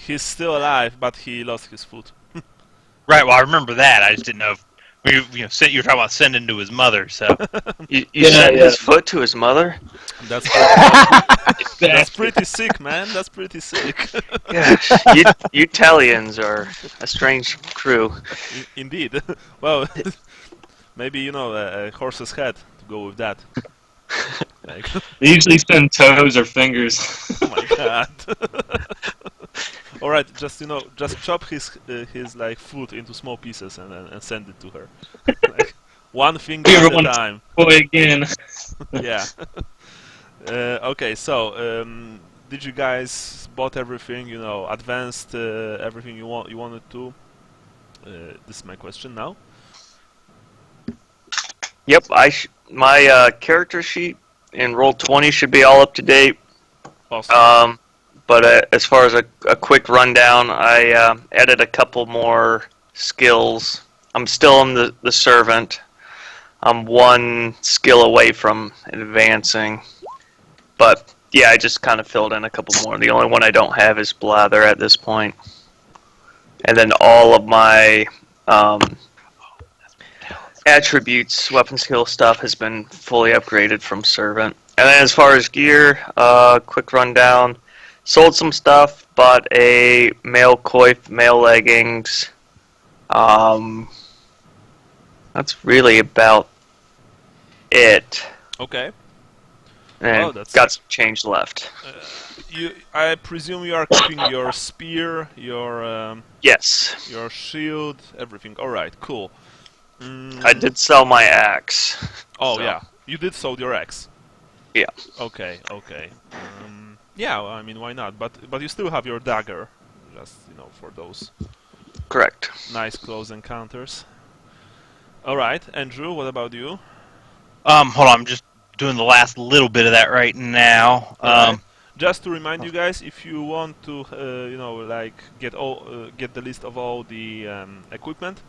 he's still alive, but he lost his foot. Right. Well, I remember that. I just didn't know if you were talking about sending to his mother. So You sent his foot to his mother? That's pretty, that's pretty sick, man. That's pretty sick. Gosh, you Italians are a strange crew. Indeed. Well, maybe a horse's head to go with that. Like, They usually send toes or fingers. oh my god. All right, just chop his like foot into small pieces and send it to her. Like, one finger at a time. Boy again. Yeah. Okay, so did you guys bought everything? Advanced everything you wanted to? This is my question now. Yep, my character sheet in Roll20 should be all up to date. Awesome. But as far as a quick rundown, I added a couple more skills. I'm still in the servant. I'm one skill away from advancing. But yeah, I just kind of filled in a couple more. The only one I don't have is Blather at this point. And then all of my attributes, weapon skill stuff has been fully upgraded from servant. And then as far as gear, quick rundown. Sold some stuff, bought a male coif, male leggings. That's really about it. Okay. And got some change left. I presume you are keeping your spear, your yes, your shield, everything. All right, cool. I did sell my axe. Oh so. Yeah, you did sell your axe. Yeah. Okay. Yeah, I mean, why not? But you still have your dagger, just for those. Correct. Nice close encounters. All right, Andrew, what about you? Hold on, I'm just doing the last little bit of that right now. Right. Just to remind you guys, if you want to, get the list of all the equipment,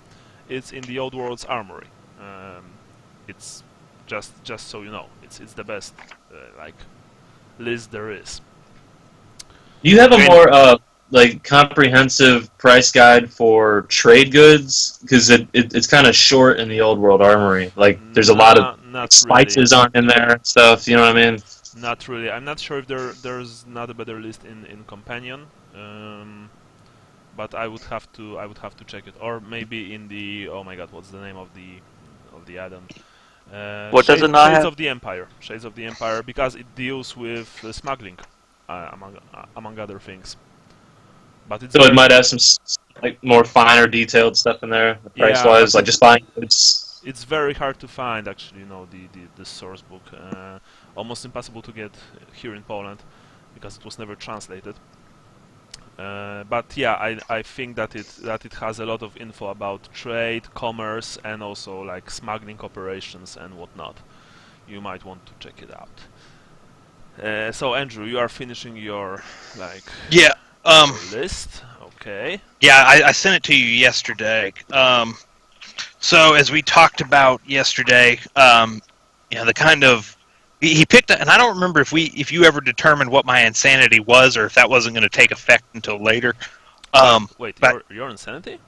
it's in the Old World's Armory. It's just so you know, it's the best list there is. Do you have a more comprehensive price guide for trade goods? Because it's kind of short in the Old World Armory. Like there's a lot of spices aren't in there and stuff. You know what I mean? Not really. I'm not sure if there's not a better list in Companion. But I would have to check it, or maybe in the what's the name of the add-on? What does it not have? Shades of the Empire. Shades of the Empire, because it deals with smuggling, among other things. But it might have some more finer detailed stuff in there, price-wise, just buying goods. It's very hard to find actually. The source book. Almost impossible to get here in Poland because it was never translated. But yeah, I think that it has a lot of info about trade, commerce, and also smuggling operations and whatnot. You might want to check it out. So Andrew, you are finishing your list. Okay. Yeah, I sent it to you yesterday. So as we talked about yesterday, the kind of he picked, and I don't remember if you ever determined what my insanity was, or if that wasn't going to take effect until later. Wait, your insanity?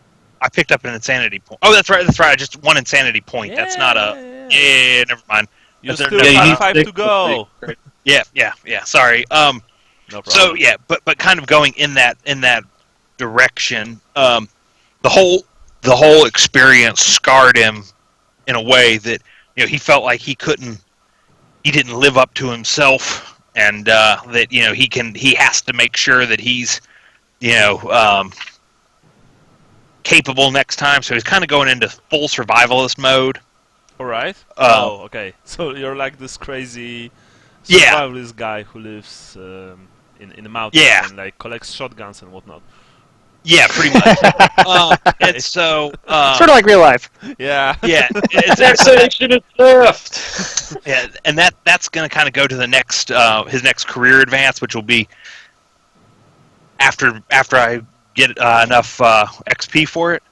I picked up an insanity point. Oh, that's right. Just one insanity point. Yeah, that's not a. Yeah, never mind. You still have 5 to go. Yeah. Sorry. No problem. So yeah, but kind of going in that direction. The whole experience scarred him in a way that he felt like he didn't live up to himself, and that he has to make sure that he's capable next time. So he's kind of going into full survivalist mode. All right. Okay. So you're like this crazy survivalist guy who lives in the mountains and collects shotguns and whatnot. Yeah, pretty much. And so sort of like real life. Yeah. Yeah. That's so they should have left. Yeah, and that's going to kind of go to the next his next career advance, which will be after I get enough XP for it.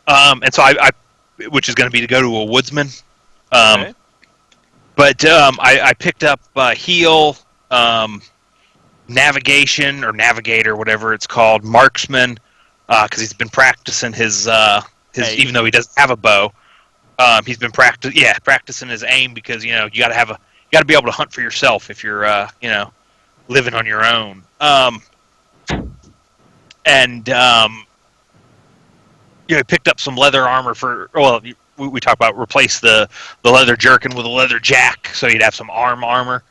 And so I which is going to be to go to a woodsman. Okay. But I picked up heal, navigation or navigator, whatever it's called, marksman, because he's been practicing his even though he doesn't have a bow, he's been practicing his aim because you got to be able to hunt for yourself if you're living on your own. He picked up some leather armor we talked about replace the leather jerkin with a leather jack, so he'd have some armor.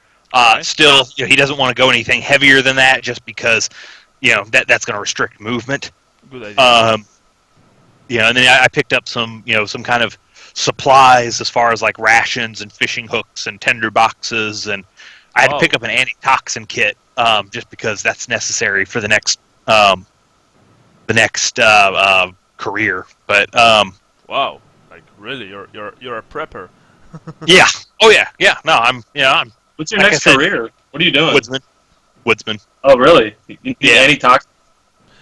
Still, he doesn't want to go anything heavier than that, just because that's going to restrict movement. Good idea. And then I picked up some kind of supplies as far as like rations and fishing hooks and tender boxes, and I had to pick up an antitoxin kit just because that's necessary for the next career. But wow, like really, you're a prepper. Yeah. Oh yeah. No, I'm. What's your next career? What are you doing? Woodsman. Oh really? You need antitoxin?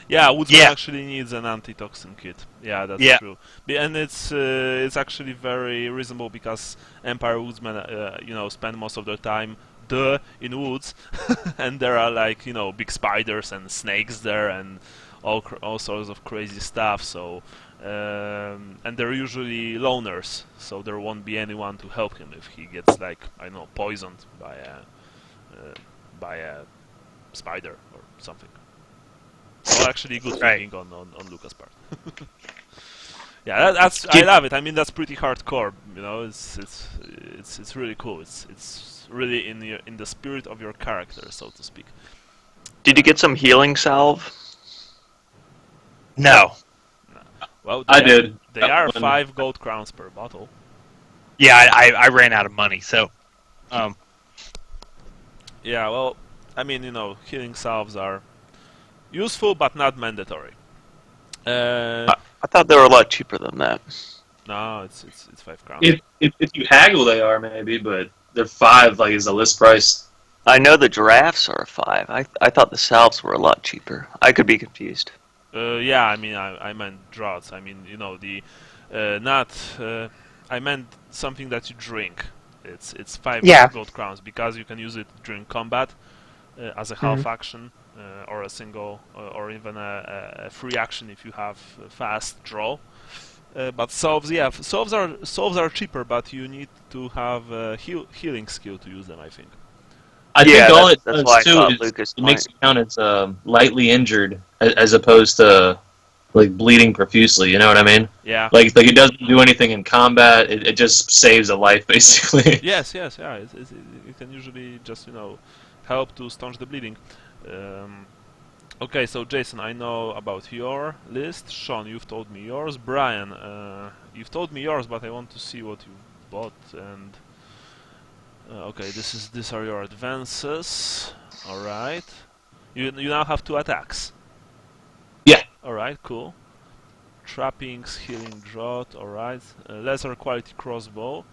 Yeah, Woodsman actually needs an antitoxin kit. Yeah, that's true. And it's actually very reasonable because Empire Woodsmen, spend most of their time in woods, and there are like big spiders and snakes there and all sorts of crazy stuff. So and they're usually loners, so there won't be anyone to help him if he gets poisoned by a spider or something. Well, actually, good thinking on Lucas' part. Yeah, I love it. I mean, that's pretty hardcore. It's really cool. It's really in the spirit of your character, so to speak. Did you get some healing salve? No. Well, I did. They are 5 gold crowns per bottle. Yeah, I ran out of money, so. Yeah, well, I mean, healing salves are useful, but not mandatory. I thought they were a lot cheaper than that. No, it's 5 crowns. If you haggle, they are maybe, but they're 5 is the list price. I know the giraffes are 5. I thought the salves were a lot cheaper. I could be confused. Yeah, I mean, I meant draughts. I mean, I meant something that you drink. It's 5 gold crowns because you can use it during combat as a half action. Or a single, or even a free action if you have a fast draw. But salves are cheaper, but you need to have a healing skill to use them, I think. I think all it does too is it makes you count as lightly injured as opposed to bleeding profusely. You know what I mean? Yeah. Like it doesn't do anything in combat. It just saves a life basically. Yes, yeah. It can usually just help to staunch the bleeding. Okay, so Jason, I know about your list. Sean, you've told me yours. Brian, you've told me yours, but I want to see what you bought. And okay, these are your advances. All right, you now have 2 attacks. Yeah. All right, cool. Trappings, healing draught. All right, lesser quality crossbow.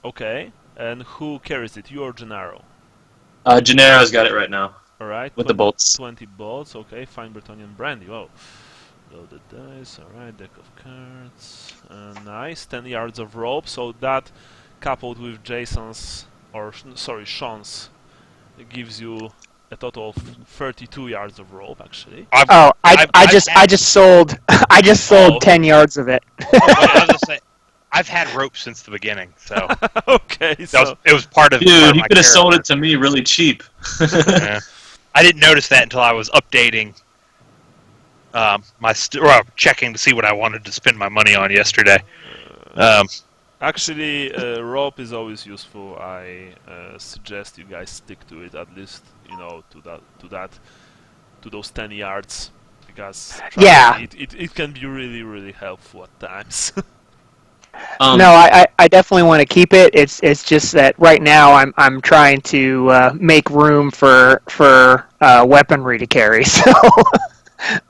Okay, and who carries it? You or Gennaro? Gennaro's got it right now. Alright. With the bolts. 20 bolts, okay. Fine Bretonnian brandy, whoa. Loaded dice, alright. Deck of cards. Nice. 10 yards of rope, so that coupled with Sean's, it gives you a total of 32 yards of rope, actually. I just sold 10 yards of it. I was gonna say, I've had rope since the beginning, so okay. So it was part of. Dude, you could have sold it to me really cheap. Yeah. I didn't notice that until I was updating checking to see what I wanted to spend my money on yesterday. Actually, rope is always useful. I suggest you guys stick to it at least, to those 10 yards, because it can be really, really helpful at times. No, I definitely want to keep it. It's just that right now I'm trying to make room for weaponry to carry. So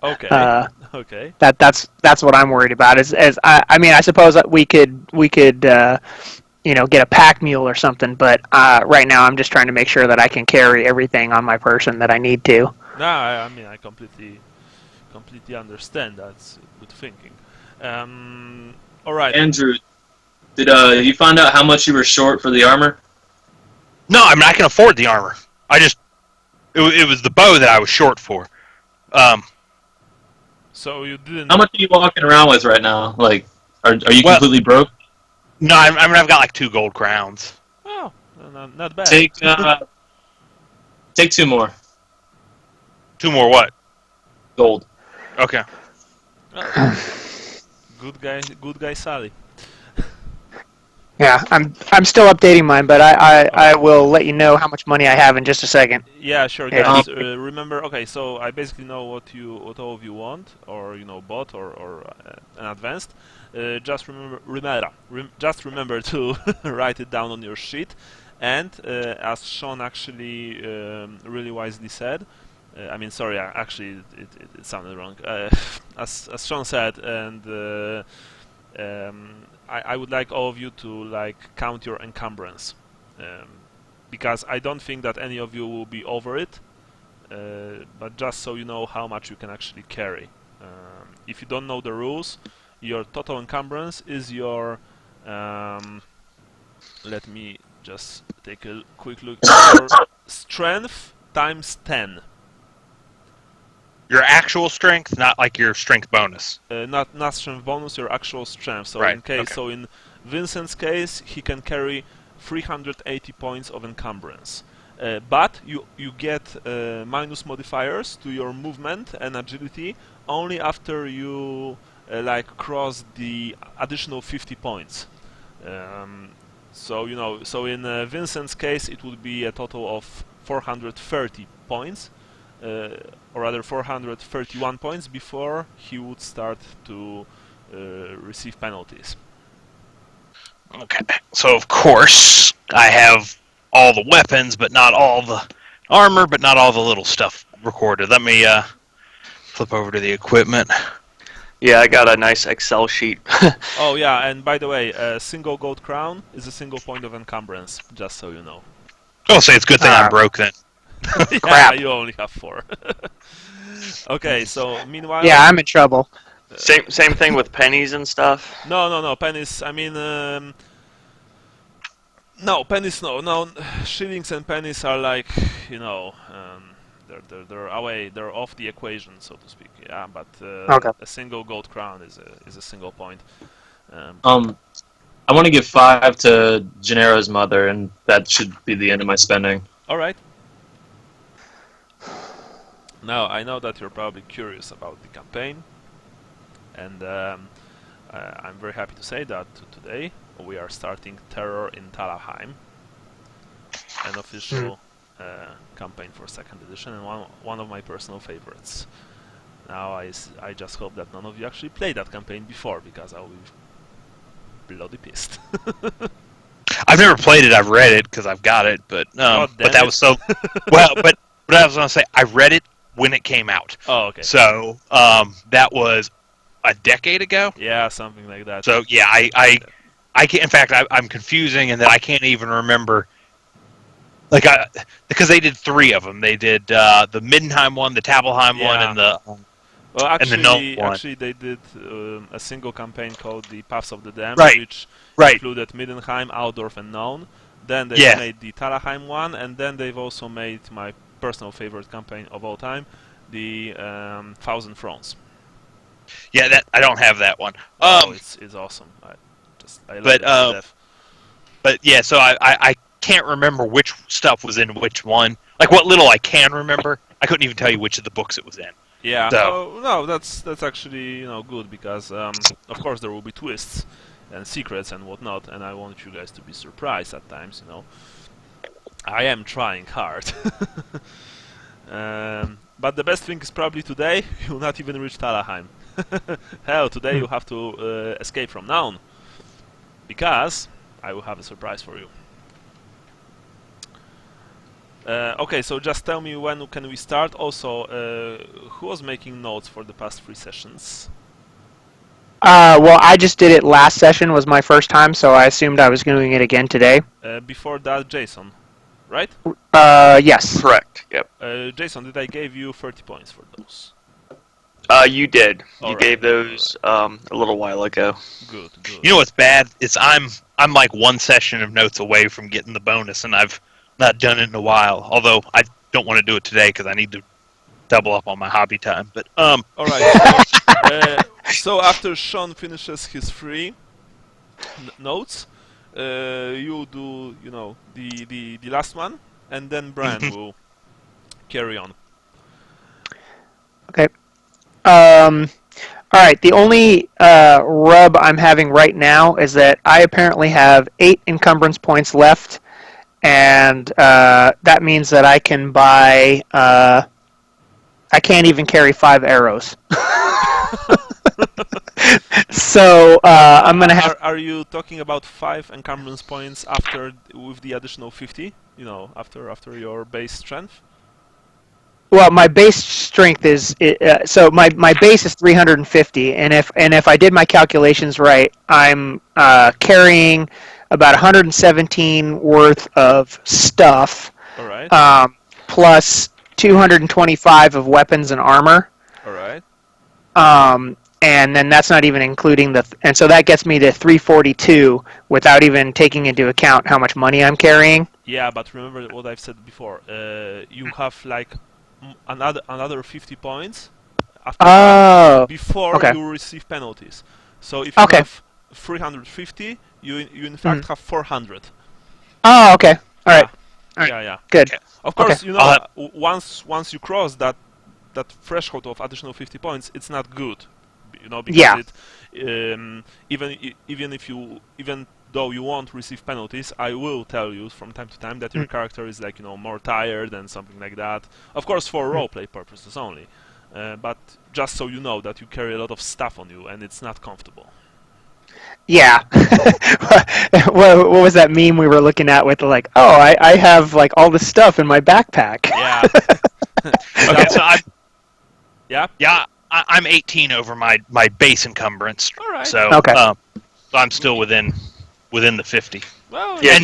okay, okay. That's what I'm worried about. I mean, I suppose that we could get a pack mule or something, but right now I'm just trying to make sure that I can carry everything on my person that I need to. No, I mean I completely understand. That's good thinking. All right. Andrew, did you find out how much you were short for the armor? No, I mean I can afford the armor. It was the bow that I was short for. So you didn't. How much are you walking around with right now? Like, are you Well- completely broke? No, I mean I've got like 2 gold crowns. Oh, not bad. Take 2 more 2 more what? gold. Okay. Good guy, Sally. Yeah, I'm still updating mine, but I will let you know how much money I have in just a second. Yeah, sure, Yeah. guys. Remember, okay, so I basically know what all of you want, or bought, or an advanced. Just remember to write it down on your sheet, and as Sean actually really wisely said, I mean, sorry, actually it sounded wrong. As Sean said, and I would like all of you to count your encumbrance, because I don't think that any of you will be over it, but just so you know how much you can actually carry. If you don't know the rules, your total encumbrance is your let me just take a quick look. Your strength times 10. Your actual strength, not like your strength bonus. Not strength bonus, your actual strength. So Right, in Vincent's case, he can carry 380 points of encumbrance. But you get minus modifiers to your movement and agility only after you cross the additional 50 points. So in Vincent's case, it would be a total of 430 points. Or rather 431 points before he would start to receive penalties. Okay. So of course I have all the weapons, but not all the armor, but not all the little stuff recorded. Let me flip over to the equipment. Yeah, I got a nice Excel sheet. Oh yeah, and by the way, a single gold crown is a single point of encumbrance, just so you know. Oh, say it's a good thing I'm broke then. Yeah, Crap. you only have 4. Okay, so meanwhile... Yeah, I'm in trouble. Same thing with pennies and stuff. No, pennies, I mean... no, pennies, no. Shillings and pennies are they're away, they're off the equation, so to speak. Yeah, but Okay. a single gold crown is a single point. I want to give 5 to Gennaro's mother, and that should be the end of my spending. Alright. Now, I know that you're probably curious about the campaign, and I'm very happy to say that today we are starting Terror in Talabheim, an official campaign for 2nd edition, and one of my personal favorites. Now, I just hope that none of you actually played that campaign before, because I'll be bloody pissed. I've never played it. I've read it because I've got it, but that was so well. But I was going to say I read it when it came out. Oh, okay. So that was a decade ago. Yeah, something like that. So yeah, I can't. In fact, I'm confusing, and that I can't even remember. Because they did 3 of them. They did the Middenheim one, the Talabheim one, and the Well, and the Gnome one. actually, they did a single campaign called the Paths of the Damned, Right, which right. included Middenheim, Altdorf, and Known. Then they Yeah. made the Talabheim one, and then they've also made my personal favorite campaign of all time, the Thousand Thrones. Yeah, that I don't have that one. It's awesome. I love it to death. But yeah, so I can't remember which stuff was in which one. Like what little I can remember, I couldn't even tell you which of the books it was in. Yeah. So- No, that's actually good, because of course there will be twists and secrets and whatnot, and I want you guys to be surprised at times. I am trying hard. But the best thing is probably today you will not even reach Talabheim. Hell, today you have to escape from Noun, because I will have a surprise for you. Okay, so just tell me when can we start. Also, who was making notes for the past 3 sessions? Well, I just did it last session, was my first time, so I assumed I was doing it again today. Before that, Jason, right? Yes. Correct. Yep. Jason, did I give you 30 points for those? You did. You Alright, gave those a little while ago. Good. You know what's bad? It's I'm like 1 session of notes away from getting the bonus, and I've not done it in a while. Although don't want to do it today because I need to double up on my hobby time. But All right. So after Sean finishes his three notes, you do, the last one, and then Brian will carry on. Okay. All right. The only rub I'm having right now is that I apparently have 8 encumbrance points left, and that means that I can buy. I can't even carry 5 arrows. So I'm gonna have. Are you talking about 5 encumbrance points after with the additional 50? After your base strength. Well, my base strength is so my base is 350, and if I did my calculations right, I'm carrying about 117 worth of stuff, All right. plus 225 of weapons and armor. All right. And then that's not even including and so that gets me to 342 without even taking into account how much money I'm carrying. Yeah, but remember what I've said before. You have like another 50 points after that before you receive penalties. So if you have 350, you in fact have 400. Oh, okay. All right. Yeah. Good. Of course, once you cross that threshold of additional 50 points, it's not good. Because even though you won't receive penalties, I will tell you from time to time that your character is like more tired and something like that. Of course, for roleplay purposes only, but just so you know that you carry a lot of stuff on you and it's not comfortable. Yeah. What was that meme we were looking at with like, oh, I have like all this stuff in my backpack. Yeah. Okay, so Yeah. I'm 18 over my base encumbrance. All right. So Okay. I'm still within the 50. Well, Yeah,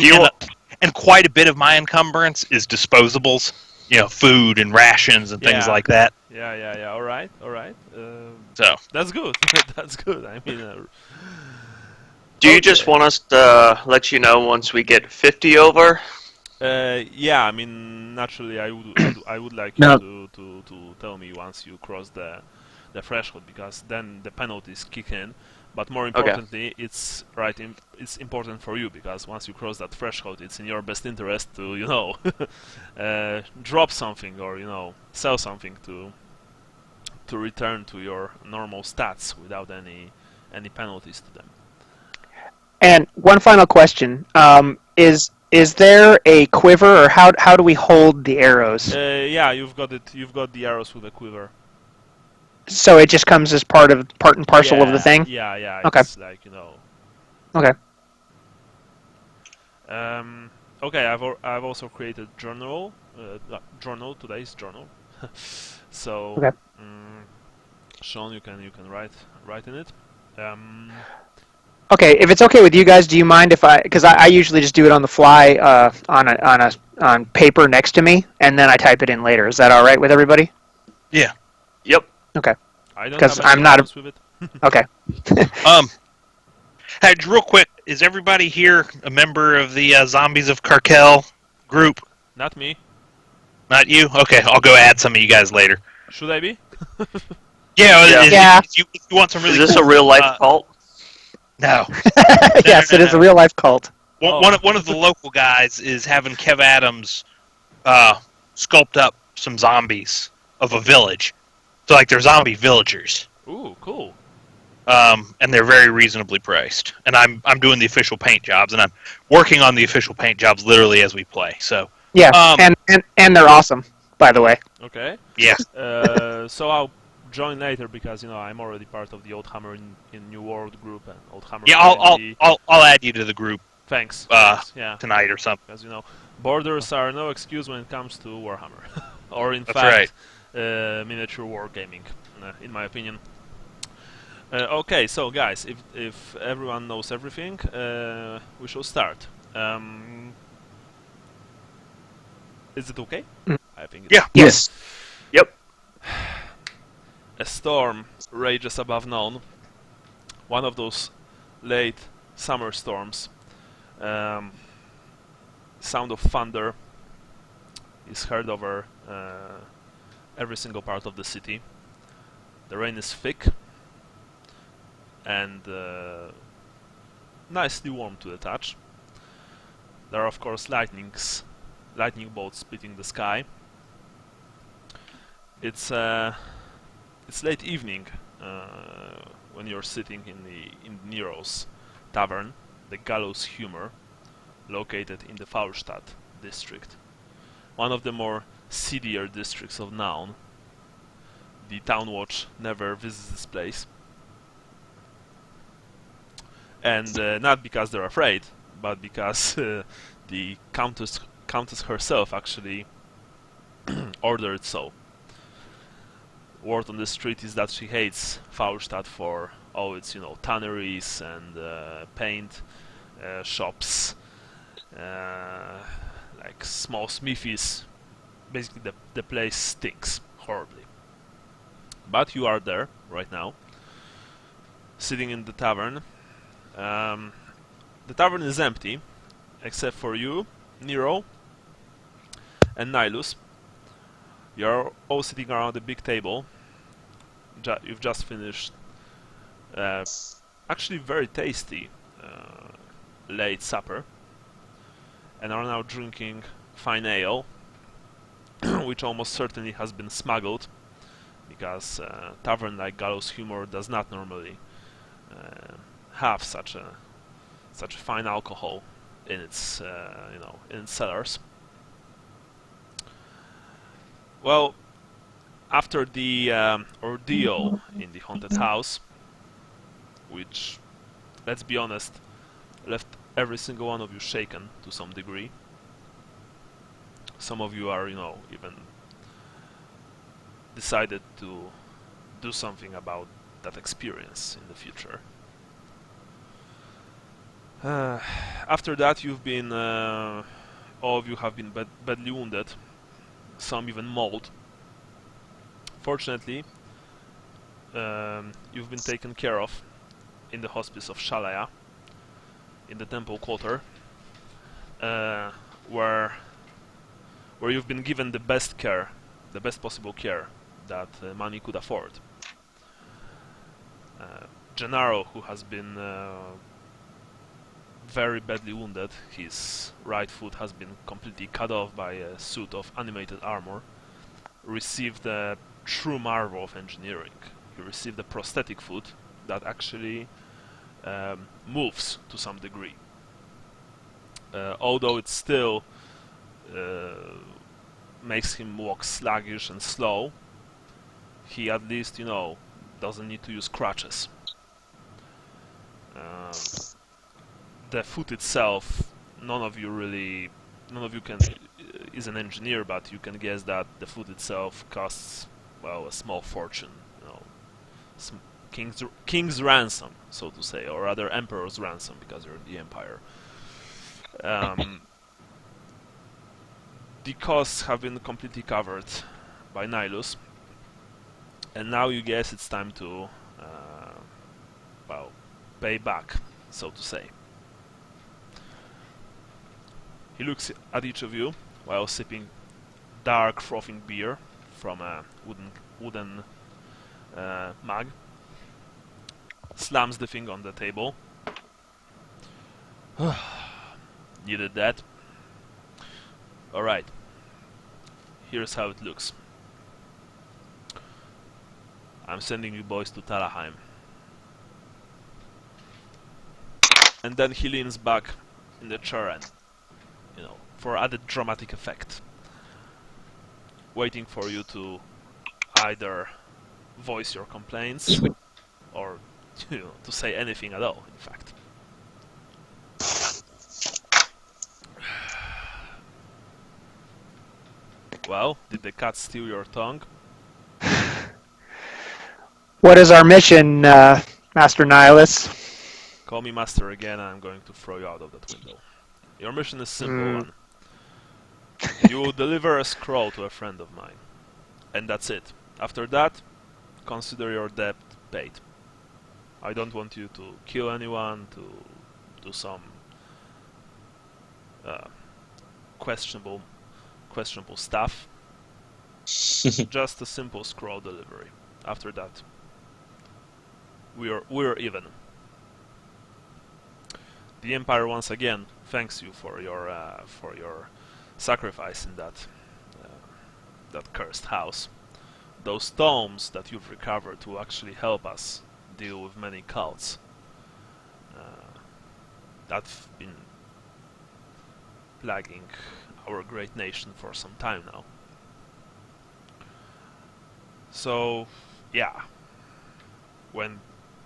and quite a bit of my encumbrance is disposables, food and rations and things like that. Yeah. All right. So that's good. That's good. I mean. Do you just want us to let you know once we get 50 over? Yeah, I mean, naturally, I would like you to tell me once you cross the threshold, because then the penalties kick in. But more importantly, it's important for you, because once you cross that threshold, it's in your best interest to drop something or sell something to return to your normal stats without any penalties to them. And one final question: is there a quiver, or how do we hold the arrows? Yeah, you've got it. You've got the arrows with a quiver. So it just comes as part and parcel of the thing? Yeah. Okay. It's like Okay. Okay. I've also created journal. Today's journal. So. Okay. Sean, you can write in it. Okay, if it's okay with you guys, do you mind if because I usually just do it on the fly on paper next to me, and then I type it in later. Is that all right with everybody? yeah. Yep. Okay. I don't 'Cause have any I'm not problems with it. Okay. Hey, real quick, is everybody here a member of the Zombies of Carkel group? Not me. Not you? Okay, I'll go add some of you guys later. Should I be? Yeah. If you want some really Is this cool, a real life cult? No. Yes, it is a real life cult. One of the local guys is having Kev Adams sculpt up some zombies of a village. So like they're zombie villagers. Ooh, cool. And they're very reasonably priced. And I'm doing the official paint jobs, and I'm working on the official paint jobs literally as we play. So Yeah, and they're awesome, by the way. Okay. yeah. So I'll join later because I'm already part of the Old Hammer in New World group and Old Hammer. Yeah, I'll add you to the group Thanks. Yeah. tonight or something. Because borders are no excuse when it comes to Warhammer, or in That's fact, miniature wargaming, in my opinion. Okay, so guys, if everyone knows everything, we shall start. Is it okay? I think. Yeah. Yes. Yep. A storm rages above noon. One of those late summer storms. Sound of thunder, is heard over every single part of the city. The rain is thick and nicely warm to the touch. There are of course lightning bolts splitting the sky. It's late evening when you're sitting in Nero's tavern, the Gallows Humor, located in the Faulstadt district, one of the more seedier districts of Naun. The Town Watch never visits this place, and not because they're afraid, but because the Countess herself actually ordered so. Word on the street is that she hates Faulstadt for all its, tanneries and paint shops, like small smithies. Basically, the place stinks horribly. But you are there right now, sitting in the tavern. The tavern is empty, except for you, Nero, and Nihilus. You're all sitting around a big table. You've just finished actually very tasty late supper, and are now drinking fine ale, which almost certainly has been smuggled, because tavern like Gallows Humor does not normally have such a fine alcohol in its in its cellars. Well, after the ordeal in the haunted house, which, let's be honest, left every single one of you shaken to some degree. Some of you are, even decided to do something about that experience in the future. After that, you've been, all of you have been badly wounded, some even mauled. Fortunately, you've been taken care of in the hospice of Shalaya, in the temple quarter, where you've been given the best care, the best possible care that money could afford. Gennaro, who has been very badly wounded, his right foot has been completely cut off by a suit of animated armor, received a true marvel of engineering. He received a prosthetic foot that actually moves to some degree. Although it still makes him walk sluggish and slow, he at least, doesn't need to use crutches. The foot itself, none of you is an engineer, but you can guess that the foot itself costs, well, a small fortune. Some king's ransom, so to say, or rather emperor's ransom, because you're in the empire. The costs have been completely covered by Nihilus, and now you guess it's time to, pay back, so to say. He looks at each of you while sipping dark, frothing beer from a wooden mug. Slams the thing on the table. Needed that. Alright. Here's how it looks. I'm sending you boys to Talabheim. And then he leans back in the chair and, for added dramatic effect, waiting for you to either voice your complaints or to say anything at all, in fact. Well, did the cat steal your tongue? What is our mission, Master Nihilus? Call me master again and I'm going to throw you out of that window. Your mission is simple one. You will deliver a scroll to a friend of mine. And that's it. After that, consider your debt paid. I don't want you to kill anyone, to do some questionable questionable stuff. Just a simple scroll delivery. After that, we're even. The Empire once again thanks you for your sacrifice in that cursed house. Those tomes that you've recovered will actually help us deal with many cults that've been plaguing our great nation for some time now. So, yeah,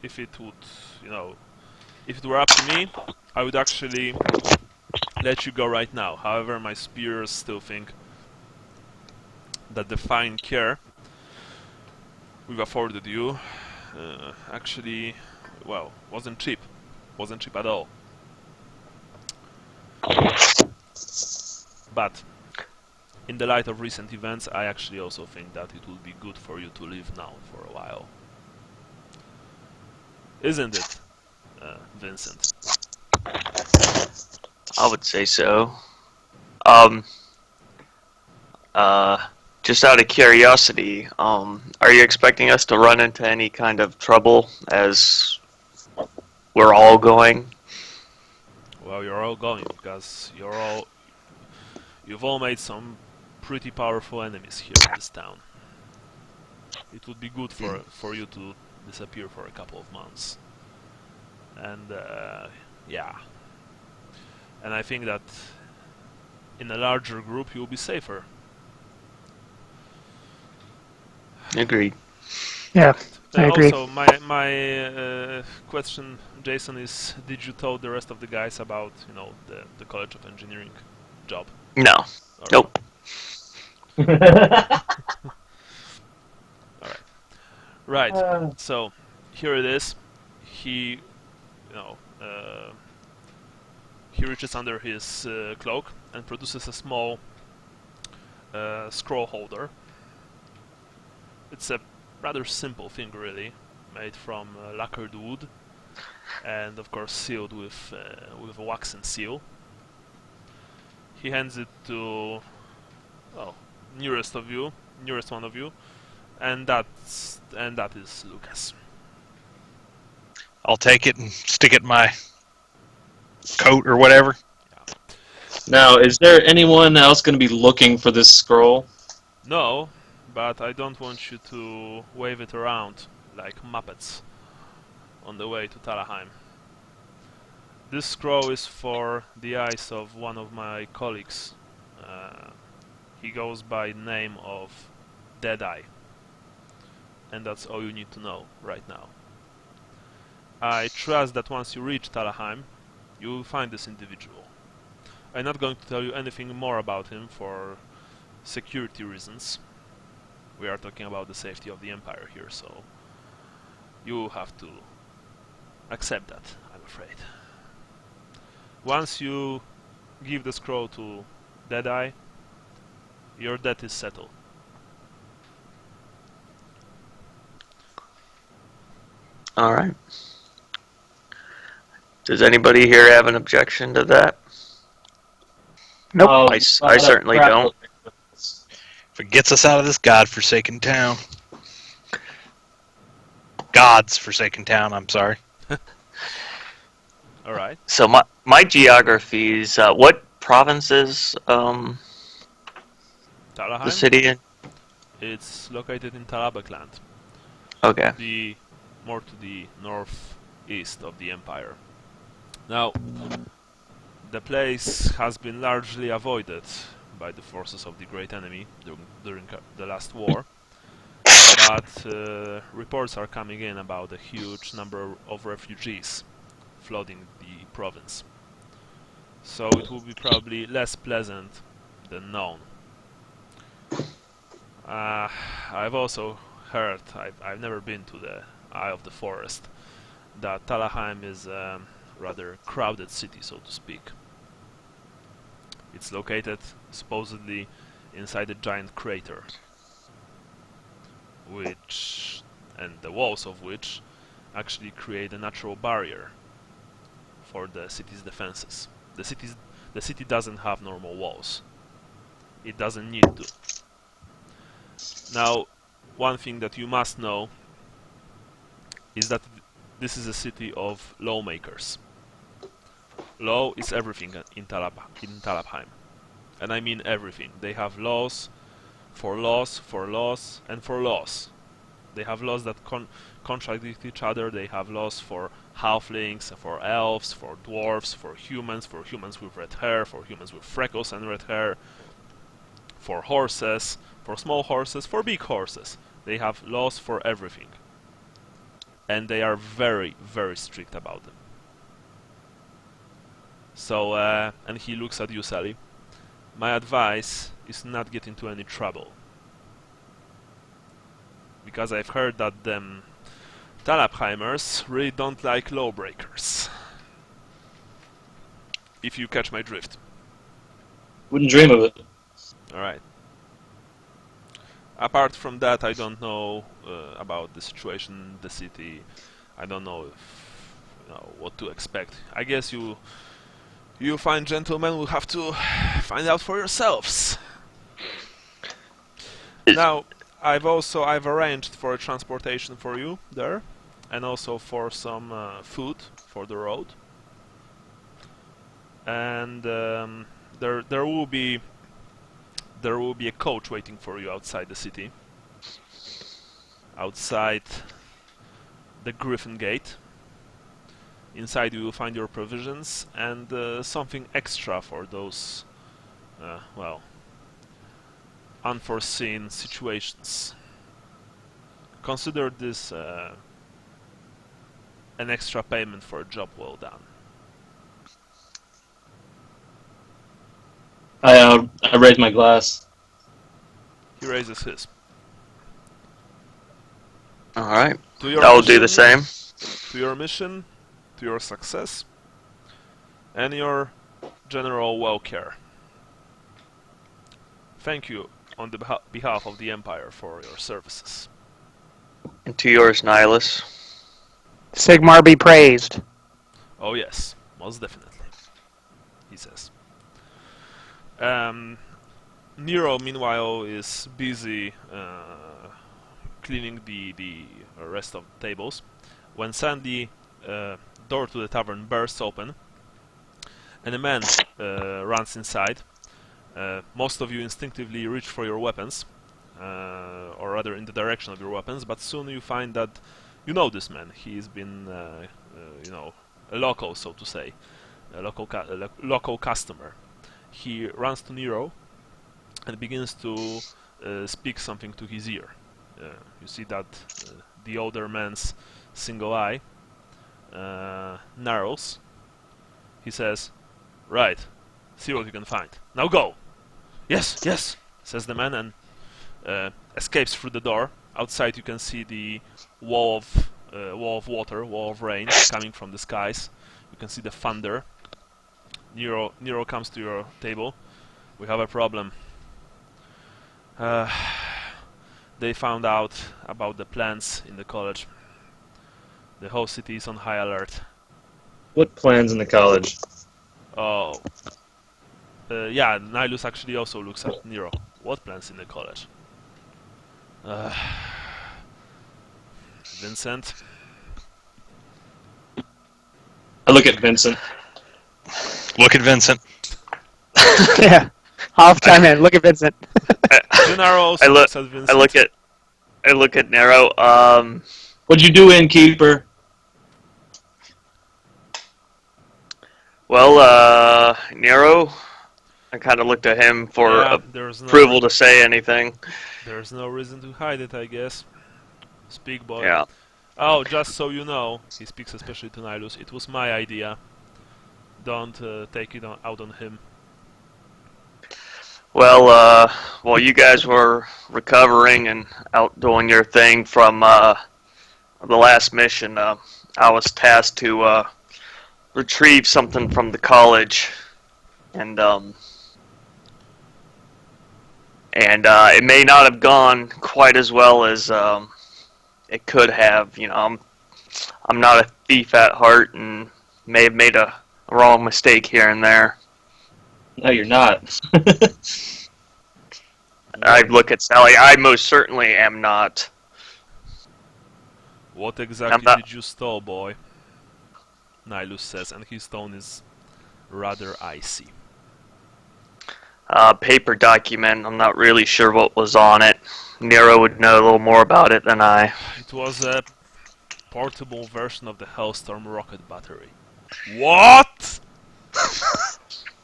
if it would, if it were up to me, I would actually let you go right now. However, my superiors still think that the fine care we've afforded you actually, well, wasn't cheap at all. But in the light of recent events, I actually also think that it would be good for you to live now for a while. Isn't it, Vincent? I would say so. Just out of curiosity, are you expecting us to run into any kind of trouble as we're all going? Well, you're all going because you've all made some pretty powerful enemies here in this town. It would be good for you to disappear for a couple of months. And yeah. And I think that in a larger group you'll be safer. Agreed. Yeah, I agree. Also, my question, Jason, is: did you tell the rest of the guys about the College of Engineering job? No. All Nope. Right. So here it is. He, he reaches under his cloak and produces a small scroll holder. It's a rather simple thing, really, made from lacquered wood, and of course sealed with a waxen seal. He hands it to, nearest one of you, and that is Lucas. I'll take it and stick it in my coat or whatever. Yeah. Now, is there anyone else going to be looking for this scroll? No, but I don't want you to wave it around like Muppets on the way to Talabheim. This scroll is for the eyes of one of my colleagues. He goes by the name of Deadeye. And that's all you need to know right now. I trust that once you reach Talabheim, you will find this individual. I'm not going to tell you anything more about him for security reasons. We are talking about the safety of the Empire here, so you will have to accept that, I'm afraid. Once you give the scroll to Deadeye, your debt is settled. All right. Does anybody here have an objection to that? Nope. I certainly don't. If it gets us out of this godforsaken town. God's forsaken town, I'm sorry. Alright. So my geography is what provinces Talabheim? the city in? It's located in Talabheim, Okay. more to the northeast of the Empire. Now, the place has been largely avoided by the forces of the Great Enemy during the last war, but reports are coming in about a huge number of refugees flooding the province. So it will be probably less pleasant than known. I've also heard, I've never been to the Eye of the Forest, that Talabheim is a rather crowded city, so to speak. It's located supposedly inside a giant crater, and the walls of which actually create a natural barrier for the city's defenses. The city doesn't have normal walls. It doesn't need to. Now, one thing that you must know is that this is a city of lawmakers. Law is everything in Talabheim. And I mean everything. They have laws, and for laws. They have laws that contradict each other. They have laws for halflings, for elves, for dwarves, for humans with red hair, for humans with freckles and red hair, for horses, for small horses, for big horses. They have laws for everything. And they are very, very strict about them. So, and he looks at you, Sally. My advice is not get into any trouble. Because I've heard that them Talabheimers really don't like lawbreakers. If you catch my drift. Wouldn't dream of it. Alright. Apart from that, I don't know about the situation in the city. I don't know what to expect. I guess you fine gentlemen will have to find out for yourselves. Now, I've arranged for a transportation for you there, and also for some food for the road. And there will be a coach waiting for you outside the city, outside the Griffin Gate. Inside you will find your provisions and something extra for those, unforeseen situations. Consider this an extra payment for a job well done. I raise my glass. He raises his. Alright. To I'll do the same. To your mission, to your success, and your general welfare. Thank you on the behalf of the Empire for your services. And to yours, Nihilus. Sigmar be praised. Oh yes, most definitely, he says. Nero, meanwhile, is busy cleaning the rest of the tables when suddenly door to the tavern bursts open and a man runs inside. Most of you instinctively reach for your weapons, or rather in the direction of your weapons, but soon you find that you know this man. He's been, a local, so to say, a local customer. He runs to Nero and begins to speak something to his ear. You see that the older man's single eye narrows. He says, "Right, see what you can find. Now go!" "Yes, yes," says the man, and escapes through the door. Outside you can see the wall of water, wall of rain coming from the skies. You can see the thunder. Nero comes to your table. "We have a problem. They found out about the plans in the college. The whole city is on high alert." What plans in the college? Oh. Yeah, Nihilus actually also looks at Nero. "What plans in the college?" "Vincent?" I look at Vincent. Look at Vincent. Yeah. I'll chime in. Look at Vincent. Gennaro also looks at Vincent. I look at Nero. What'd you do, innkeeper? Well, Nero, I kind of looked at him for approval to say anything. There's no reason to hide it, I guess. Speak, boy. Yeah. "Oh, just so you know," he speaks especially to Nihilus, "it was my idea. Don't take it out on him." Well, while you guys were recovering and out doing your thing from the last mission, I was tasked to retrieve something from the college, and it may not have gone quite as well as it could have. You know, I'm not a thief at heart, and may have made a wrong mistake here and there. No, you're not. I look at Sally. I most certainly am not. What exactly not- did you steal, boy? Nihilus says, and his tone is rather icy. Paper document. I'm not really sure what was on it. Nero would know a little more about it than I. It was a portable version of the Hellstorm rocket battery. What?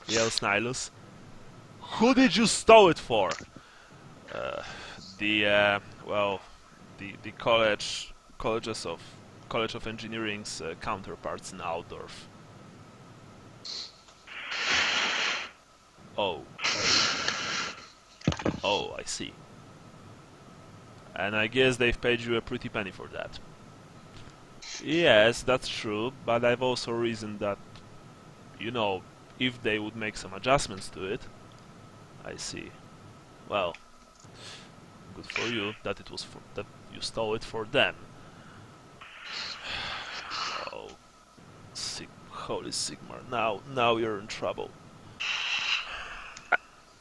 Yells Nihilus. Who did you steal it for? The College of Engineering's counterparts in Altdorf. Oh. Oh, I see. And I guess they've paid you a pretty penny for that. Yes, that's true, but I've also reasoned that, you know, if they would make some adjustments to it. I see. Well, good for you that that you stole it for them. Oh, holy Sigmar! Now you're in trouble.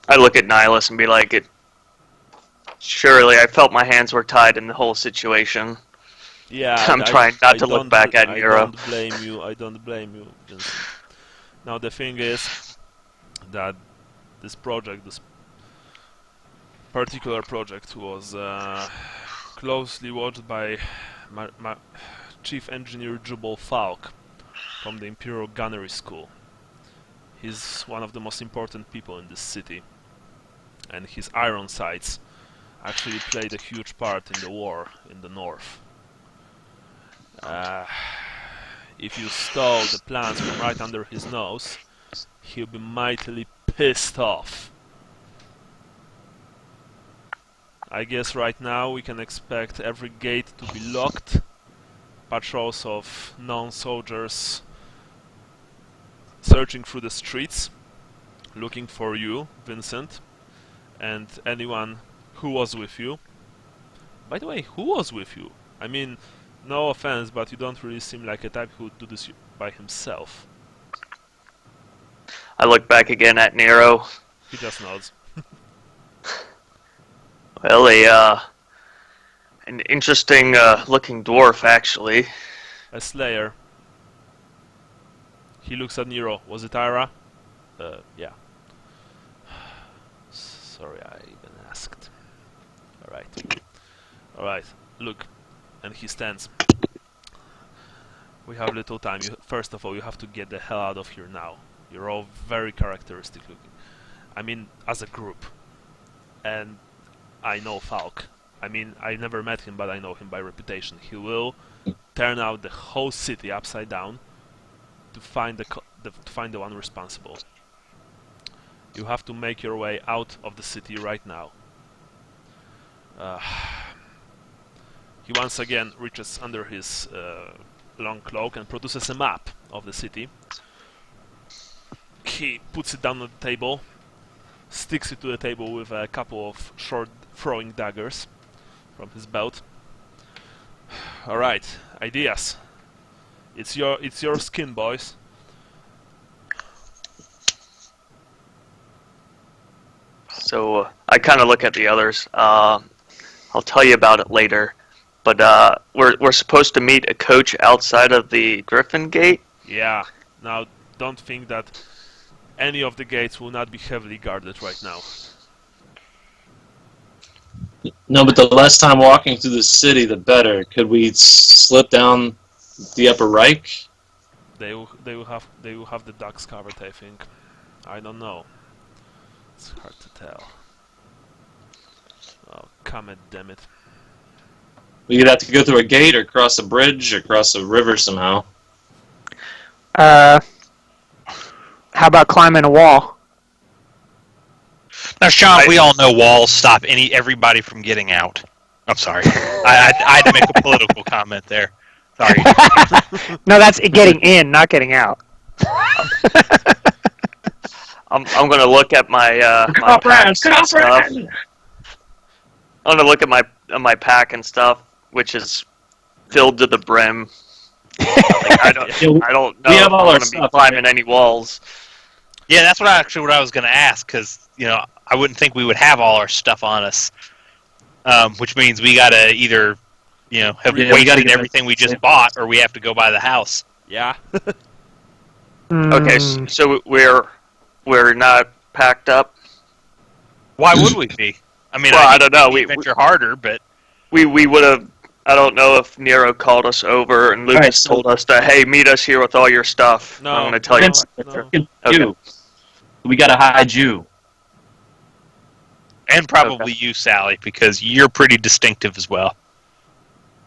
I look at Nihilus and be like, surely I felt my hands were tied in the whole situation. Yeah, I'm trying not to look back at Nero. I don't blame you, Vincent. Now the thing is that this particular project was closely watched by my chief engineer Jubal Falk from the Imperial Gunnery School. He's one of the most important people in this city, and his iron sights actually played a huge part in the war in the north. If you stole the plans from right under his nose, he'll be mightily pissed off. I guess right now we can expect every gate to be locked, patrols of non-soldiers searching through the streets, looking for you, Vincent, and anyone who was with you. By the way, who was with you? I mean, no offense, but you don't really seem like a type who would do this by himself. I look back again at Nero. He just nods. Well, an interesting looking dwarf, actually. A slayer. He looks at Nero. Was it Ira? Yeah. Sorry, I even asked. Alright, look. And he stands. We have little time. First of all, you have to get the hell out of here now. You're all very characteristic looking. I mean, as a group. And I know Falk. I mean, I never met him, but I know him by reputation. He will turn out the whole city upside down to find the one responsible. You have to make your way out of the city right now. He once again reaches under his long cloak and produces a map of the city. He puts it down on the table, sticks it to the table with a couple of short throwing daggers from his belt. Alright, ideas. It's your skin, boys. So I kind of look at the others. I'll tell you about it later. But we're supposed to meet a coach outside of the Griffin Gate. Yeah. Now, don't think that any of the gates will not be heavily guarded right now. No, but the less time walking through the city, the better. Could we slip down the Upper Reich? They will have the ducks covered, I think. I don't know. It's hard to tell. Oh, comet, damn it. We could have to go through a gate or cross a bridge or cross a river somehow. How about climbing a wall? Now, Sean, we all know walls stop everybody from getting out. I'm sorry. I had to make a political comment there. Sorry. No, that's getting in, not getting out. I'm gonna look at my my pack and stuff. I'm gonna look at my pack and stuff, which is filled to the brim. I don't know We have if all I'm our gonna be stuff, climbing any walls. Yeah, that's what I was going to ask, because, you know, I wouldn't think we would have all our stuff on us. Which means we gotta either, have we wasted gotta get everything we just bought, or we have to go buy the house. Yeah. Okay, so we're not packed up. Why would we be? I mean, Well, I hate don't to know. make the adventure harder, but We would have. I don't know if Nero called us over and Lucas Alright, so- told us that, hey, meet us here with all your stuff. No, I'm going to tell you. no. You. We gotta hide you. and probably you, Sally, because you're pretty distinctive as well.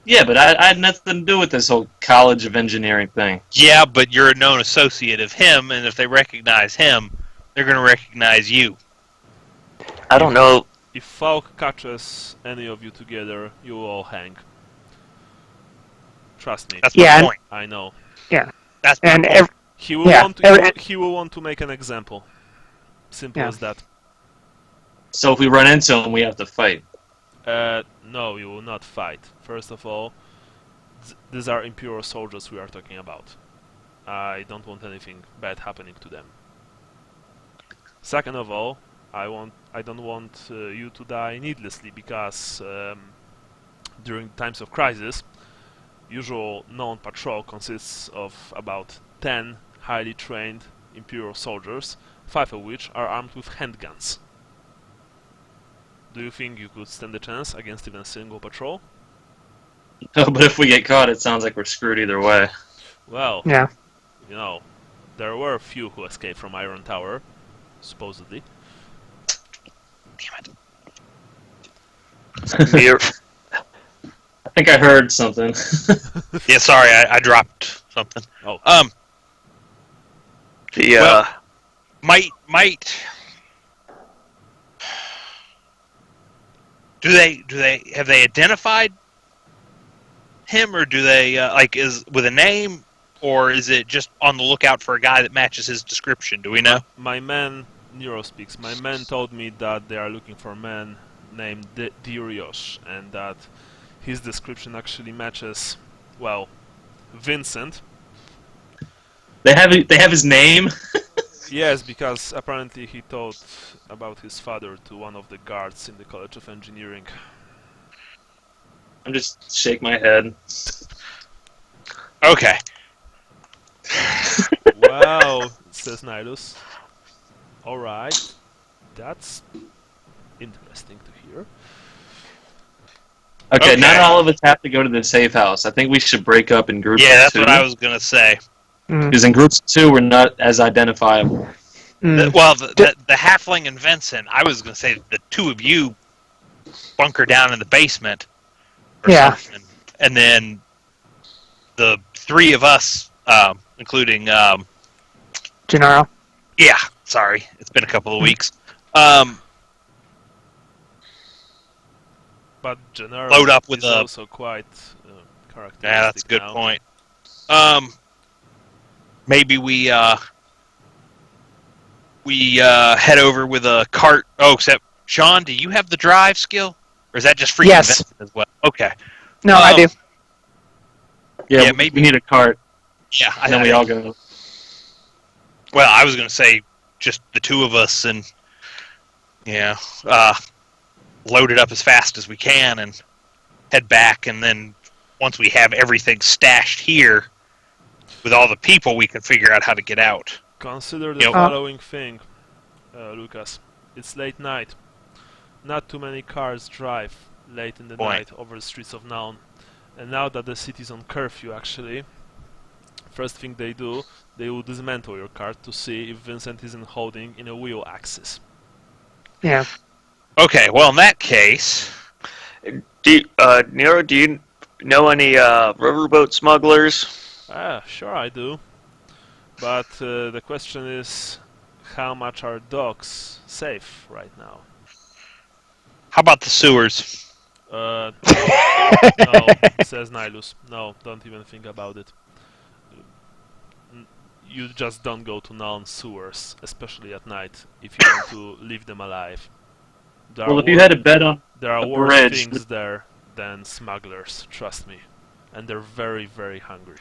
Yeah, but I had nothing to do with this whole College of Engineering thing. Yeah, but you're a known associate of him, and if they recognize him, they're going to recognize you. I don't know. If Falk catches any of you together, you will all hang. Trust me. That's Yeah, my and- point. I know. That's my And point. He will Yeah, want. He will want to make an example. Simple Yeah. as that. So if we run into him, we have to fight. No, you will not fight. First of all, these are Imperial soldiers we are talking about. I don't want anything bad happening to them. Second of all, I don't want you to die needlessly, because during times of crisis, usual known patrol consists of about 10 highly trained Imperial soldiers, 5 of which are armed with handguns. Do you think you could stand a chance against even a single patrol? But if we get caught, it sounds like we're screwed either way. Well, Yeah. you know, there were a few who escaped from Iron Tower, supposedly. Damn it. Nero, I think I heard something. Yeah, sorry, I dropped something. Oh. the Might do they have they identified him, or do they is with a name, or is it just on the lookout for a guy that matches his description? Do we know? My man, Nero speaks, my man told me that they are looking for a man named Dirios, and that his description actually matches, well, Vincent. They have his name. Yes, because apparently he told about his father to one of the guards in the College of Engineering. I'm just shake my head. Okay. Wow, says Nihilus. Alright, that's interesting to hear. Okay, Okay. not all of us have to go to the safe house. I think we should break up in groups Yeah, of that's two. what I was gonna say. Because in groups of two, we're not as identifiable. Well, the halfling and Vincent, I was gonna say the two of you bunker down in the basement, or Yeah. something, and then the three of us, including Gennaro. yeah, sorry, it's been a couple of weeks. But Gennaro Load up with is a- also quite characteristic. Yeah, that's a good now. point. Maybe we head over with a cart. Oh, except Sean, do you have the drive skill, or is that just free Yes. Vincent as well? Okay. No, I do. Yeah, maybe we need a cart, Yeah, and then we all go. Well, I was going to say just the two of us, and load it up as fast as we can and head back, and then once we have everything stashed here with all the people, we can figure out how to get out. Consider the Yep. following thing, Lucas. It's late night. Not too many cars drive late in the Point. night over the streets of Naun. And now that the city's on curfew, actually, first thing they do, they will dismantle your car to see if Vincent isn't holding in a wheel axis. Yeah. Okay, well, in that case, Nero, do you know any riverboat smugglers? Sure I do. But the question is, how much are docks safe right now? how about the sewers? No, says Nihilus. No, don't even think about it. You just don't go to non-sewers, especially at night, if you want to leave them alive. Well, if you had a bet on There are a worse bridge, things there than smugglers, trust me. And they're very, very hungry.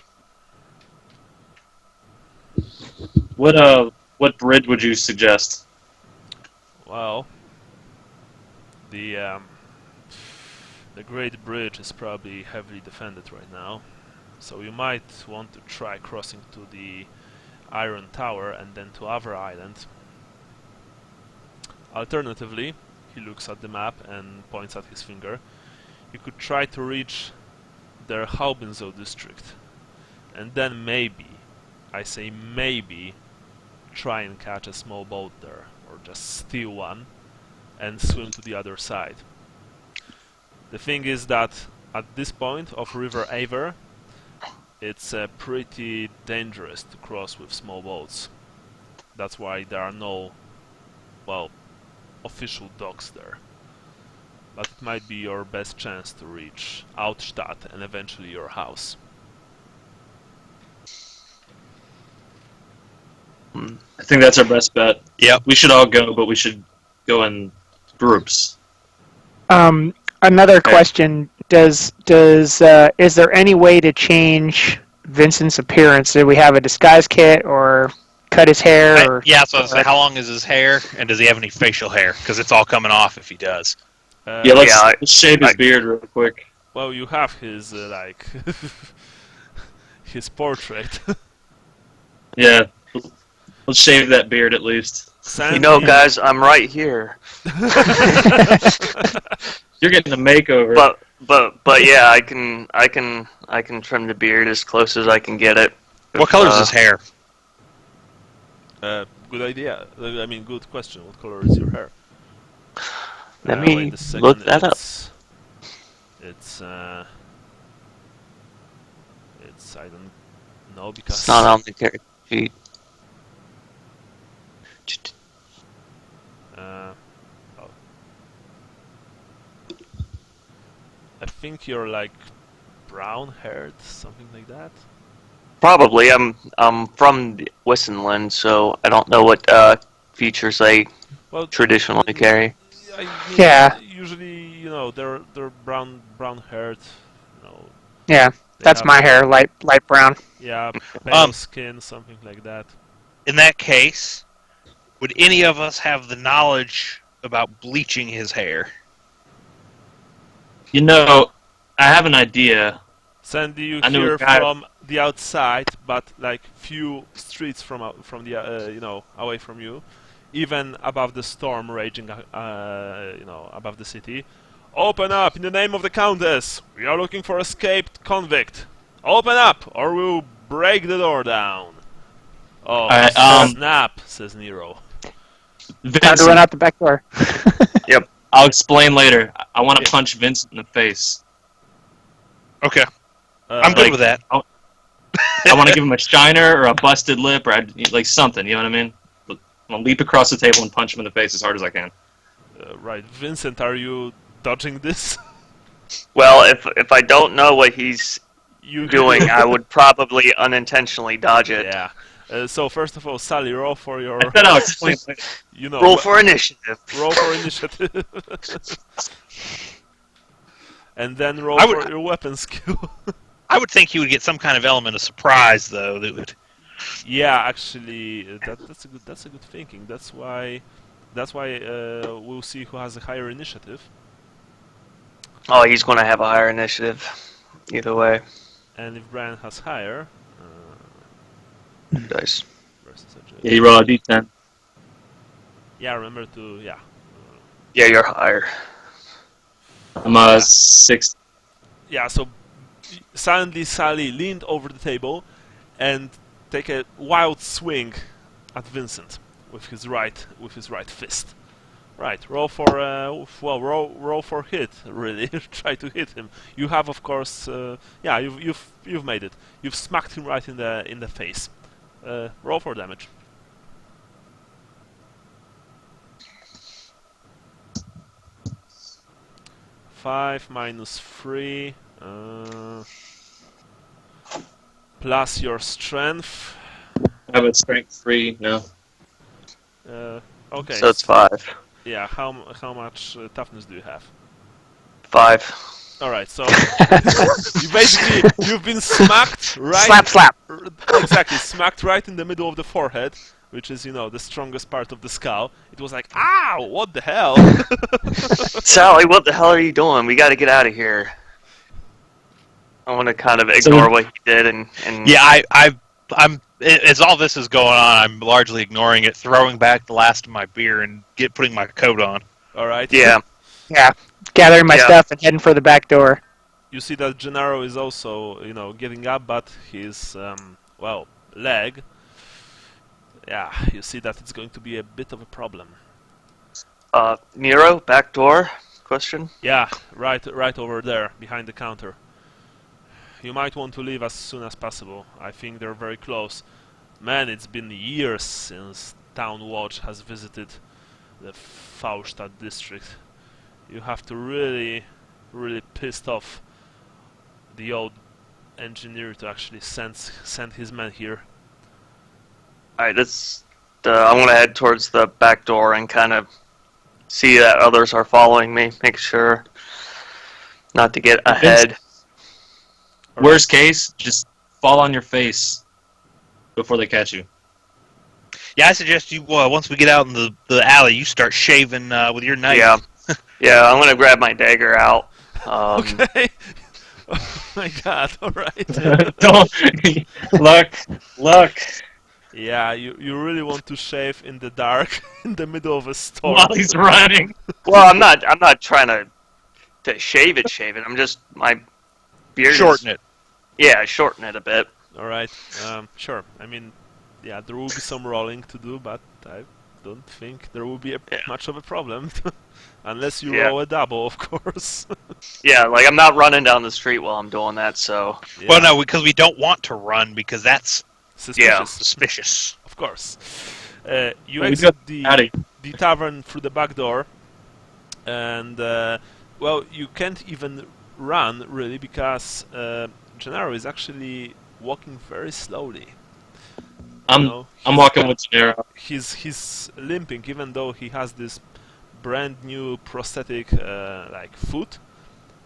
what bridge would you suggest? Well, The Great Bridge is probably heavily defended right now, so you might want to try crossing to the Iron Tower and then to other island. Alternatively, he looks at the map and points at his finger. You could try to reach their Haubinzow district, and then maybe, I say maybe, try and catch a small boat there, or just steal one and swim to the other side. The thing is that at this point of River Aver, it's pretty dangerous to cross with small boats. That's why there are no, well, official docks there. But it might be your best chance to reach Outstadt and eventually your house. I think that's our best bet. Yep. We should all go, but we should go in groups. Another question: is there any way to change Vincent's appearance? Do we have a disguise kit, or cut his hair? Or, yeah, so I was like, how long is his hair, and does he have any facial hair? Because it's all coming off if he does. Let's shave his beard real quick. Well, you have his his portrait. Yeah, let's shave that beard at least. You know, guys, I'm right here. You're getting a makeover. But yeah, I can trim the beard as close as I can get it. What color is his hair? Good idea. I mean, good question. What color is your hair? Let me look that up. It's I don't know because It's not on the character sheet. oh. I think you're like brown-haired, something like that. Probably. I'm from Wissenland, so I don't know what features they traditionally carry. I mean, Yeah. Usually, they're brown-haired. Yeah, that's my hair, light brown. Yeah, pale skin, something like that. In that case, would any of us have the knowledge about bleaching his hair? I have an idea. Sandy, you I know hear a guy- from the outside, but like few streets from the away from you, even above the storm raging, above the city. Open up in the name of the Countess! We are looking for escaped convict. Open up, or we'll break the door down. Oh, snap! Says Nero. Time to Vincent, run out the back door. Yep. I'll explain later. I want to punch Vincent in the face. Okay. I'm good with that. I want to give him a shiner or a busted lip or like something. You know what I mean? I'm gonna leap across the table and punch him in the face as hard as I can. Right, Vincent, are you dodging this? Well, if I don't know what he's doing, I would probably unintentionally dodge it. Yeah. So first of all, Sally, roll for your. I said I'll explain later. Roll for initiative. Roll for initiative. And then roll for your weapon skill. I would think he would get some kind of element of surprise, though. That would. Yeah, actually, that's a good thinking. That's why we'll see who has a higher initiative. Oh, he's going to have a higher initiative. Either way. And if Brian has higher, Dice. versus Yeah, you roll a d10. yeah, remember to Yeah, you're higher. I'm 6. yeah. So suddenly Sally leaned over the table and take a wild swing at Vincent with his right fist. Right, roll for roll for hit. Really, try to hit him. You have, of course, yeah. You've made it. You've smacked him right in the face. Roll for damage. 5 minus 3 plus your strength. I have a strength 3 now. Okay. So it's 5. Yeah. How much toughness do you have? 5. All right. So you've been smacked right. Slap. Exactly, smacked right in the middle of the forehead which is, the strongest part of the skull. It was like, ow, what the hell? Sally, what the hell are you doing? We got to get out of here. I want to kind of ignore what he did and Yeah, I'm as all this is going on, I'm largely ignoring it, throwing back the last of my beer and putting my coat on. All right. yeah. Yeah, gathering my Yeah. stuff and heading for the back door. You see that Gennaro is also, getting up, but his, leg. Yeah, you see that it's going to be a bit of a problem. Nero, back door? Question? Yeah, right over there, behind the counter. You might want to leave as soon as possible. I think they're very close. Man, it's been years since Town Watch has visited the Faustad district. You have to really pissed off the old engineer to actually send his men here. Alright, I want to head towards the back door and kind of see that others are following me. Make sure not to get ahead. Worst case, just fall on your face before they catch you. Yeah, I suggest you, once we get out in the alley, you start shaving with your knife. Yeah. Yeah, I'm going to grab my dagger out. Okay. Oh my god, alright. Don't look. Yeah, you really want to shave in the dark, in the middle of a storm. While he's running. Well, I'm not trying to shave it. I'm just, my beard Shorten it. Yeah, shorten it a bit. Alright, sure. I mean, yeah, there will be some rolling to do, but I don't think there will be much of a problem. Unless you roll a double, of course. Yeah, like I'm not running down the street while I'm doing that, so... Yeah. Well, no, because we don't want to run, because that's Suspicious. suspicious. Of course. You We exit got the tavern through the back door, and you can't even run really because Gennaro is actually walking very slowly. I'm walking with Gennaro. He's limping, even though he has this brand new prosthetic foot.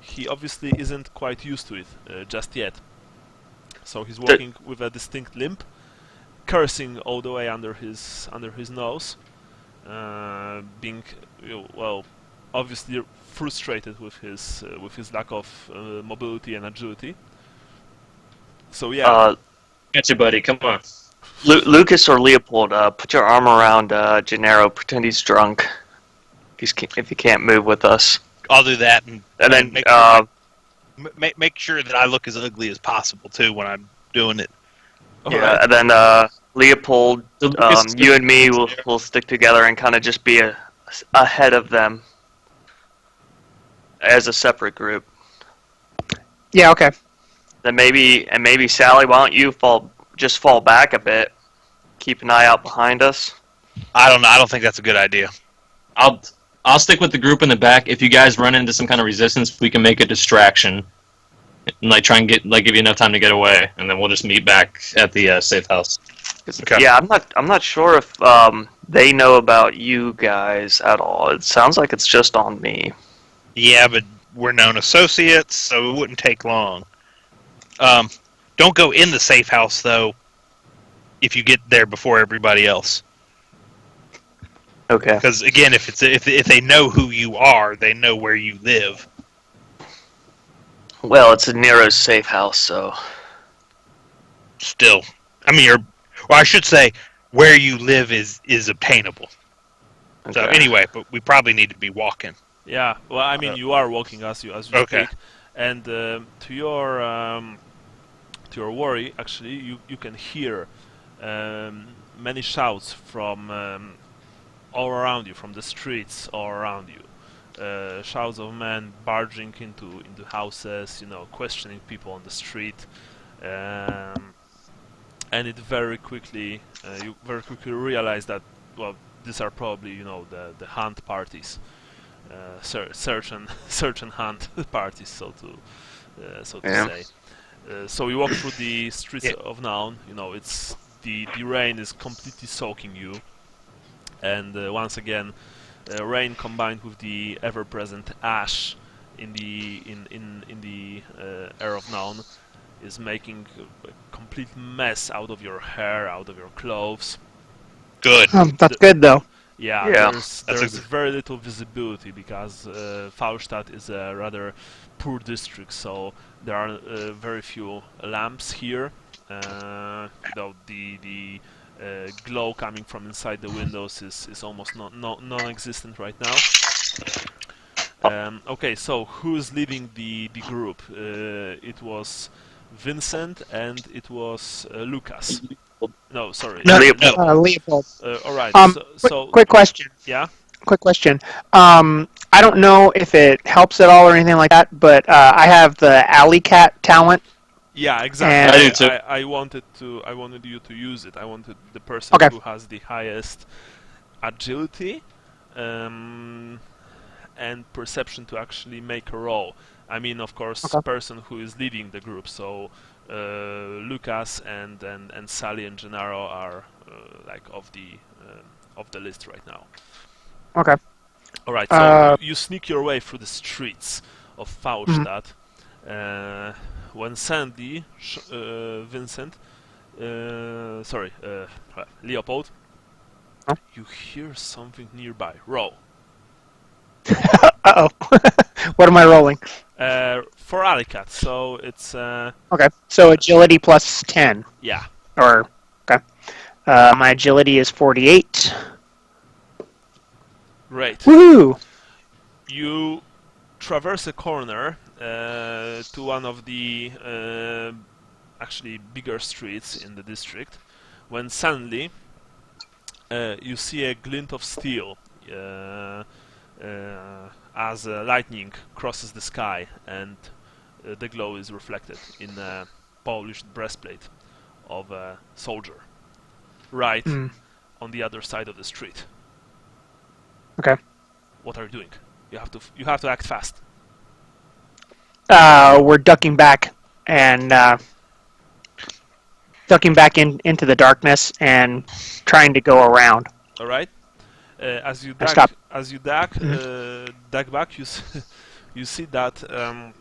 He obviously isn't quite used to it just yet. So he's walking with a distinct limp, cursing all the way under his nose, being obviously frustrated with his lack of mobility and agility. So yeah, Gotcha, buddy. Come on. Lucas or Leopold, put your arm around Gennaro, pretend he's drunk. If he can't move with us. I'll do that, and then make sure that I look as ugly as possible too when I'm doing it. Yeah, and then Leopold, you and me will stick together and kind of just be ahead of them as a separate group. Yeah, okay. Then maybe Sally, why don't you fall back a bit, keep an eye out behind us. I don't know. I don't think that's a good idea. I'll stick with the group in the back. If you guys run into some kind of resistance, we can make a distraction and try and give you enough time to get away, and then we'll just meet back at the safe house. Okay. Yeah, I'm not sure if they know about you guys at all. It sounds like it's just on me. Yeah, but we're known associates, so it wouldn't take long. Don't go in the safe house though. If you get there before everybody else. Okay. Because again, if they know who you are, they know where you live. Well, it's a Nero's safe house, so... Still, I mean, I should say, where you live is obtainable. Okay. So anyway, but we probably need to be walking. yeah. Well, I mean, you are walking as you Okay. speak, and to your worry, actually, you can hear many shouts from all around you, from the streets all around you. Shouts of men barging into houses, questioning people on the street, and you very quickly realize that these are probably the hunt parties, search and hunt parties, so to say. So you walk through the streets of Naun. It's the rain is completely soaking you. And once again, rain combined with the ever-present ash in the air of Naun is making a complete mess out of your hair, out of your clothes. Good. That's good though. Yeah, Yeah. there's very little visibility because Fauststadt is a rather poor district, so there are very few lamps here. The glow coming from inside the windows is almost non-existent right now. Okay, so who's leading the group? It was Vincent and it was Lucas. No, sorry. No, Leopold. no. Leopold. All right. Quick question. Yeah. Quick question. I don't know if it helps at all or anything like that, but I have the Alley Cat talent. Yeah, exactly. I do too. I wanted you to use it. I wanted the person Okay. who has the highest agility and perception to actually make a roll. I mean, of course, Okay. person who is leading the group. So Lucas and Sally and Gennaro are like of the list right now. Okay. All right. So you sneak your way through the streets of Fauststadt. When Sandy, Vincent, Leopold, Huh? you hear something nearby. Roll. Uh-oh. What am I rolling? For Alicat, so it's Okay. So agility plus 10. yeah. Or, okay. My agility is 48. Great. Woohoo! You traverse a corner to one of the actually bigger streets in the district, when suddenly you see a glint of steel as lightning crosses the sky, and the glow is reflected in a polished breastplate of a soldier, right on the other side of the street. Okay. What are you doing? You have to act fast. We're ducking back and into the darkness and trying to go around. All right. As you Stop. duck back, you see that the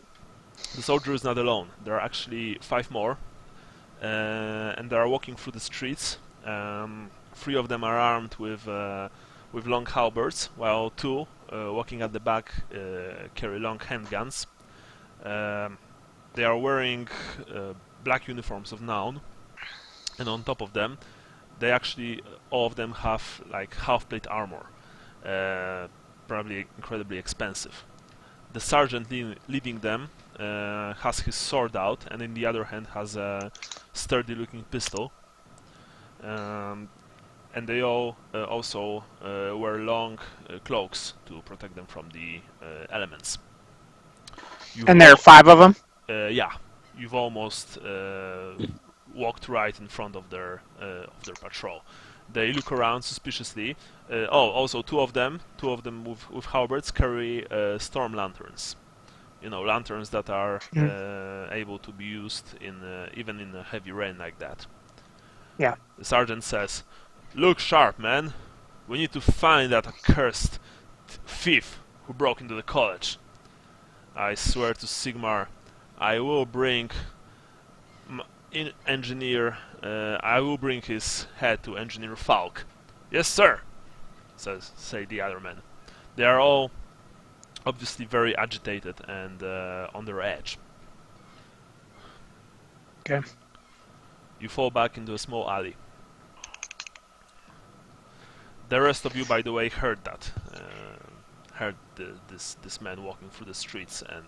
soldier is not alone. There are actually 5 more, and they are walking through the streets. 3 of them are armed with long halberds, while 2 walking at the back carry long handguns. They are wearing black uniforms of Noun, and on top of them, they actually all of them have like half-plate armor, probably incredibly expensive. The sergeant leading them has his sword out, and in the other hand has a sturdy-looking pistol. And they all also wear long cloaks to protect them from the elements. And there are 5 of them? Yeah, you've almost walked right in front of their patrol. They look around suspiciously. Also 2 of them with halberds carry storm lanterns. You know, lanterns that are able to be used even in a heavy rain like that. Yeah. The sergeant says, "Look sharp, man. We need to find that accursed thief who broke into the college. I swear to Sigmar, I will bring I will bring his head to Engineer Falk." "Yes, sir," say the other men. They are all obviously very agitated and on their edge. Okay. You fall back into a small alley. The rest of you, by the way, heard that. Heard this man walking through the streets and,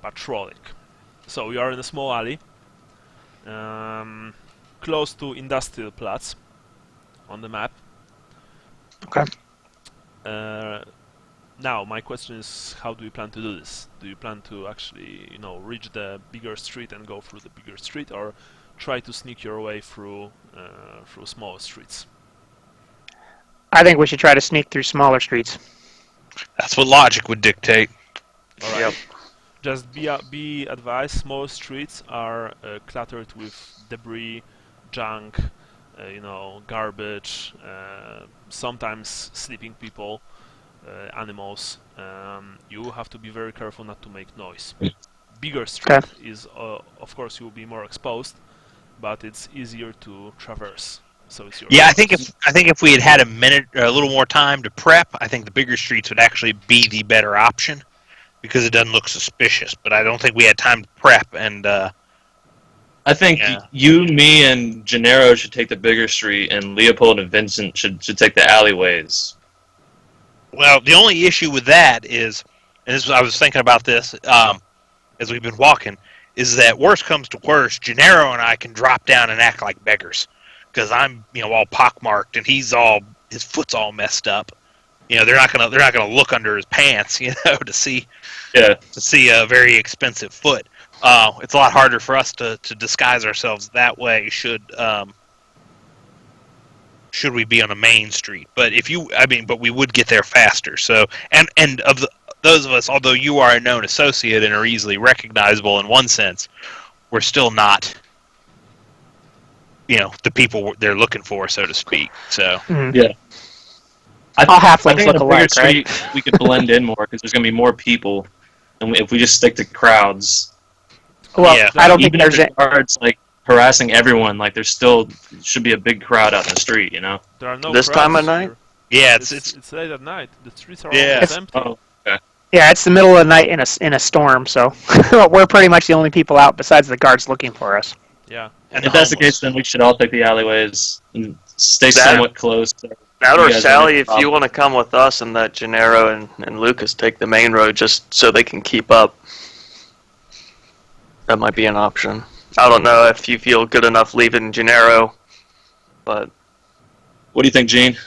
patrolling. So you are in a small alley, close to Industrial Platz on the map. Okay. Now, my question is, how do you plan to do this? Do you plan to actually, reach the bigger street and go through the bigger street, or try to sneak your way through smaller streets? I think we should try to sneak through smaller streets. That's what logic would dictate. All right. Yep. Just be advised, small streets are cluttered with debris, junk, garbage, sometimes sleeping people, animals. You have to be very careful not to make noise. Bigger street is, of course, you will be more exposed, but it's easier to traverse. So it's your Yeah, I choice. think if we had had a minute or a little more time to prep, I think the bigger streets would actually be the better option because it doesn't look suspicious. But I don't think we had time to prep, and I think yeah. you, me, and Gennaro should take the bigger street, and Leopold and Vincent should take the alleyways. Well, the only issue with that is, and this I was thinking about this as we've been walking, is that worst comes to worst, Gennaro and I can drop down and act like beggars because I'm all pockmarked and his foot's all messed up. They're not gonna look under his pants, to see a very expensive foot. It's a lot harder for us to disguise ourselves that way. Should we be on a main street? But but we would get there faster. So, and of those of us, although you are a known associate and are easily recognizable in one sense, we're still not, the people they're looking for, so to speak. So, Yeah. All halflings I think look on a bigger alike, right? street we could blend in more because there's going to be more people, and if we just stick to crowds, Well, yeah. I don't think even if there's the guards harassing everyone, there's still should be a big crowd out in the street, There are no This time crowds of night? here. Yeah, It's late at night. The streets are Yeah. almost empty. Oh, Yeah, it's the middle of the night in a storm, so we're pretty much the only people out besides the guards looking for us. Yeah. And if that's the case, then we should all take the alleyways and stay That- somewhat close. That You or guys Sally, don't if have a you want to come with us and let Gennaro and Lucas take the main road just so they can keep up. That might be an option. I don't know if you feel good enough leaving Gennaro, but What do you think, Gene?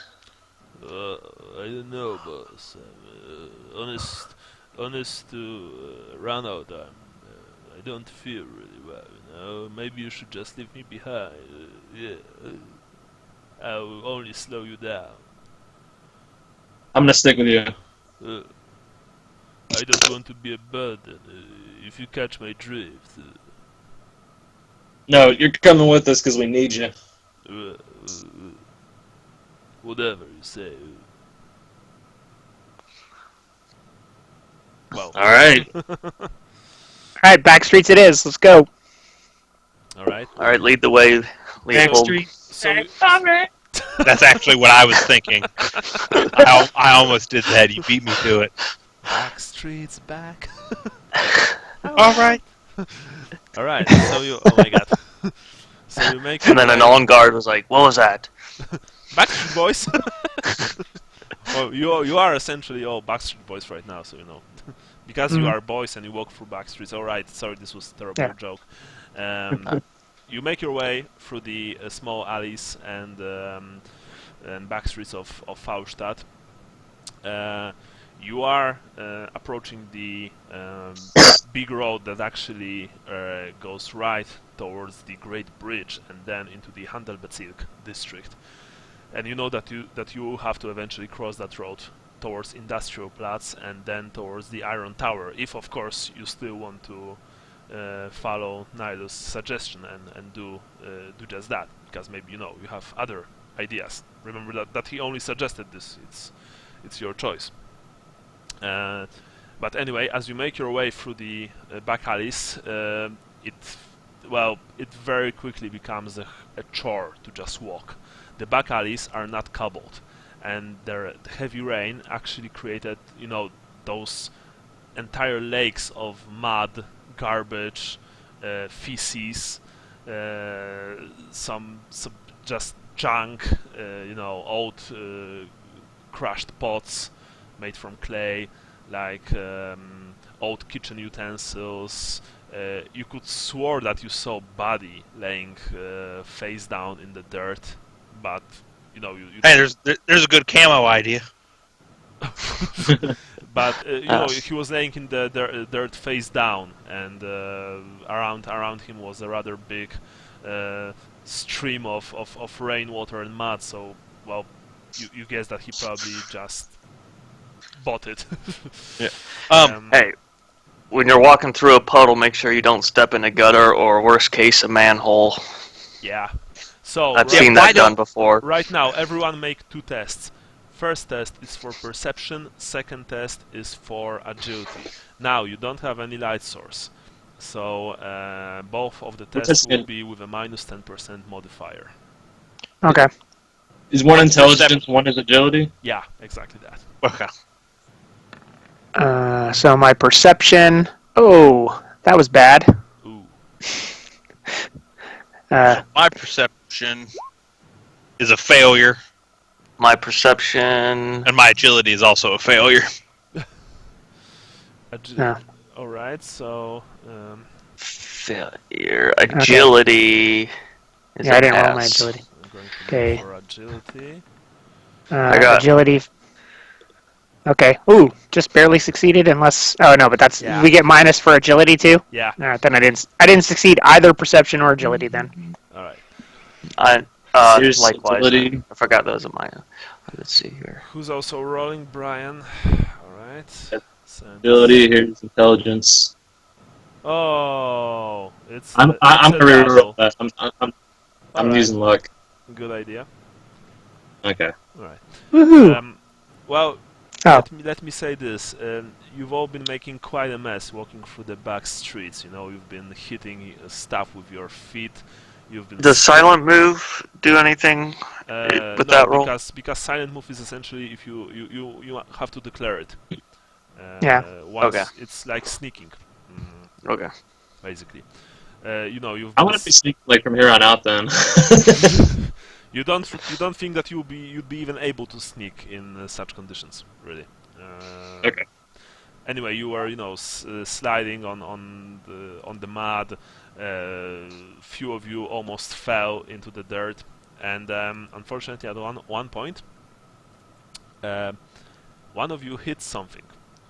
I don't know, boss. Honest to Ronald, I don't feel really well. Maybe you should just leave me behind. I will only slow you down. I'm gonna stick with you. I don't want to be a burden. If you catch my drift. No, you're coming with us because we need you. Whatever you say. Well. All right. All right, back streets it is. Let's go. All right. all right, lead the way, Leopold. So you, that's actually what I was thinking. I almost did that. You beat me to it. back streets back. All right. All right. So you. Oh my God. So you make. And then an on guard was like, "What was that?" Backstreet Boys. Well, you are essentially all Backstreet Boys right now, so because you are boys and you walk through back streets. All right, sorry, this was a terrible joke. You make your way through the small alleys and back streets of Fauststadt. You are approaching the big road that actually goes right towards the Great Bridge and then into the Handelbezirk district. And you know that you have to eventually cross that road towards Industrial Platz and then towards the Iron Tower, if of course you still want to follow Nilo's suggestion and do just that, because maybe you have other ideas. Remember that he only suggested this. It's your choice. But anyway, as you make your way through the back alleys, it very quickly becomes a chore to just walk. The back alleys are not cobbled, and the heavy rain actually created, those entire lakes of mud, garbage, feces, some just junk, old crushed pots made from clay, like old kitchen utensils. You could swear that you saw body laying face down in the dirt, but you Hey, there's a good camo idea. But he was laying in the dirt face down, and around him was a rather big stream of rainwater and mud. So, well, you guess that he probably just bought it. Yeah. Hey, when you're walking through a puddle, make sure you don't step in a gutter or, worst case, a manhole. Yeah. So I've seen that done before. Right now, everyone make 2 tests. First test is for perception. Second test is for agility. Now you don't have any light source, so both of the tests will be with a -10% modifier. Okay. Is one intelligence, one is agility? Yeah, exactly that. Okay. So my perception. Oh, that was bad. Ooh. My perception is a failure, My perception. and my agility is also a failure. Yeah. All right, so Failure. Agility. Is Yeah, I an didn't roll my S. agility. I'm going to Okay. go for agility. I got- Agility. Okay. Ooh, just barely succeeded. Unless. Oh no, but that's Yeah. we get minus for agility too. Yeah. All right, then I didn't succeed either perception or agility then. All right. Here's Likewise. agility. I forgot that was a minor. Let's see here. Who's also rolling? Brian. All right. Agility, here's intelligence. Oh, it's I'm a gonna double. reroll that. All I'm right. using luck. Good idea. Okay. All right. Woohoo! Well, Oh. let me say this. You've all been making quite a mess walking through the back streets. You know, you've been hitting stuff with your feet. You've been. Does silent move do anything with No, that roll? because silent move is essentially if you have to declare it. Yeah. Once Okay. It's like sneaking, Okay. basically. You know, you've. I been want to be sneaking like from here on out then. You don't think that you'd be even able to sneak in such conditions, really? Okay. Anyway, you were sliding on the mud. Few of you almost fell into the dirt, and unfortunately, at one point, one of you hit something,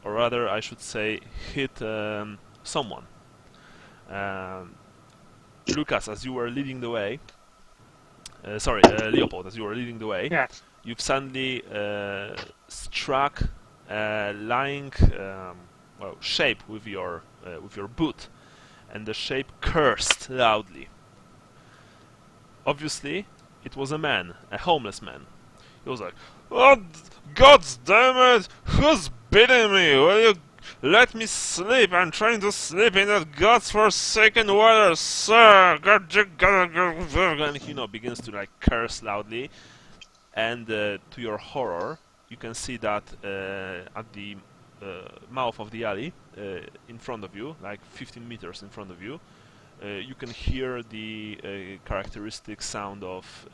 or rather, I should say, hit someone. Lucas, as you were leading the way. Leopold, as you were leading the way, Yeah. you've suddenly struck a lying shape with your boot, and the shape cursed loudly. Obviously, it was a man, a homeless man. He was like, "Oh, God damn it! Who's beating me? Will you let me sleep? I'm trying to sleep in that godforsaken water, sir. And he begins to like curse loudly. And to your horror, you can see that at the mouth of the alley, in front of you, like 15 meters in front of you, you can hear the characteristic sound of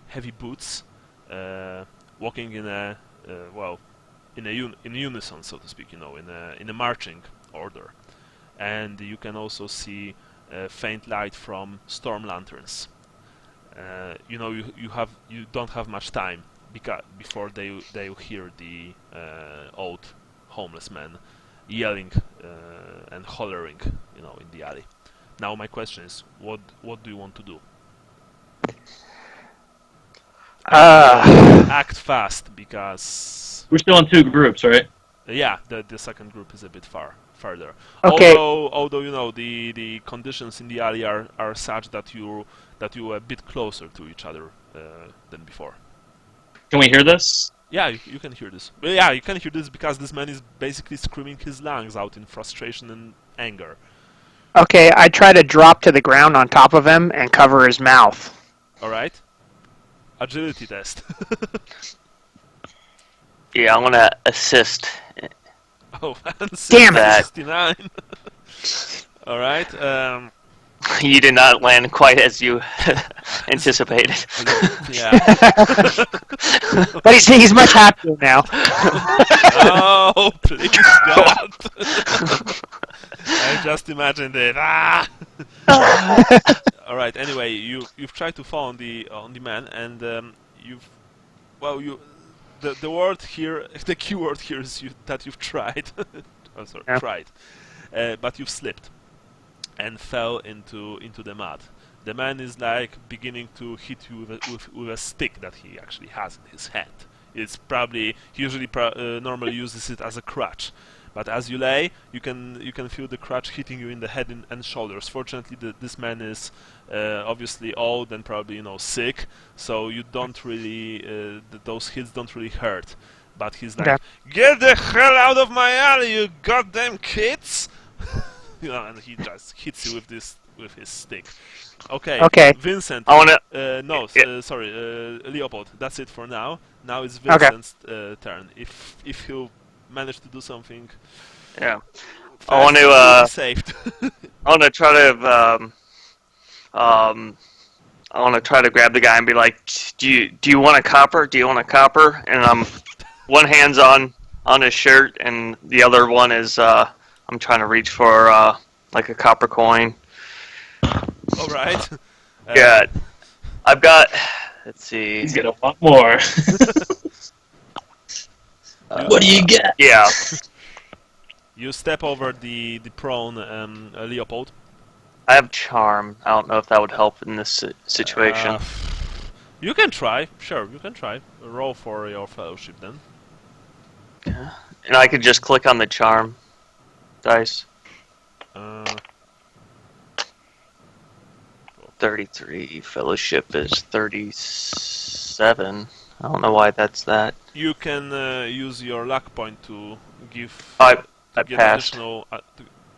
heavy boots walking in a in unison, so to speak, in a marching order, and you can also see faint light from storm lanterns. You don't have much time before they'll hear the old homeless man yelling and hollering, in the alley. Now my question is, what do you want to do? Act fast, because We're still in two groups, right? yeah, the second group is a bit further. Okay. Although the conditions in the alley are such that you are a bit closer to each other than before. Can we hear this? Yeah, you can hear this. Yeah, you can hear this because this man is basically screaming his lungs out in frustration and anger. Okay, I try to drop to the ground on top of him and cover his mouth. All right. Agility test. Yeah, I'm gonna assist. Oh, man, Damn it. 69. All right. You did not land quite as you anticipated. Yeah. But he's much happier now. Oh, please God. I just imagined it. Ah! All right. Anyway, you've tried to fall on the man, and the word here, the keyword here is that you've tried. Oh, sorry, Yeah. tried, but you've slipped and fell into the mud. The man is like beginning to hit you with a stick that he actually has in his hand. It's probably he usually normally uses it as a crutch, but as you lay, you can feel the crutch hitting you in the head and shoulders. Fortunately, this man is obviously old and probably sick, so you don't really those hits don't really hurt. But he's like, Okay. "Get the hell out of my alley, you goddamn kids!" and he just hits you with his stick. Okay. Okay. Vincent. I wanna. Sorry, Leopold. That's it for now. Now it's Okay. Vincent's turn. If he'll manage to do something, Yeah. fast, I want to. he'll be saved. I want to try to. I want to try to grab the guy and be like, "Do you want a copper? Do you want a copper?" And one hand's on his shirt, and the other one is I'm trying to reach for like a copper coin. All right. Yeah, I've got. Let's see. He's gonna want more. What do you get? Yeah. You step over the prone Leopold. I have charm. I don't know if that would help in this situation. You can try. Sure, you can try. Roll for your fellowship then. And I could just click on the charm dice. 33. Fellowship is 37. I don't know why that's that. You can use your luck point to give. I to get passed. additional.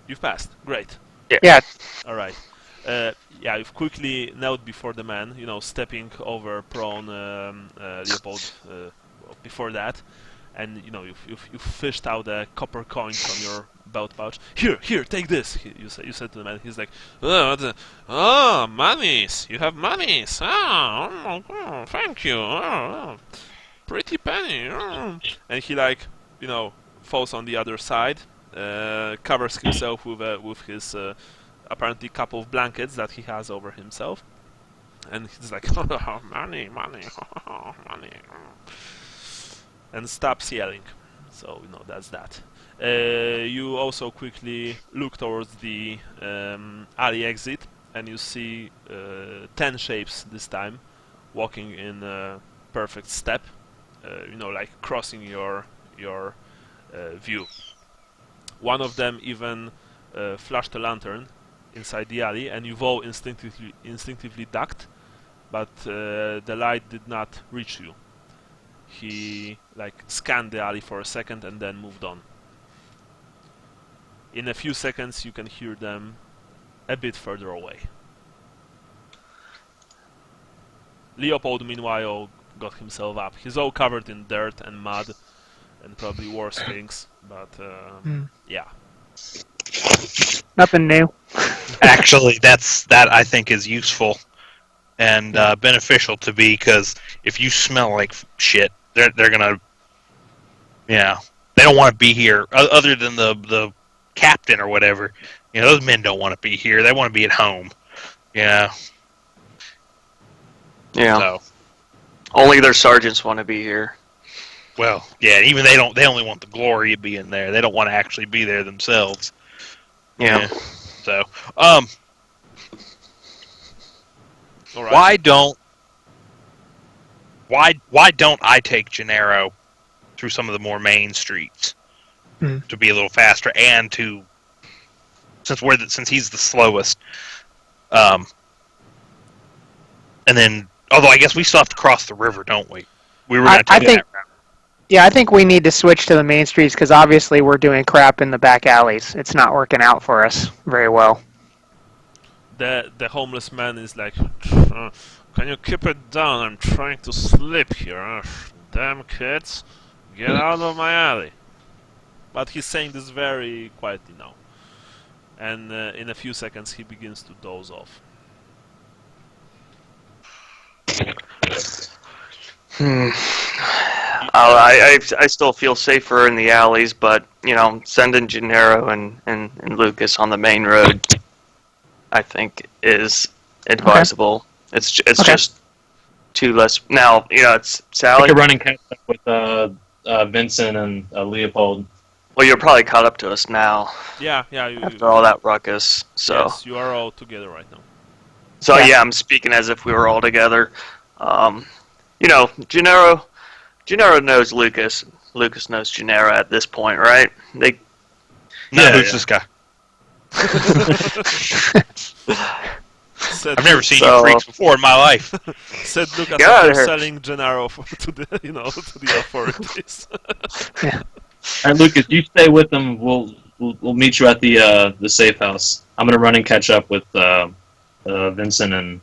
You've passed. Great. Yeah. All right. Yeah, you've quickly knelt before the man. Stepping over prone Leopold before that, and you've fished out a copper coin from your belt pouch. Here, take this. You said to the man. He's like, oh, monies. You have monies. Oh, thank you. Oh, pretty penny. Oh. And he falls on the other side. Covers himself with his apparently couple of blankets that he has over himself, and he's like, oh, money, money, and stops yelling. So that's that. You also quickly look towards the alley exit, and you see 10 shapes this time, walking in a perfect step, like crossing your view. One of them even flashed a lantern inside the alley, and you all instinctively ducked, but the light did not reach you. He scanned the alley for a second and then moved on. In a few seconds you can hear them a bit further away. Leopold meanwhile got himself up. He's all covered in dirt and mud and probably worse things, but yeah. Nothing new. Actually, that I think is useful and beneficial to be, because if you smell like shit, they're gonna, they don't want to be here. Other than the captain or whatever, those men don't want to be here. They want to be at home. Yeah. So, Only their sergeants want to be here. well, yeah. Even they don't. They only want the glory of being there. They don't want to actually be there themselves. Yeah. So, All right. why don't I take Gennaro through some of the more main streets to be a little faster, and since he's the slowest, and then although I guess we still have to cross the river, don't we? We were going to take that route. Yeah, I think we need to switch to the main streets because obviously we're doing crap in the back alleys. It's not working out for us very well. The homeless man is like, can you keep it down? I'm trying to sleep here. Damn kids, get out of my alley. But he's saying this very quietly now. And in a few seconds he begins to doze off. I still feel safer in the alleys, but sending Gennaro and Lucas on the main road, I think, is advisable. It's just two less. Now it's Sally. Like a running catch up with Vincent and Leopold. Well, you're probably caught up to us now Yeah. after all that ruckus. So Yes, you are all together right now. So yeah, I'm speaking as if we were all together. Gennaro knows Lucas. Lucas knows Gennaro at this point, right? Who's this guy? I've never seen you freaks before in my life. Said Lucas God, after selling Gennaro to the authorities. And Lucas, you stay with them. We'll we'll meet you at the safe house. I'm gonna run and catch up with Vincent and.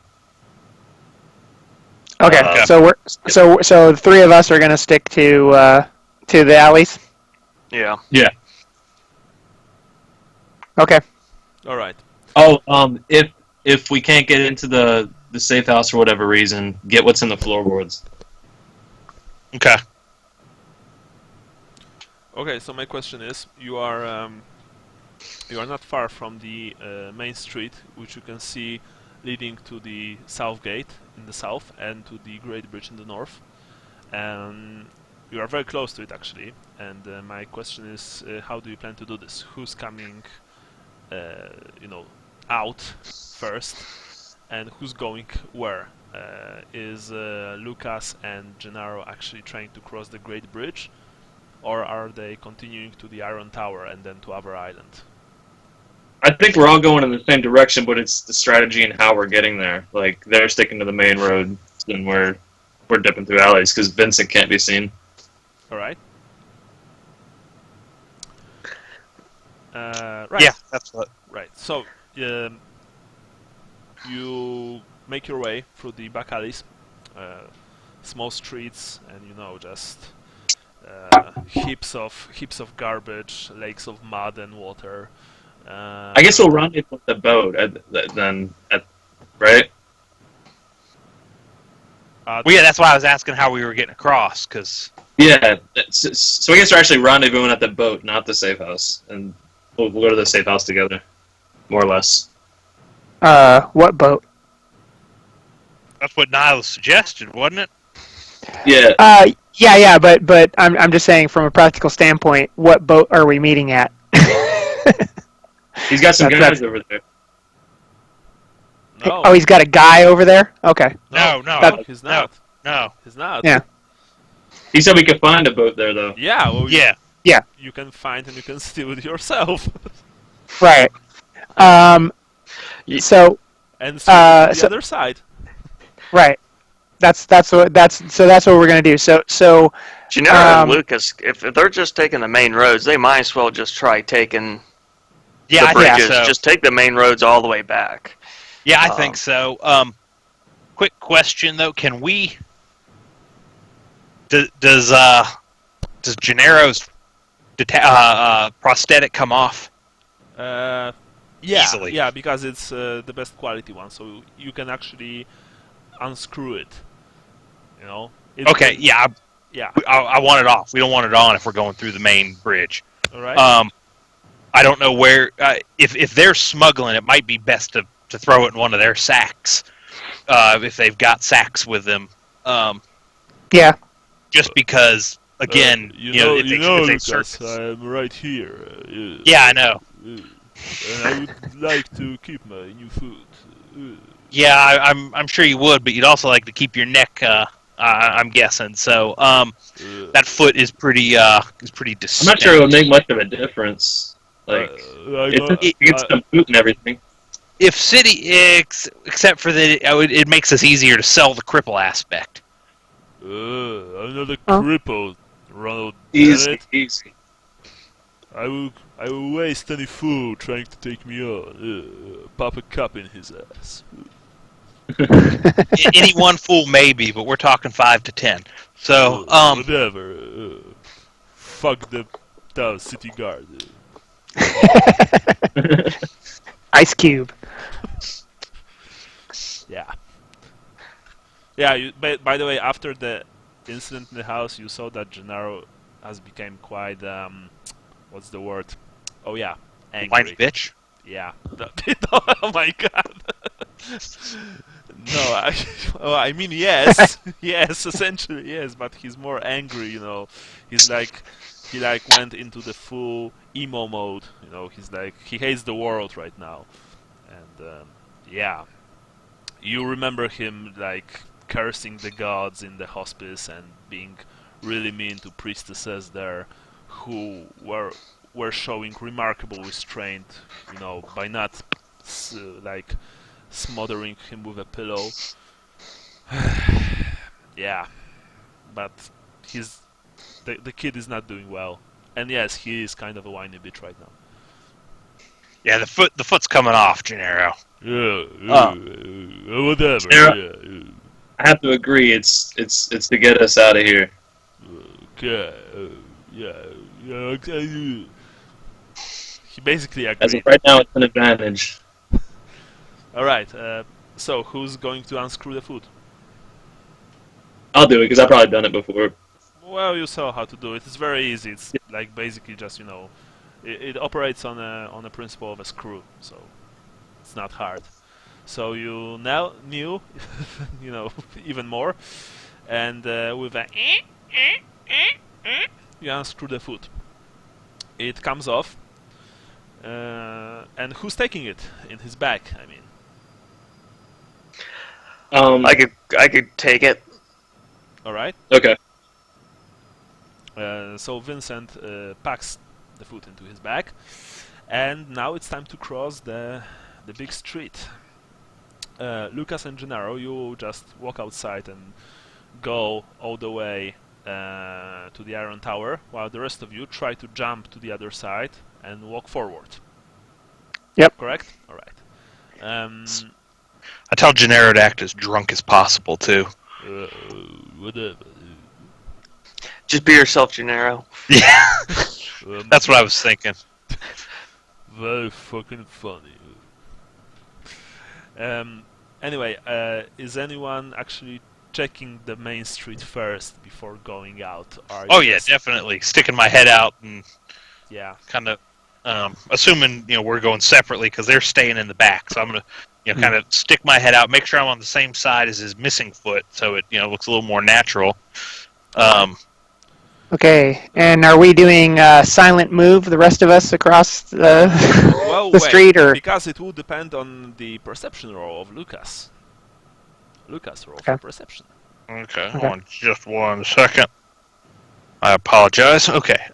Okay, so the three of us are gonna stick to the alleys. Yeah. Yeah. Okay. All right. Oh, if we can't get into the safe house for whatever reason, get what's in the floorboards. Okay. Okay. So my question is, you are not far from the main street, which you can see leading to the south gate in the south and to the Great Bridge in the north. And you are very close to it, actually. And my question is, how do you plan to do this? Who's coming, out first, and who's going where? Is Lucas and Gennaro actually trying to cross the Great Bridge, or are they continuing to the Iron Tower and then to Other Island? I think we're all going in the same direction, but it's the strategy and how we're getting there. Like they're sticking to the main road, and we're dipping through alleys because Vincent can't be seen. All right. Right. Yeah, that's what. Right. So you make your way through the back alleys, small streets, and just heaps of garbage, lakes of mud and water. I guess we'll rendezvous with the boat right? Well, yeah, that's why I was asking how we were getting across, because... Yeah, so I guess we're actually rendezvousing at the boat, not the safe house. And we'll go to the safe house together, more or less. What boat? That's what Niles suggested, wasn't it? Yeah. Yeah, but I'm just saying from a practical standpoint, what boat are we meeting at? He's got some That's- guys over there. No. Oh, he's got a guy over there? Okay. No, He's not. no. He's not. Yeah. He said we could find a boat there, though. Yeah. Well, Yeah. You can find and you can steal it yourself. Right. So And steal it to the other side. right. That's what we're gonna do. So Gennaro and Lucas, if they're just taking the main roads, they might as well just try taking Yeah, the I bridges. think so. Just take the main roads all the way back. Yeah, I think so. Quick question though: can we? Does Gennaro's prosthetic come off? Yeah. Easily. Yeah, because it's the best quality one, so you can actually unscrew it. It Okay, can- yeah, Yeah. I want it off. We don't want it on if we're going through the main bridge. All right. I don't know where. If they're smuggling, it might be best to throw it in one of their sacks. If they've got sacks with them. yeah. Just because, again, if they Lucas, search. I'm right here. Yeah, I know. And I would like to keep my new food. Yeah, I'm sure you would, but you'd also like to keep your neck. I'm guessing. So that foot is pretty distinct. I'm not sure it would make much of a difference. Like, it's the boot and everything. If City, except for that, it makes us easier to sell the cripple aspect. I'm not a Oh. cripple, Ronald. Easy, Bennett. easy. I will waste any fool trying to take me on. Pop a cup in his ass. Any one fool maybe, but we're talking 5 to 10. So, Whatever. Fuck the city guard. Ice Cube. Yeah. Yeah. By the way, after the incident in the house, you saw that Gennaro has become quite what's the word? Oh yeah, angry. whiny bitch. Yeah. Oh my god. No, I mean yes, yes, essentially yes, but he's more angry. He's he went into the full emo mode. He's he hates the world right now, and yeah, you remember him cursing the gods in the hospice and being really mean to priestesses there, who were showing remarkable restraint, by not smothering him with a pillow. Yeah, but the kid is not doing well, and yes, he is kind of a whiny bitch right now. Yeah, the foot's coming off, Gennaro. Whatever. Yeah. I have to agree. It's to get us out of here. Okay. Okay. He basically As of agreed. right now, it's an advantage. All right. So who's going to unscrew the foot? I'll do it because I've probably done it before. Well, you saw how to do it. It's very easy. It's like basically just it operates on a principle of a screw, so it's not hard. So you now knew, even more, and with a you unscrew the foot. It comes off, and who's taking it in his bag? I mean, I could take it. all right. Okay. So Vincent packs the foot into his bag, and now it's time to cross the big street. Lucas and Gennaro, you just walk outside and go all the way to the Iron Tower, while the rest of you try to jump to the other side and walk forward. Yep. Correct? Alright. I tell Gennaro to act as drunk as possible too. Whatever. Just be yourself, Gennaro. Yeah, that's what I was thinking. Very fucking funny. Anyway, is anyone actually checking the main street first before going out? Oh yeah, definitely. Sticking my head out and Yeah. kind of assuming we're going separately because they're staying in the back. So I'm gonna kind of stick my head out, make sure I'm on the same side as his missing foot, so it looks a little more natural. Okay, and are we doing silent move, the rest of us, across the, Well, the wait, street? Or because it will depend on the perception roll of Lucas. Lucas roll Okay. for perception. Okay, hold on just 1 second. I apologize. Okay,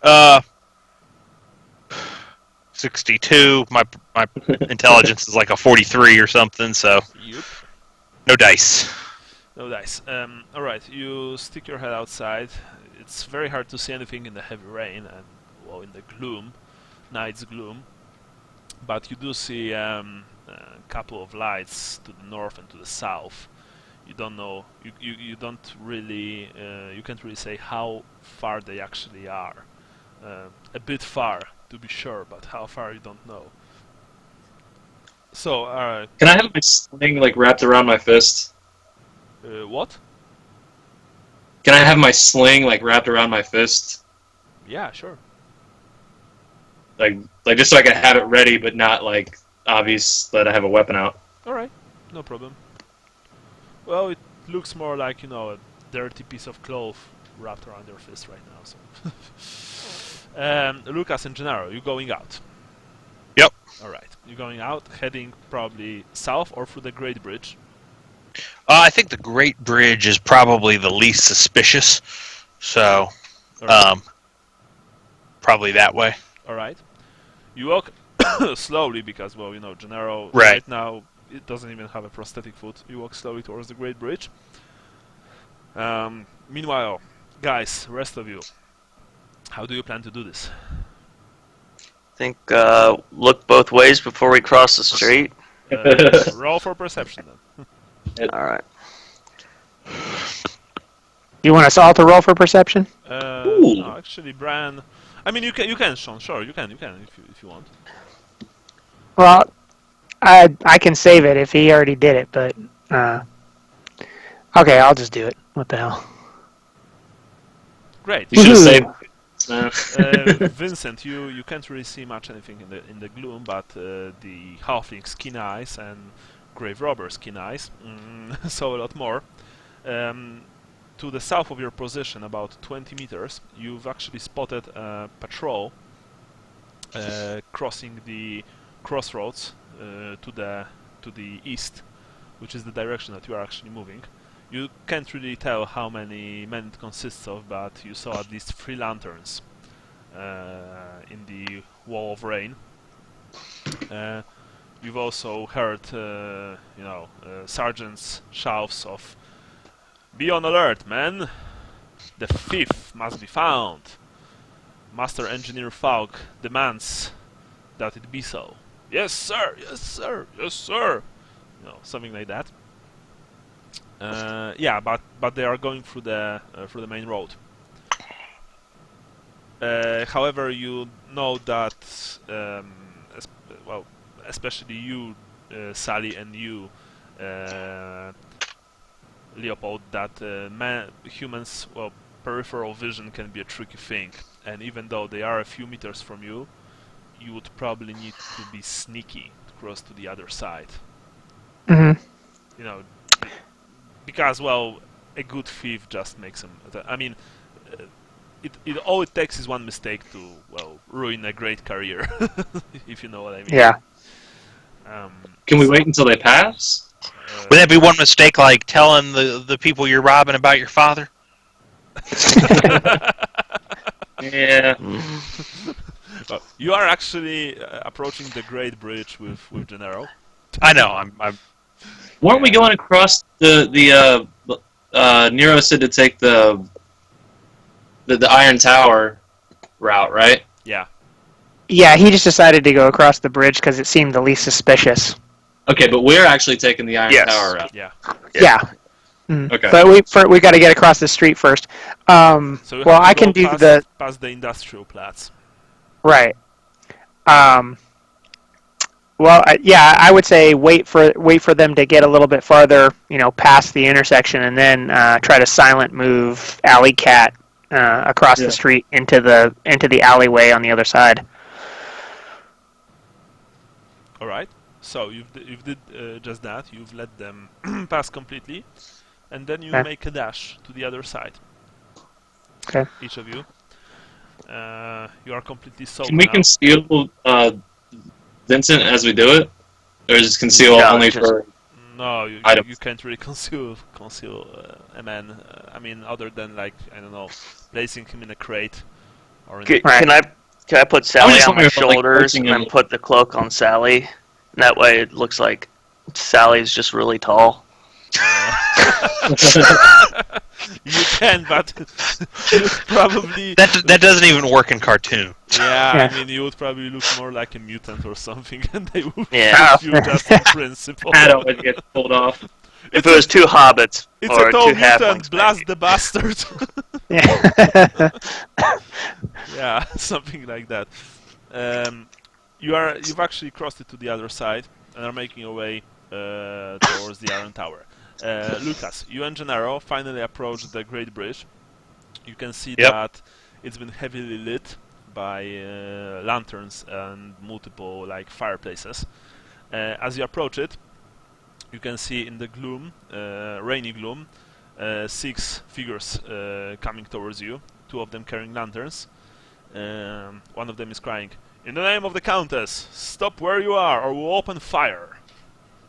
62. My intelligence is like a 43 or something, so Yep. no dice. No dice. Alright, you stick your head outside. It's very hard to see anything in the heavy rain and, well, in the gloom, night's gloom. But you do see a couple of lights to the north and to the south. You don't know, you don't really, you can't really say how far they actually are. A bit far, to be sure, but how far you don't know. So, Can I have my sling wrapped around my fist? what? Can I have my sling wrapped around my fist? Yeah, sure. Like just so I can have it ready, but not obvious that I have a weapon out. Alright, no problem. Well, it looks more like, a dirty piece of cloth wrapped around your fist right now, so. Lucas and Gennaro, you going out? Yep. Alright, you're going out, heading probably south or through the Great Bridge. I think the Great Bridge is probably the least suspicious, so probably that way. Alright. You walk slowly because, well, Gennaro Right now it doesn't even have a prosthetic foot. You walk slowly towards the Great Bridge. Meanwhile, guys, rest of you, how do you plan to do this? I think look both ways before we cross the street. Roll for perception then. All right. you want us all to roll for perception? No, actually, Bran. I mean, you can, Sean. Sure, you can, if you want. Well, I can save it if he already did it, but okay, I'll just do it. What the hell? Great. You should have Woohoo. saved. Vincent, you can't really see much anything in the gloom, but the halfling's keen eyes and grave robber's keen eyes saw a lot more. To the south of your position, about 20 meters, you've actually spotted a patrol crossing the crossroads to the east, which is the direction that you are actually moving. You can't really tell how many men it consists of, but you saw at least 3 lanterns in the wall of rain. You've also heard, sergeants' shouts of "Be on alert, men! The thief must be found. Master Engineer Falk demands that it be so." Yes, sir. Yes, sir. Yes, sir. Something like that. Yeah, but they are going through the main road. However, you know that, especially you, Sally, and you, Leopold, that humans, peripheral vision can be a tricky thing, and even though they are a few meters from you, you would probably need to be sneaky to cross to the other side. Hmm. Because a good thief just makes him. I mean, all it takes is one mistake to ruin a great career, if you know what I mean. Yeah. Can we wait until they pass? Would that be one mistake, like telling the people you're robbing about your father? Yeah. You are actually approaching the Great Bridge with Gennaro. I know. I'm. Weren't we going across the Nero said to take the Iron Tower route, right? Yeah. Yeah, he just decided to go across the bridge because it seemed the least suspicious. Okay, but we're actually taking the Iron Yes. Tower route. Yeah. Yeah. Mm. Okay. But we got to get across the street first. So you have to I go can do past the industrial Platz. right. I would say wait for them to get a little bit farther, past the intersection, and then try to silent move Alley Cat across the street into the alleyway on the other side. All right. So you've did just that. You've let them pass completely, and then you make a dash to the other side. Okay. Each of you. You are completely sober Can we now. conceal Vincent as we do it, or is it conceal only for? No, you can't really conceal a man. I mean, other than placing him in a crate or in Can I put Sally just on my wondering if, shoulders coaching and him- put the cloak on Sally? And that way it looks like Sally's just really tall. You can, but you would probably. That doesn't even work in cartoon. Yeah, I mean, you would probably look more like a mutant or something, and they would Yeah. shoot you just in principle. Shadow would get pulled off. If it was two hobbits It's or a tall two halflings, mutant, blast the bastard. Yeah. Yeah, something like that. You've actually crossed it to the other side and are making your way towards the Iron Tower. Lucas, you and Gennaro finally approach the Great Bridge. You can see that it's been heavily lit by lanterns and multiple fireplaces. As you approach it, you can see in the gloom, rainy gloom, 6 figures coming towards you. 2 of them carrying lanterns. One of them is crying, "In the name of the Countess, stop where you are, or we'll open fire."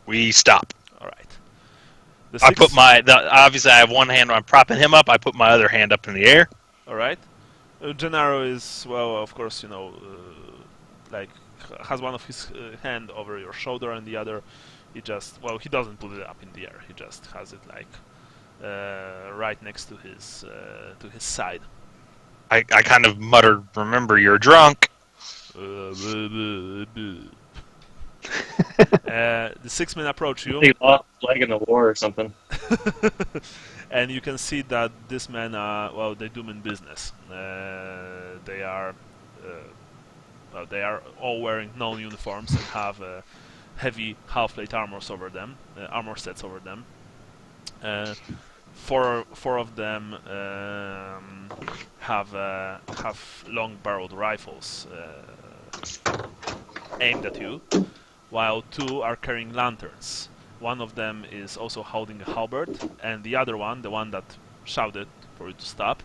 We stop. All right. I put obviously I have one hand. I'm propping him up. I put my other hand up in the air. All right. Gennaro is of course, has one of his hand over your shoulder, and the other, he just he doesn't put it up in the air. He just has it right next to his side. I kind of muttered, "Remember, you're drunk." The 6 men approach you. He lost his leg in the war or something. And you can see that these men are, they do mean business. They are all wearing known uniforms and have heavy half-plate armor sets over them. Four of them have long-barreled rifles aimed at you, while 2 are carrying lanterns. One of them is also holding a halberd, and the other one, the one that shouted for you to stop,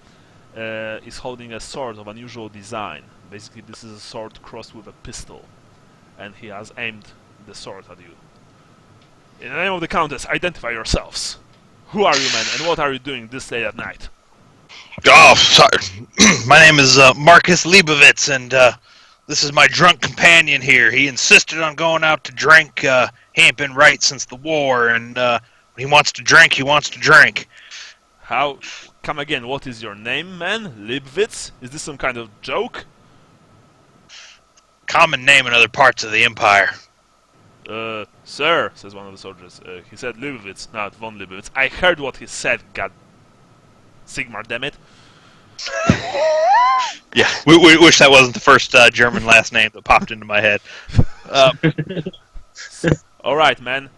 is holding a sword of unusual design. Basically, this is a sword crossed with a pistol, and he has aimed the sword at you. "In the name of the Countess, identify yourselves. Who are you, men, and what are you doing this late at night?" Oh, sorry. My name is Marcus Leibovitz, and this is my drunk companion here. He insisted on going out to drink. He ain't been right since the war, and when he wants to drink, he wants to drink. How? Come again, what is your name, man? Leibovitz? Is this some kind of joke? Common name in other parts of the Empire. Sir, says one of the soldiers, he said Leibowitz, not von Leibowitz. I heard what he said, god Sigmar, damn it. Yeah, we wish that wasn't the first German last name that popped into my head. Alright, man.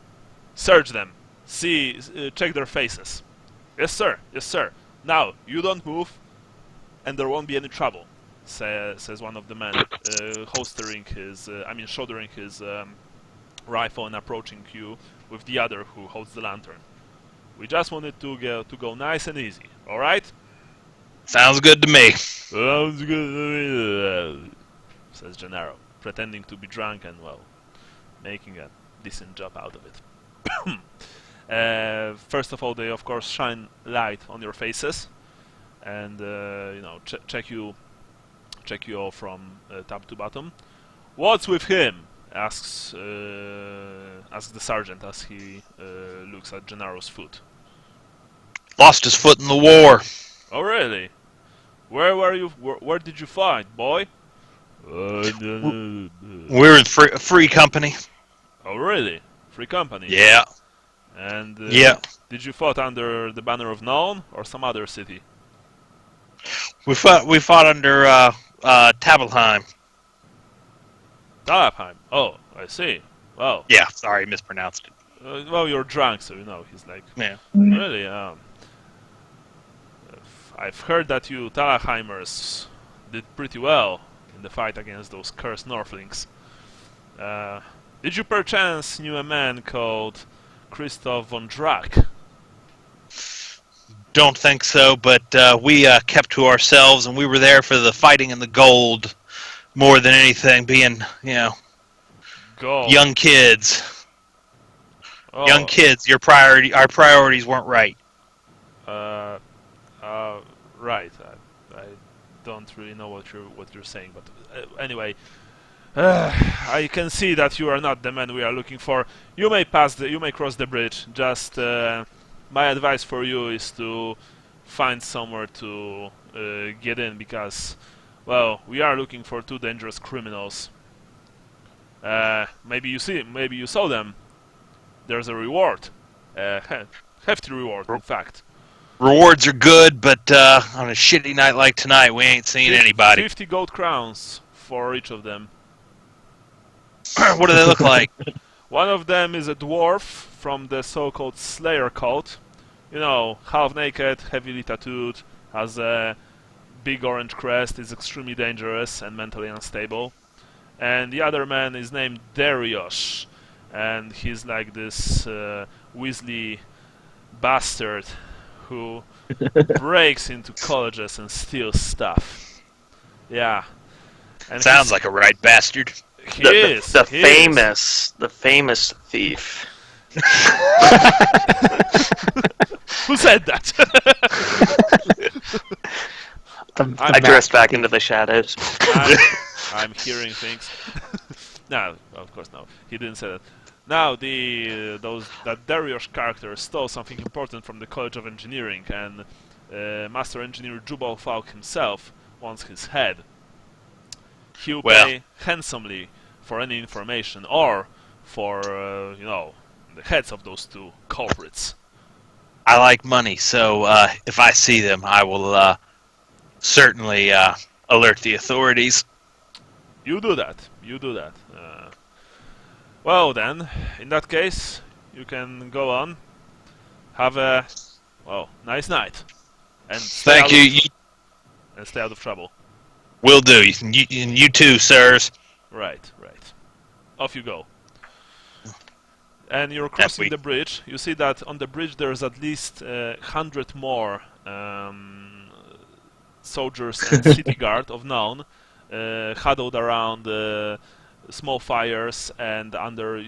Search them. See, check their faces. Yes, sir. Yes, sir. Now, you don't move, and there won't be any trouble, says one of the men, shouldering his rifle and approaching you with the other who holds the lantern. We just wanted to go nice and easy, alright? Sounds good to me. Sounds good, says Gennaro, pretending to be drunk and, well, making a decent job out of it. First of all, they of course shine light on your faces, and check you all from top to bottom. What's with him? Asks the sergeant as he looks at Gennaro's foot. Lost his foot in the war. Oh really? Where were you? Where did you fight, boy? We're in free company. Oh really? Free company? Yeah. And yeah. Did you fight under the banner of Nuln or some other city? We fought under Talabheim. Talabheim. Oh, I see. Well. Yeah. Sorry, mispronounced it. Well, you're drunk, so he's like. Yeah. Really? I've heard that you Talabheimers did pretty well in the fight against those cursed Northlings. Did you perchance knew a man called Christoph von Drack? Don't think so, but we kept to ourselves, and we were there for the fighting and the gold more than anything, being, Gold. young kids. Oh. Young kids, our priorities weren't right. Right. I don't really know what you're saying, but anyway, I can see that you are not the man we are looking for. You may cross the bridge. Just my advice for you is to find somewhere to get in, because, well, we are looking for two dangerous criminals. Maybe you saw them. There's a reward, hefty reward, in fact. Rewards are good, but on a shitty night like tonight, we ain't seen anybody. 50 gold crowns for each of them. What do they look like? One of them is a dwarf from the so-called Slayer cult. Half naked, heavily tattooed, has a big orange crest, is extremely dangerous and mentally unstable. And the other man is named Darius, and he's like this Weasley bastard who breaks into colleges and steals stuff. Yeah. And sounds like a right bastard. The famous thief. Who said that? I drifted back into the shadows. I'm hearing things. No, of course no. He didn't say that. Now, that Darius character stole something important from the College of Engineering, and Master Engineer Jubal Falk himself wants his head. He'll pay handsomely for any information, or for, the heads of those two culprits. I like money, so if I see them, I will certainly alert the authorities. You do that. Well then, in that case, you can go on. Have a, nice night. And thank you. And stay out of trouble. Will do. You too, sirs. Right. Off you go. And you're crossing the bridge. You see that on the bridge there's at least 100 more soldiers and city guard of Nuln, huddled around small fires and under,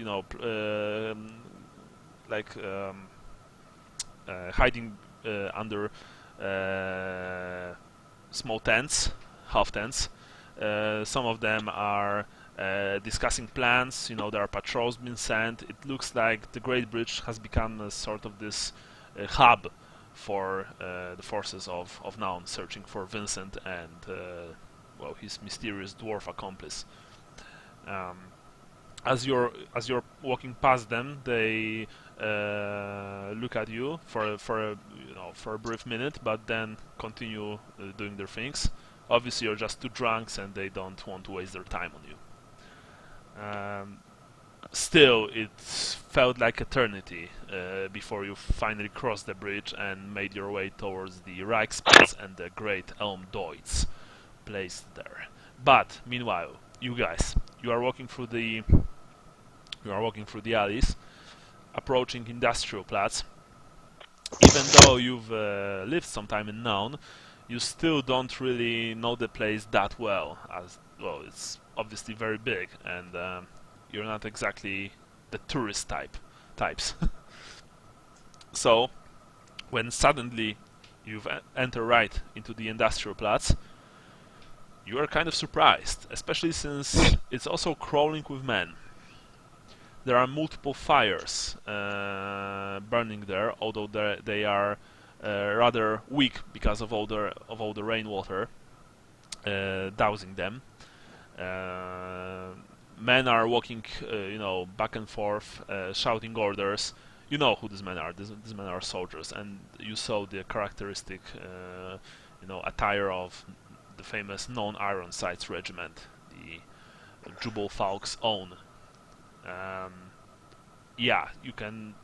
hiding under small tents, half tents. Some of them are discussing plans. There are patrols being sent. It looks like the Great Bridge has become a sort of this hub for the forces of Nuln, searching for Vincent and his mysterious dwarf accomplice. as you're walking past them, they look at you for a brief minute, but then continue doing their things. Obviously, you're just two drunks, and they don't want to waste their time on you. Still, it felt like eternity before you finally crossed the bridge and made your way towards the Reichsplatz and the great Elm Deutz placed there. But meanwhile, you guys, you are walking through the alleys, approaching Industrial Platz. Even though you've lived some time in Naun, you still don't really know the place that well. As well, it's obviously very big, and you're not exactly the tourist types. So, when suddenly you've enter right into the Industrial Platz, you are kind of surprised, especially since it's also crawling with men. There are multiple fires burning there, although they are rather weak because of all the rainwater dousing them. Men are walking, back and forth, shouting orders. You know who these men are. These men are soldiers, and you saw the characteristic, attire of the famous Non-Ironsides regiment, the Jubal Falk's own. You can.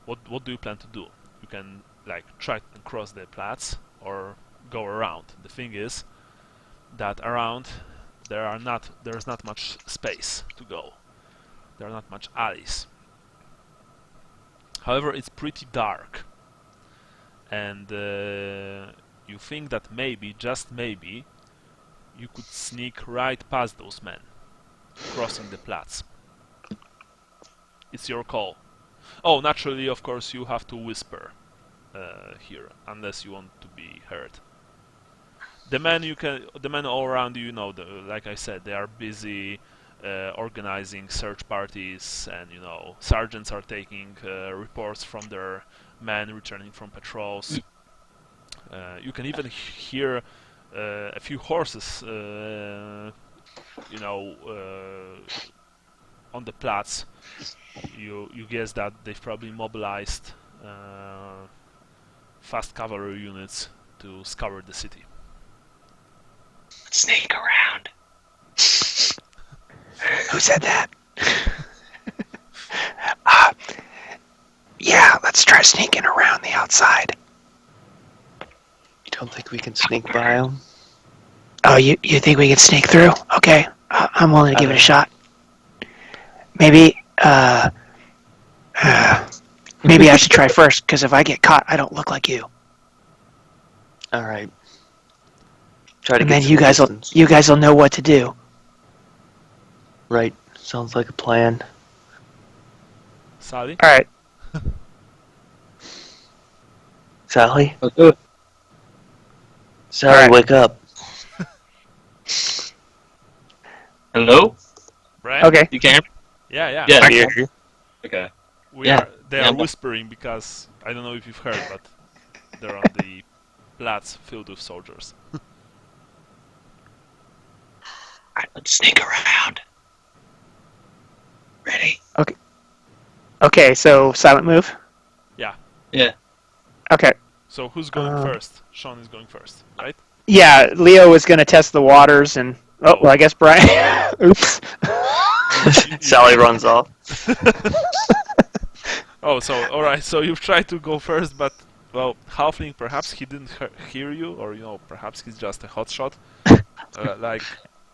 What do you plan to do? You can try and cross the Platz or go around. The thing is that around there's not much space to go. There are not much alleys. However, it's pretty dark, and you think that maybe, just maybe, you could sneak right past those men, crossing the Platz. It's your call. Oh, naturally, of course, you have to whisper here, unless you want to be heard. The men all around you, like I said, they are busy organizing search parties, and sergeants are taking reports from their men returning from patrols. You can even hear a few horses, on the Platz. You guess that they've probably mobilized fast cavalry units to scour the city. Sneak around. Who said that? Yeah, let's try sneaking around the outside. You don't think we can sneak by them? Oh, you think we can sneak through? Okay, I'm willing to give it a shot. Maybe maybe I should try first, because if I get caught, I don't look like you. All right. Try to And get then some distance. you guys will know what to do. Right. Sounds like a plan. Sally? All right. Sally? Okay. Sally, All right. wake up. Hello? Brian? Okay. You can? Yeah. Yeah. I hear you. Okay. They are whispering because I don't know if you've heard, but they're on the Platz filled with soldiers. Alright, let's sneak around. Ready? Okay, so silent move? Yeah. Yeah. Okay. So who's going first? Sean is going first, right? Yeah, Leo was going to test the waters, and... Oh, well, I guess Brian... Oops. Sally runs off. Oh, so, alright, so you've tried to go first, but, well, Halfling, perhaps he didn't hear you, or, perhaps he's just a hotshot.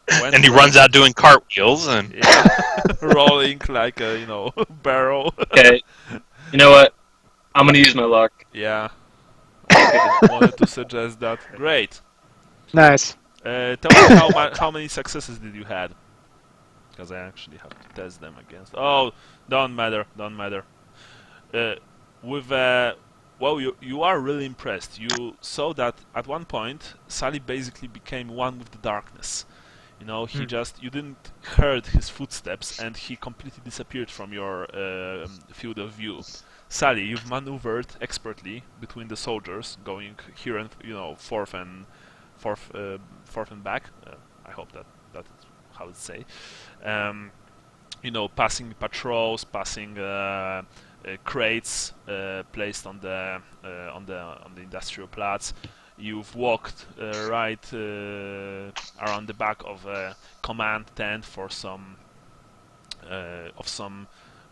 And he runs out doing cartwheels and rolling like a, barrel. Okay. You know what? I'm gonna use my luck. Yeah. I wanted to suggest that. Great. Nice. Tell me how many successes did you had? Because I actually have to test them against. Oh, don't matter. Well, you are really impressed. You saw that at one point Sally basically became one with the darkness. You didn't heard his footsteps, and he completely disappeared from your field of view. Sally, you've maneuvered expertly between the soldiers, going here and forth and back. I hope that's how it's say. passing patrols, passing crates placed on the industrial plots. You've walked right around the back of a command tent for some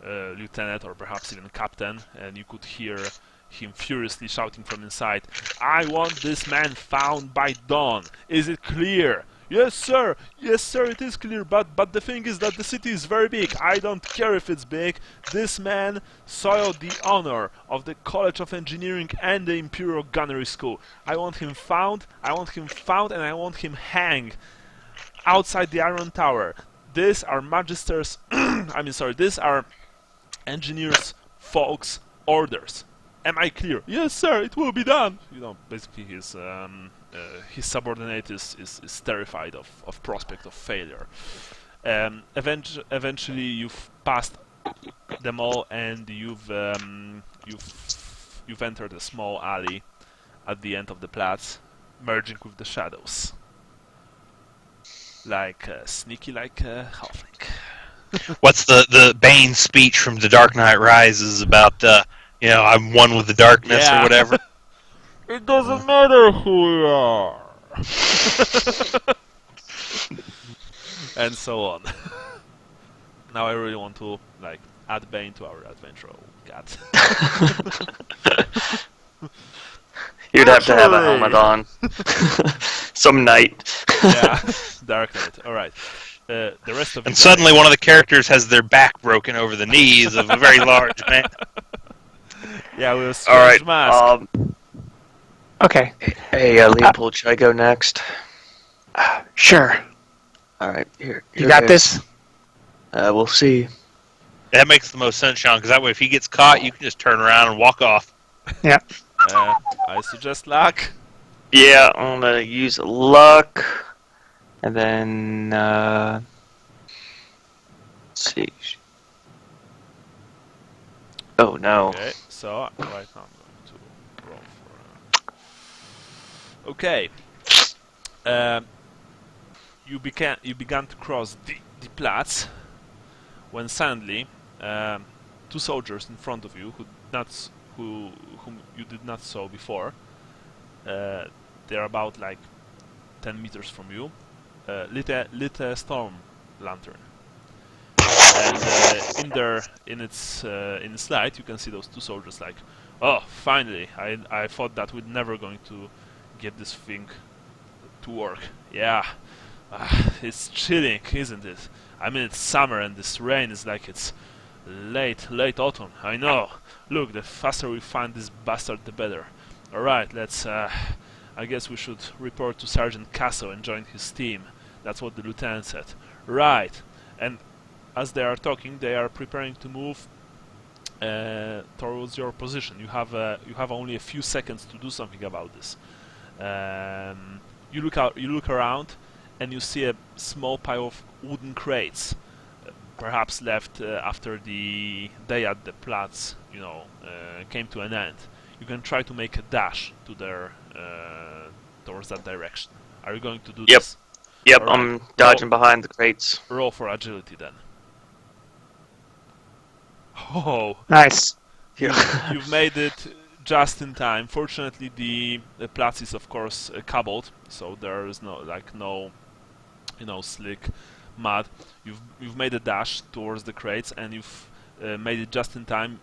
lieutenant or perhaps even captain, and you could hear him furiously shouting from inside, "I want this man found by dawn. Is it clear?" "Yes, sir. Yes, sir. It is clear. But the thing is that the city is very big. I don't care if it's big. This man soiled the honor of the College of Engineering and the Imperial Gunnery School. I want him found. I want him found, and I want him hanged outside the Iron Tower. These are Magister's. These are engineers' folks' orders. Am I clear?" "Yes, sir. It will be done." Basically, his subordinate is terrified of prospect of failure. Eventually, you've passed them all, and you've entered a small alley at the end of the Platz, merging with the shadows, sneaky like a halfling. What's the Bane speech from The Dark Knight Rises about, I'm one with the darkness or whatever? It doesn't matter who we are. And so on. Now I really want to add Bane to our adventure. Oh, God. You'd have to have a helmet on. Some knight. Yeah, Dark Knight. All right. The rest of and suddenly one of the characters has their back broken over the knees of a very large man. Yeah, with a strange mask. Okay. Hey, Leopold, should I go next? Sure. All right, here You got this? We'll see. That makes the most sense, Sean, because that way if he gets caught, you can just turn around and walk off. Yeah. I suggest luck. Yeah, I'm gonna use luck, and then let's see. Oh no. Okay, so right now I'm going to roll for. Okay. You began to cross the Platz when suddenly two soldiers in front of you whom you did not saw before. They're about 10 meters from you. Lit a storm lantern, and in its light you can see those two soldiers "Oh, finally! I thought that we're never going to get this thing to work. Yeah, it's chilling, isn't it? I mean, it's summer and this rain is it's late autumn. I know. Look, the faster we find this bastard, the better. All right, let's. I guess we should report to Sergeant Casso and join his team. That's what the lieutenant said. Right. And as they are talking, they are preparing to move towards your position. You have only a few seconds to do something about this. You look around, and you see a small pile of wooden crates, perhaps left after the day at the Platz, came to an end. You can try to make a dash towards that direction. Are you going to do this? Yep, All right. I'm dodging behind the crates. Roll for agility then. Oh, Nice. you've made it just in time. Fortunately, the Platz is of course cobbled, so there is no slick mud. You've made a dash towards the crates, and you've made it just in time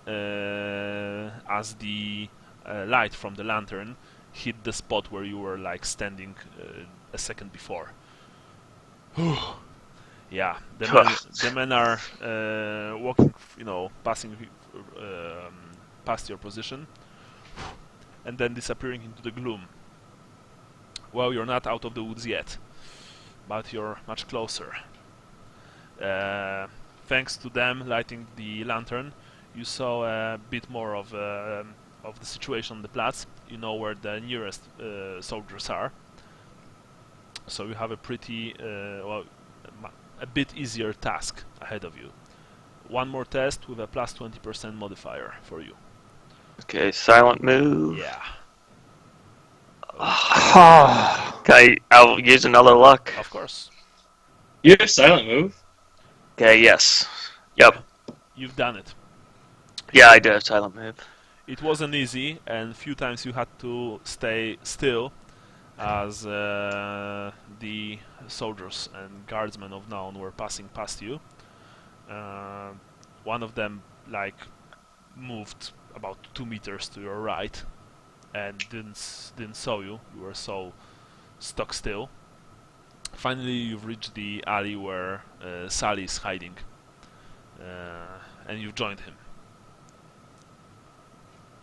as the light from the lantern hit the spot where you were standing a second before. Yeah, the men are walking, passing past your position, and then disappearing into the gloom. Well, you're not out of the woods yet, but you're much closer. Thanks to them lighting the lantern, you saw a bit more of the situation on the Platz. You know where the nearest soldiers are, so you have a pretty a bit easier task ahead of you. One more test with a plus 20% modifier for you. Okay, silent move. Yeah. I'll use another luck. Of course. You have silent move? Okay, yes. Yep. You've done it. Yeah, I did a silent move. It wasn't easy, and few times you had to stay still as the soldiers and guardsmen of Noun were passing past you. One of them moved about 2 meters to your right and didn't saw you. You were so stuck still. Finally, you've reached the alley where Sally is hiding, and you've joined him.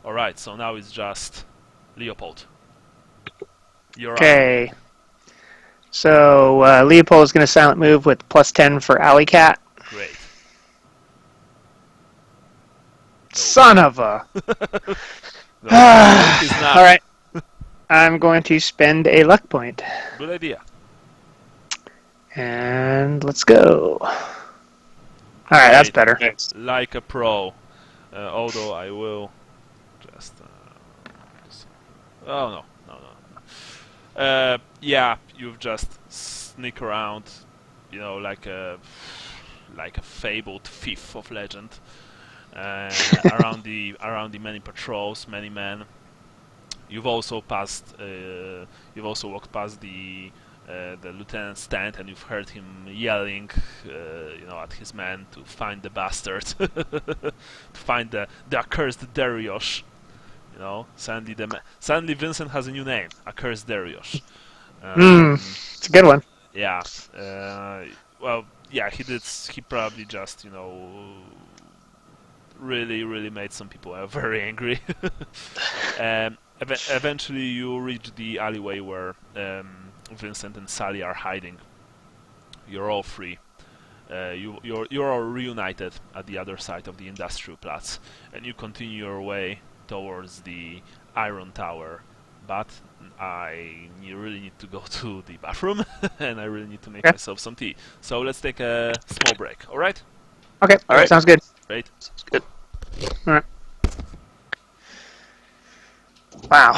Alright, so now it's just Leopold. You're up. Okay. So Leopold is going to silent move with +10 for Alley Cat. Great. Son of a. No, he's not. All right. I'm going to spend a luck point. Good idea. And let's go. All right, that's better. Like a pro. Although I will just. Oh no. Yeah, you've just sneak around, like a fabled thief of legend, around the many patrols, many men. You've also walked past the lieutenant's stand, and you've heard him yelling, at his men to find the bastard, to find the accursed Darius. Suddenly Vincent has a new name, accursed Darius. It's a good one. Yeah. Well, yeah, he did. He probably just, really, really made some people very angry. Eventually, you reach the alleyway where Vincent and Sally are hiding. You're all free. You're all reunited at the other side of the industrial platz, and you continue your way towards the Iron Tower. But you really need to go to the bathroom, and I really need to make myself some tea. So let's take a small break. All right? Okay. All right. Sounds good. Great. Sounds good. All right. Wow.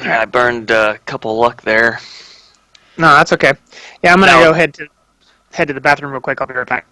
Yeah, I burned a couple luck there. No, that's okay. Yeah, I'm gonna go head to the bathroom real quick. I'll be right back.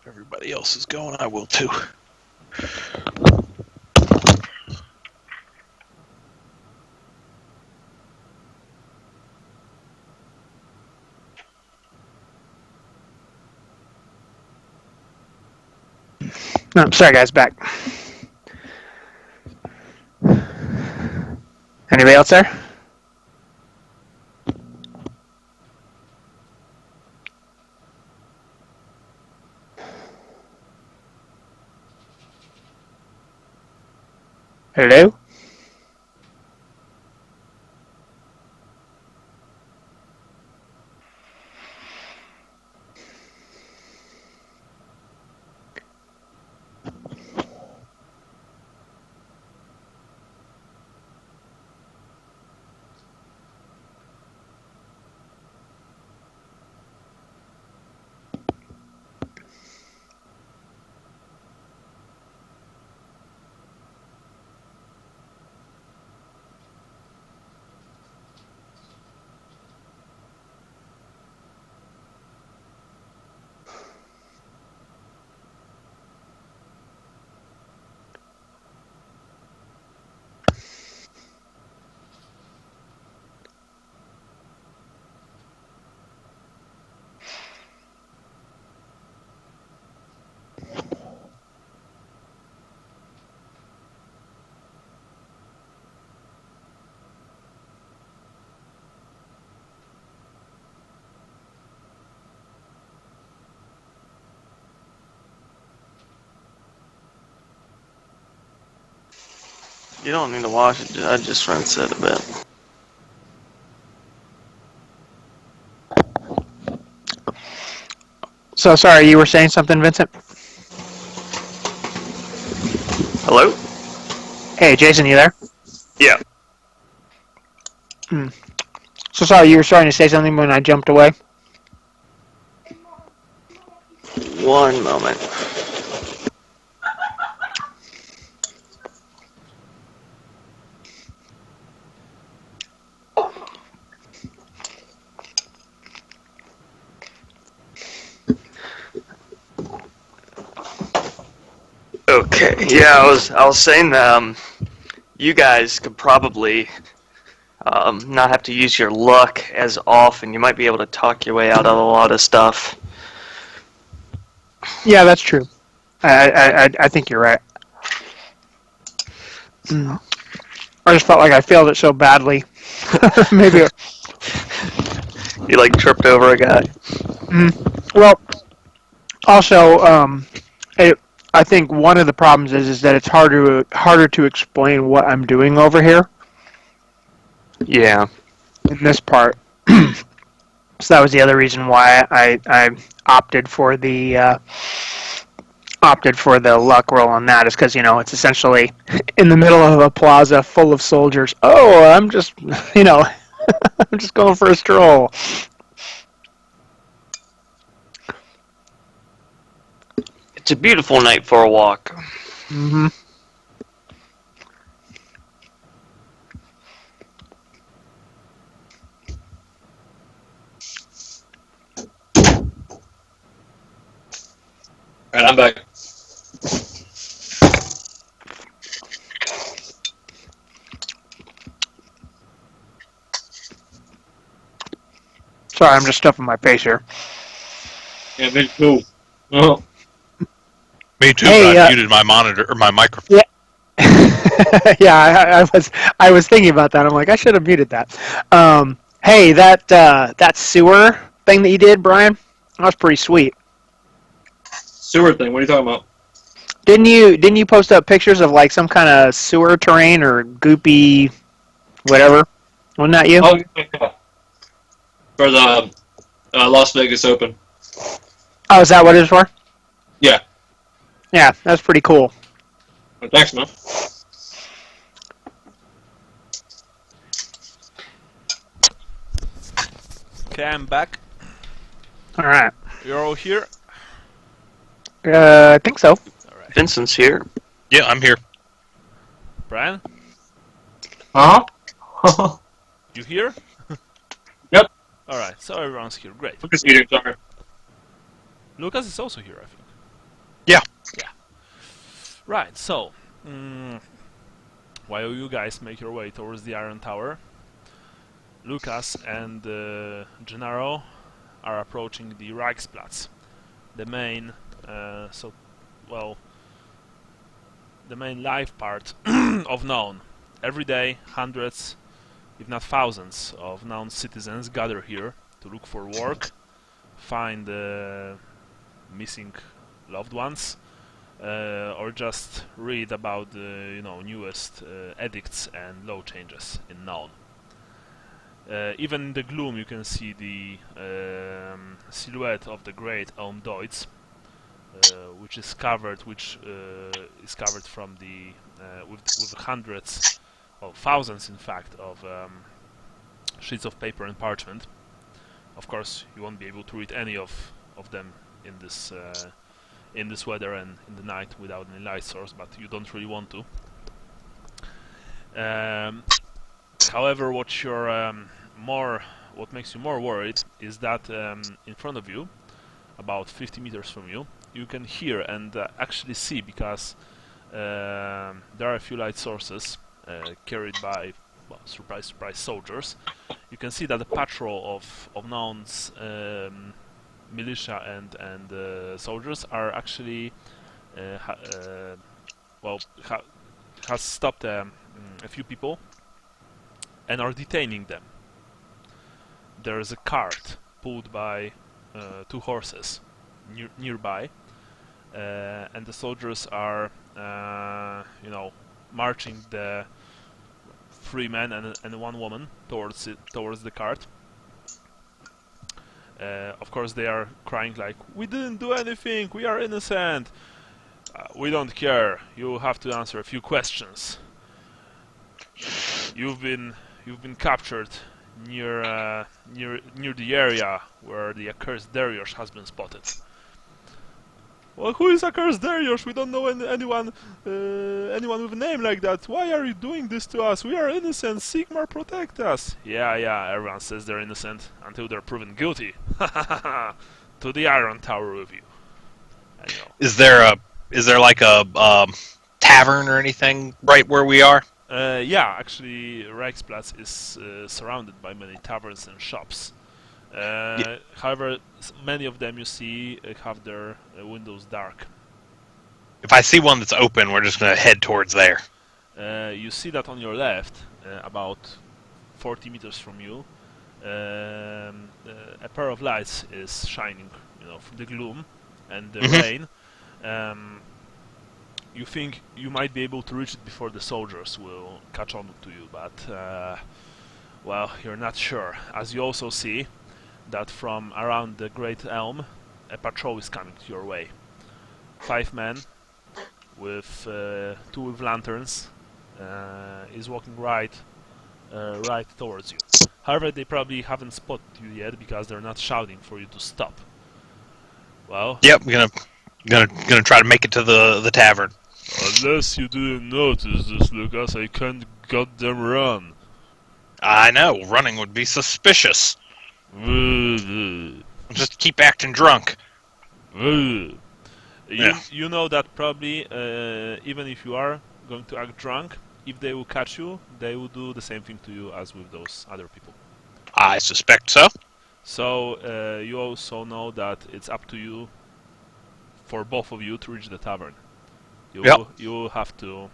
If everybody else is going, I will too. No, sorry guys, back. Anybody else there? Hello? You don't need to wash it. I just rinse it a bit. So sorry, you were saying something, Vincent? Hello? Hey, Jason, you there? Yeah. So sorry, you were starting to say something when I jumped away? One moment. Okay. Yeah, I was saying you guys could probably not have to use your luck as often. You might be able to talk your way out of a lot of stuff. Yeah, that's true. I think you're right. I just felt like I failed it so badly. Maybe. You like tripped over a guy. Well, also, I think one of the problems is that it's harder to explain what I'm doing over here Yeah. in this part. So that was the other reason why I opted for the luck roll on that, is because it's essentially in the middle of a plaza full of soldiers. Oh, I'm just I'm just going for a stroll. It's a beautiful night for a walk. Mm-hmm. Alright, I'm back. Sorry, I'm just stuffing my face here. Yeah, me too. Oh. Me too, Hey, but I muted my monitor or my microphone. yeah, I was thinking about that. I'm like, I should have muted that. Hey, that sewer thing that you did, Brian, that was pretty sweet. Sewer thing, what are you talking about? Didn't you post up pictures of like some kind of sewer terrain or goopy whatever? Wasn't that you? Oh, yeah. For the Las Vegas Open. Oh, is that what it was for? Yeah. Yeah, that's pretty cool. Well, thanks, man. Okay, I'm back. All right. You're all here? I think so. Alright. Vincent's here. Yeah, I'm here. Brian? Uh-huh. You here? Yep. Alright, so everyone's here. Great. Lucas eating, sorry. Lucas is also here, I think. Yeah. Yeah. Right, so... while you guys make your way towards the Iron Tower, Lucas and Gennaro are approaching the Reichsplatz, the main, the main life part of None. Every day, hundreds, if not thousands, of None citizens gather here to look for work, find missing loved ones, or just read about the newest edicts and law changes in Nuln. Even in the gloom, you can see the silhouette of the great Elm Deutz, which is covered from the with hundreds, or thousands, in fact, of sheets of paper and parchment. Of course, you won't be able to read any of them in this weather and in the night without any light source, but you don't really want to. However, what makes you more worried is that in front of you, about 50 meters from you, you can hear and actually see, because there are a few light sources carried by, well, surprise, surprise, soldiers. You can see that the patrol of Nuln's militia and soldiers are actually has stopped a few people and are detaining them. There is a cart pulled by 2 horses nearby, and the soldiers are marching the 3 men and 1 woman towards the cart. Of course, they are crying like, "We didn't do anything. We are innocent. We don't care. You have to answer a few questions. You've been captured near the area where the accursed Darius has been spotted." "Well, who is accursed Darius? We don't know anyone with a name like that. Why are you doing this to us? We are innocent. Sigmar, protect us." Yeah, everyone says they're innocent until they're proven guilty. To the Iron Tower with you. Is there like a tavern or anything right where we are? Yeah, actually, Reichsplatz is surrounded by many taverns and shops. However, many of them, you see, have their windows dark. If I see one that's open, we're just going to head towards there. You see that on your left, about 40 meters from you, a pair of lights is shining, from the gloom and the rain. You think you might be able to reach it before the soldiers will catch on to you, but well, you're not sure. As you also see that from around the Great Elm, a patrol is coming to your way. 5 men with 2 with lanterns is walking right towards you. However, they probably haven't spotted you yet because they're not shouting for you to stop. Well, yep, I'm gonna try to make it to the tavern. Unless you didn't notice this, Lucas, I can't goddamn run. I know, running would be suspicious. Just keep acting drunk. You know that probably, even if you are going to act drunk, if they will catch you, they will do the same thing to you as with those other people. I suspect so. So, you also know that it's up to you, for both of you, to reach the tavern. You will have to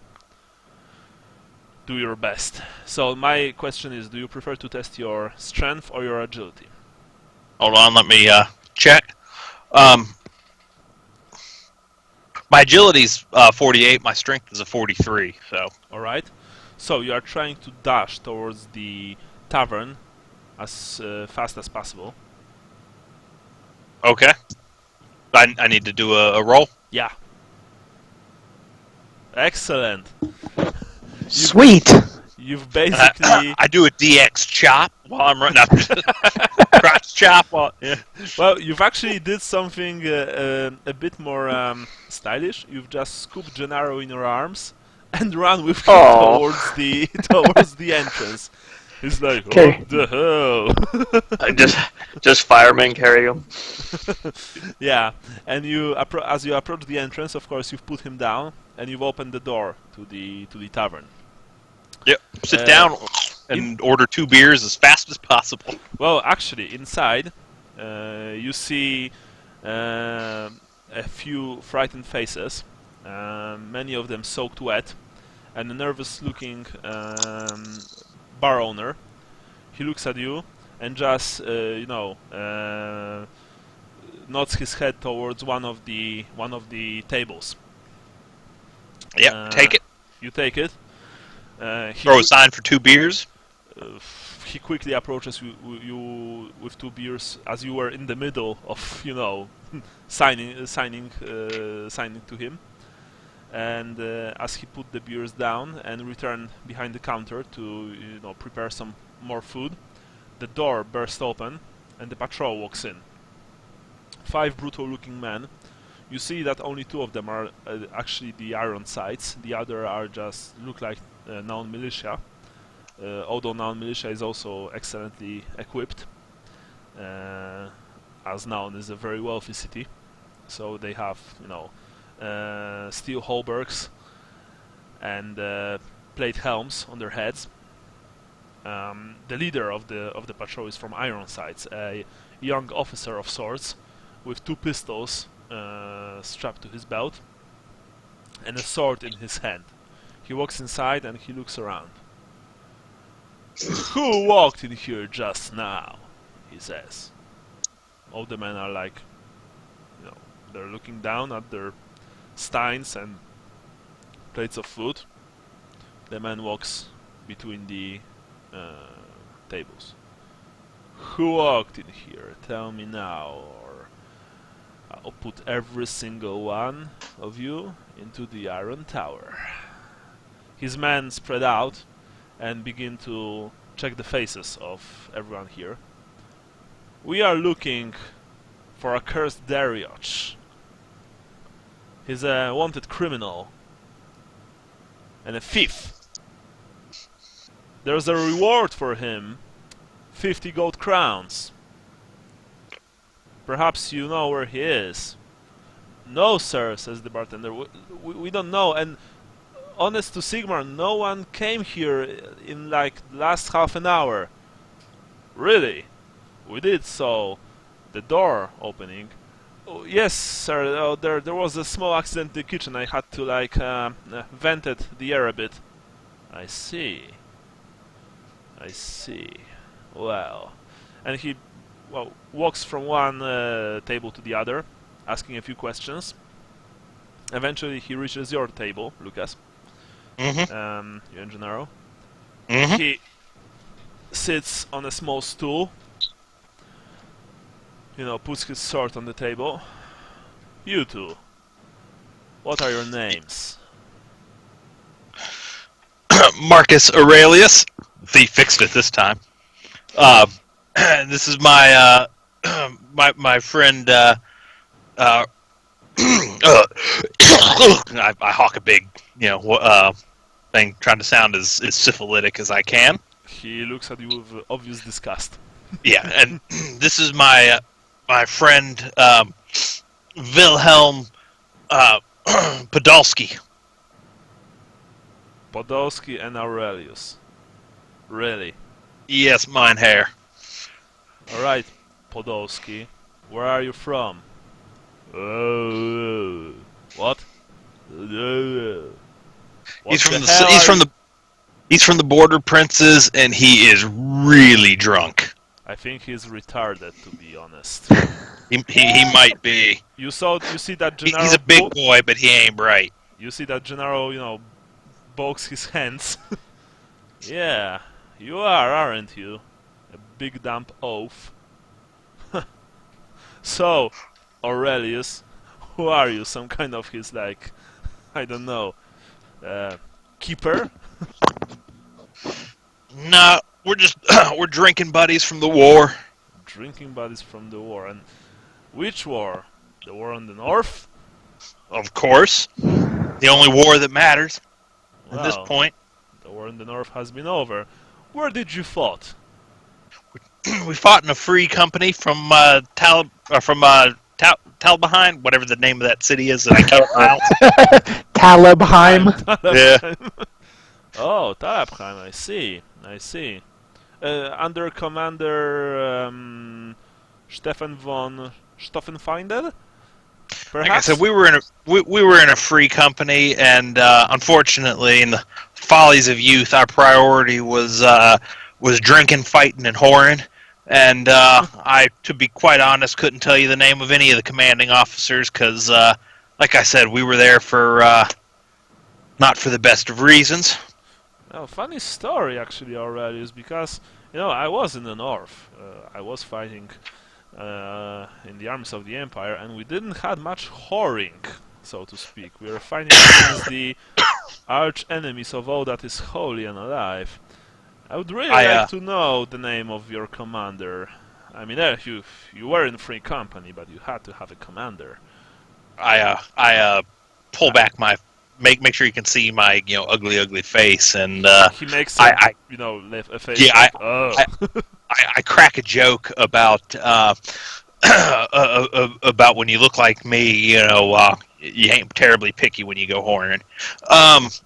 do your best. So my question is, do you prefer to test your strength or your agility? Hold on, let me check. My agility's 48, my strength is a 43, so... Alright. So you are trying to dash towards the tavern as fast as possible. Okay. I need to do a roll? Yeah. Excellent. Sweet. You've basically... I do a DX chop while I'm running up. Crotch chop while... Yeah. Well, you've actually did something a bit more stylish. You've just scooped Gennaro in your arms and run with him towards the entrance. He's like, what the hell? just firemen carry him. Yeah, and as you approach the entrance, of course, you've put him down and you've opened the door to the tavern. Yep. Sit down and order 2 beers as fast as possible. Well, actually, inside, you see a few frightened faces, many of them soaked wet, and a nervous-looking bar owner. He looks at you and just, nods his head towards one of the tables. Yep, take it. You take it. Throw a sign for 2 beers. He quickly approaches you with 2 beers as you were in the middle of, signing to him. And as he put the beers down and returned behind the counter to, prepare some more food, the door burst open and the patrol walks in. 5 brutal-looking men. You see that only 2 of them are actually the Ironsides. The other are just look like known militia. Although known militia is also excellently equipped, as Naun is a very wealthy city, so they have steel halberds and plate helms on their heads. The leader of the patrol is from Ironsides, a young officer of sorts, with 2 pistols strapped to his belt and a sword in his hand. He walks inside and he looks around. "Who walked in here just now?" he says. All the men are like, they're looking down at their steins and plates of food. The man walks between the tables. "Who walked in here? Tell me now, or I'll put every single one of you into the Iron Tower." His men spread out and begin to check the faces of everyone here. "We are looking for a cursed Darioch. He's a wanted criminal and a thief. There's a reward for him, 50 gold crowns. Perhaps you know where he is." "No, sir," says the bartender. We don't know, and honest to Sigmar, no one came here in like the last half an hour." "Really? We did saw the door opening." "Oh, yes, sir. There was a small accident in the kitchen. I had to vented the air a bit." I see. Well, and he walks from one table to the other, asking a few questions. Eventually, he reaches your table, Lucas. Mm-hmm. You and Gennaro. Mm-hmm. He sits on a small stool, puts his sword on the table. "You two, what are your names?" Marcus Aurelius. He fixed it this time. This is my my friend. I hawk a big, thing, trying to sound as syphilitic as I can. He looks at you with obvious disgust. Yeah, and this is my my friend Wilhelm Podolsky. Podolsky and Aurelius. Really? Yes, mine hair. Alright, Podolsky. Where are you from? What? He's from the Border Princes, and he is really drunk. I think he's retarded, to be honest. He might be. You see that Gennaro... He's a big boy, but he ain't bright. You see that Gennaro, bogs his hands. Yeah, you are, aren't you? A big dump oaf. So, Aurelius, who are you? Some kind of his, I don't know, keeper? No, we're just we're drinking buddies from the war. Drinking buddies from the war. And which war? The war on the north? Of course. The only war that matters at this point. The war in the north has been over. Where did you fight? We fought in a free company from Talabheim, whatever the name of that city is that I can't pronounce. Talabheim. Yeah. Oh, Talabheim, I see. Under Commander Stefan von Stoffenfinder? Perhaps? Like I said, we were in a free company, and unfortunately, in the follies of youth, our priority was drinking, fighting, and whoring. And I, to be quite honest, couldn't tell you the name of any of the commanding officers because, like I said, we were there for not for the best of reasons. Oh, funny story actually, Aurelius, because I was in the north. I was fighting in the armies of the Empire, and we didn't have much whoring, so to speak. We were fighting against the arch enemies of all that is holy and alive. I would really like to know the name of your commander. I mean, you were in free company, but you had to have a commander. I pull back my make sure you can see my ugly face, and he makes a face. Yeah, like, I crack a joke about about when you look like me. You ain't terribly picky when you go horning.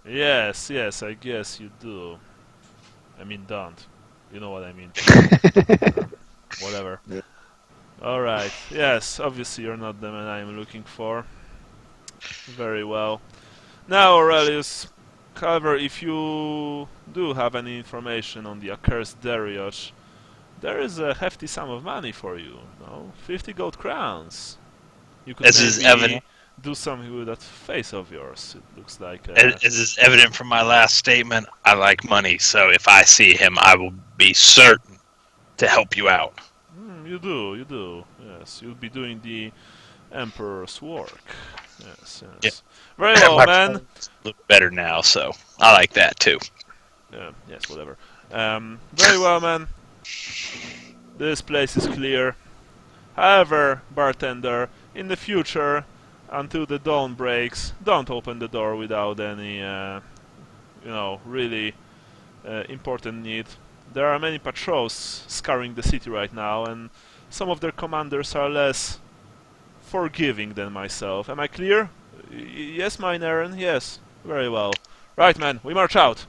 Yes, I guess you do. I mean, don't. You know what I mean. Whatever. Yeah. Alright, yes, obviously you're not the man I'm looking for. Very well. Now, Aurelius, however, if you do have any information on the accursed Darius, there is a hefty sum of money for you. 50 gold crowns. You could maybe do something with that face of yours. It looks like... As is evident from my last statement, I like money, so if I see him, I will be certain to help you out. You do. Yes, you'll be doing the Emperor's work. Yes. Yep. Very well, man. Look better now, so I like that too. Yes, whatever. Very well, man. This place is clear. However, bartender, in the future, until the dawn breaks, don't open the door without any, really important need. There are many patrols scouring the city right now, and some of their commanders are less forgiving than myself. Am I clear? Yes, mine Aaron? Yes. Very well. Right, man, we march out.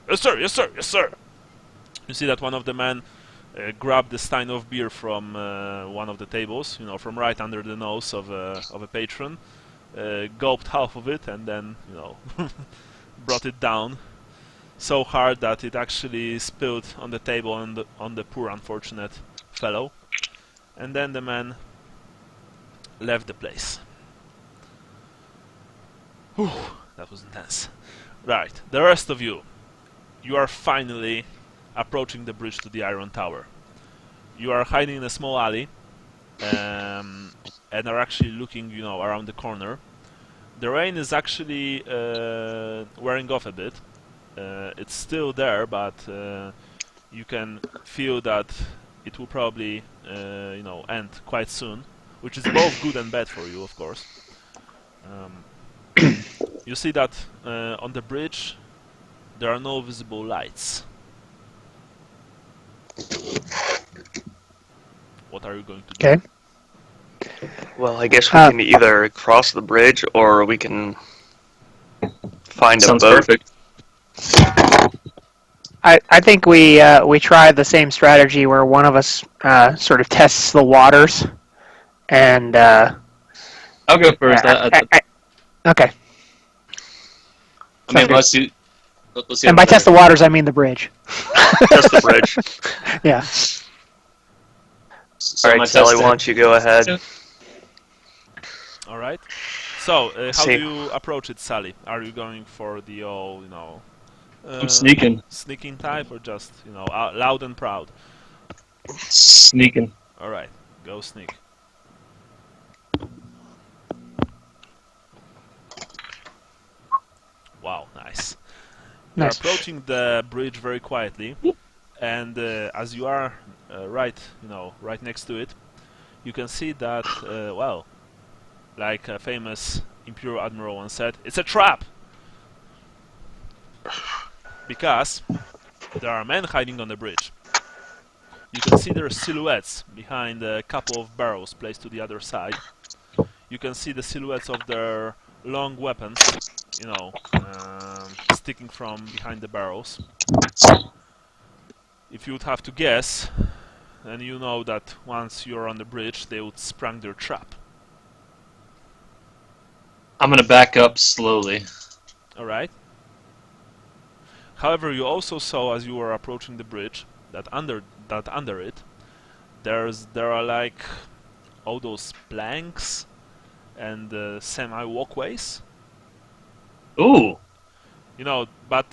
Yes, sir, yes, sir, yes, sir. You see that one of the men grabbed the stein of beer from one of the tables, from right under the nose of a patron, gulped half of it, and then, brought it down so hard that it actually spilled on the table and on the poor unfortunate fellow. And then the man left the place. Whew, that was intense. Right, the rest of you are finally approaching the bridge to the Iron Tower. You are hiding in a small alley and are actually looking, around the corner. The rain is actually wearing off a bit. It's still there, but you can feel that it will probably, end quite soon, which is both good and bad for you, of course. You see that on the bridge there are no visible lights. What are you going to do? Okay. Well, I guess we can either cross the bridge or we can find a boat. Sounds perfect. I think we try the same strategy where one of us sort of tests the waters, and I'll go first. Okay. I mean, let's see. And by test the waters, I mean the bridge. Just the bridge. Yeah. So Alright, Sally, why don't you go ahead? Alright. So, how do you approach it, Sally? Are you going for the old, I'm sneaking. Sneaking type, or just, loud and proud? Sneaking. Alright, go sneak. Wow, nice. You're approaching the bridge very quietly, and as you are right next to it, you can see that, like a famous Imperial Admiral once said, it's a trap! Because there are men hiding on the bridge. You can see their silhouettes behind a couple of barrels placed to the other side. You can see the silhouettes of their long weapons, sticking from behind the barrels. If you would have to guess, then you know that once you're on the bridge, they would sprung their trap. I'm gonna back up slowly. Alright. However, you also saw as you were approaching the bridge that under it there are like all those planks and semi walkways. Ooh. You know, but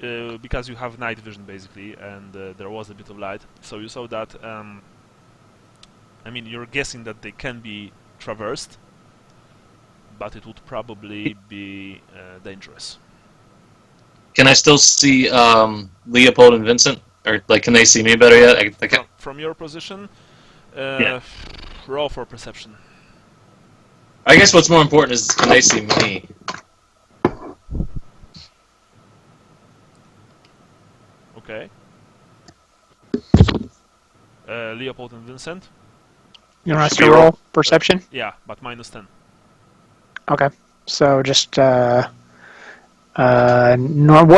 because you have night vision basically, and there was a bit of light, so you saw that. I mean, you're guessing that they can be traversed, but it would probably be dangerous. Can I still see Leopold and Vincent? Or, like, can they see me better yet? From your position, Yeah. roll for perception. I guess what's more important is, can they see me? Okay. Leopold and Vincent? You want us to roll perception? Yeah, but minus 10. Okay. So just what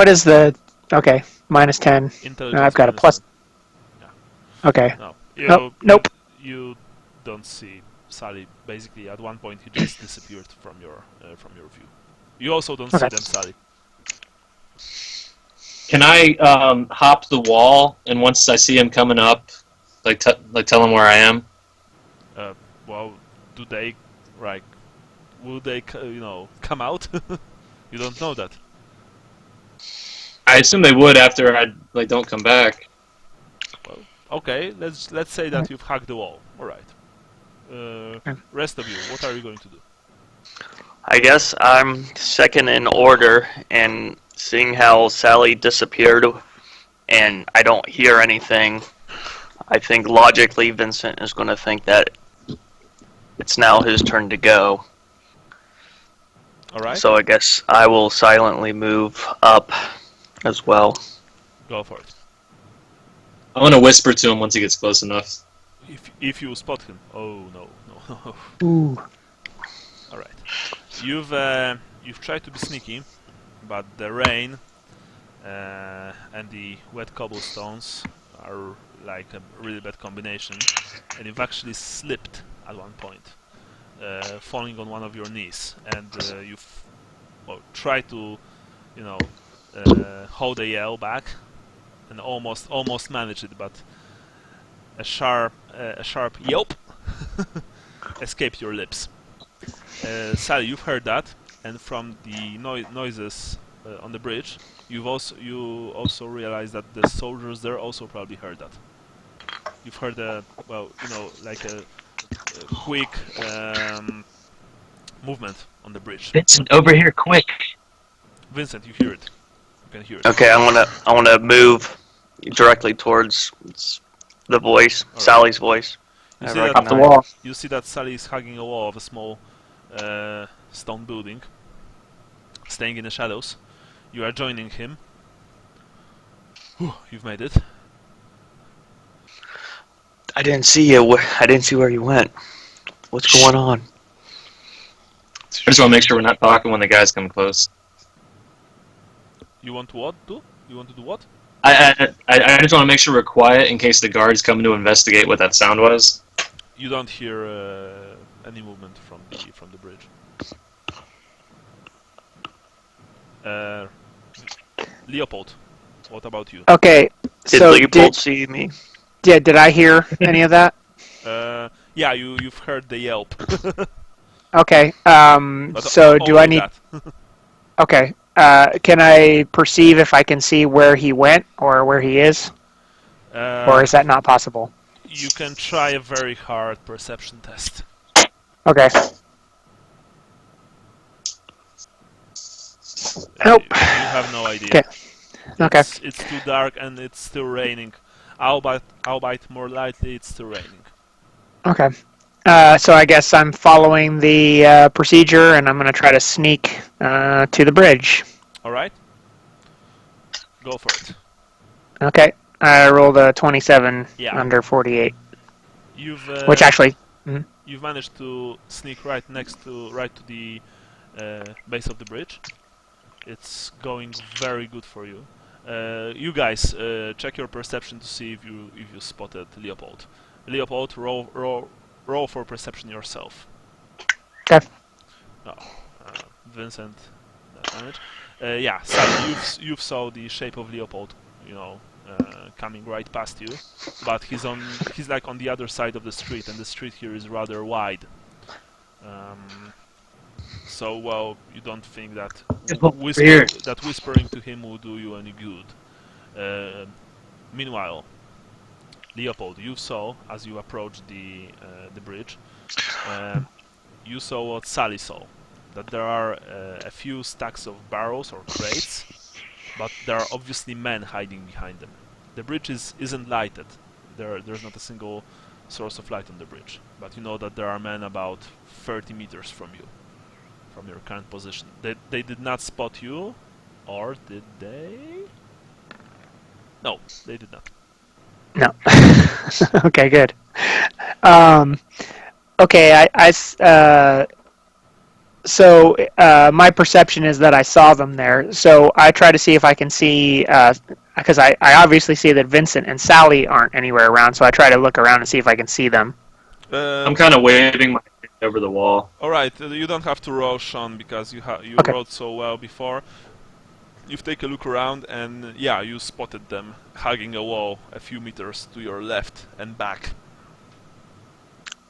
is the okay, minus 10. Intelligence. I've got a plus. 10. Okay. No. Nope. You don't see Sally. Basically, at one point he just disappeared from your view. You also don't see them, Sally. Can I hop the wall, and once I see him coming up, like tell him where I am? Well, do they will they come out? You don't know that. I assume they would after I don't come back. Well, okay. Let's say that you've hacked the wall. All right. Rest of you, what are you going to do? I guess I'm second in order, and seeing how Sally disappeared and I don't hear anything, I think logically Vincent is going to think that it's now his turn to go. Alright. So I guess I will silently move up as well. Go for it. I'm gonna whisper to him once he gets close enough. If you spot him. Oh no. Ooh. Alright. You've tried to be sneaky, but the rain and the wet cobblestones are like a really bad combination, and you've actually slipped at one point, falling on one of your knees, and you've tried to, hold a yell back, and almost managed it, but a sharp yelp escaped your lips. Sally, you've heard that, and from the noises on the bridge, you also realize that the soldiers there also probably heard that. You've heard like a quick movement on the bridge. Vincent, over here, quick! Vincent, you hear it. You can hear it. Okay, I wanna move directly towards the voice, All right. Sally's voice. You I see, that, Up the wall. you see that Sally is hugging a wall of a small stone building, staying in the shadows. You are joining him. Whew, you've made it. I didn't see you. I didn't see where you went. What's going on? I just want to make sure we're not talking when the guys come close. You want to what? You want to do what? I just want to make sure we're quiet in case the guards come to investigate what that sound was. You don't hear any movement from the bridge. Leopold, what about you? Okay. Did So Leopold see me? did I hear any of that? Yeah, you've heard the yelp. Okay. But So do I only need? that. Okay. Can I perceive if I can see where he went or where he is, or is that not possible? You can try a very hard perception test. Okay. Nope. You have no idea. Okay. Okay. It's too dark and it's still raining. Albeit more lightly, it's still raining. Okay. So I guess I'm following the procedure, and I'm going to try to sneak to the bridge. All right. Go for it. Okay. I rolled a 27 Yeah. under 48, You've which actually. you've managed to sneak right to the base of the bridge. It's going very good for you. You guys, check your perception to see if you spotted Leopold. Leopold, roll for perception yourself. Okay. No, Vincent, that damage. Yeah, Sally, you've saw the shape of Leopold, coming right past you, but he's like on the other side of the street, and the street here is rather wide. so well you don't think that Here. whispering to him will do you any good. Meanwhile, Leopold, you saw as you approached the bridge, you saw what Sally saw, that there are a few stacks of barrels or crates, but there are obviously men hiding behind them. The bridge isn't lighted. There's not a single source of light on the bridge, but you know that there are men about 30 meters from you, from your current position. They did not spot you, or did they? No, they did not. No. Okay, good. Okay, so my perception is that I saw them there. So I try to see if I can see, because I obviously see that Vincent and Sally aren't anywhere around. So I try to look around and see if I can see them. I'm kind of waving my hand over the wall. All right, you don't have to roll, Sean, because you Okay. rolled so well before. You take a look around, and yeah, you spotted them hugging a wall a few meters to your left and back.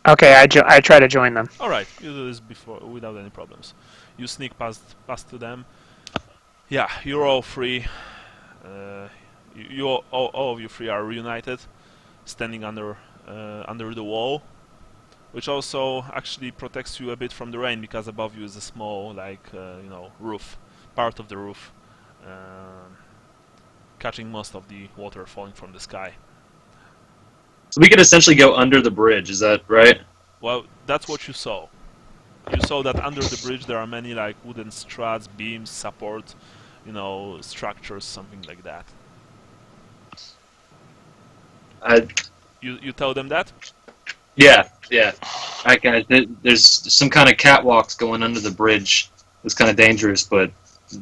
Okay, I try to join them. All right, you do this before without any problems. You sneak past to them. Yeah, you're all three. All of you three are reunited, standing under the wall, which also actually protects you a bit from the rain because above you is a small, roof, part of the roof, catching most of the water falling from the sky. So we could essentially go under the bridge, is that right? Well, that's what you saw. You saw that under the bridge there are many like wooden struts, beams, support, structures, something like that. You tell them that? Yeah. Alright guys, there's some kind of catwalks going under the bridge. It's kind of dangerous, but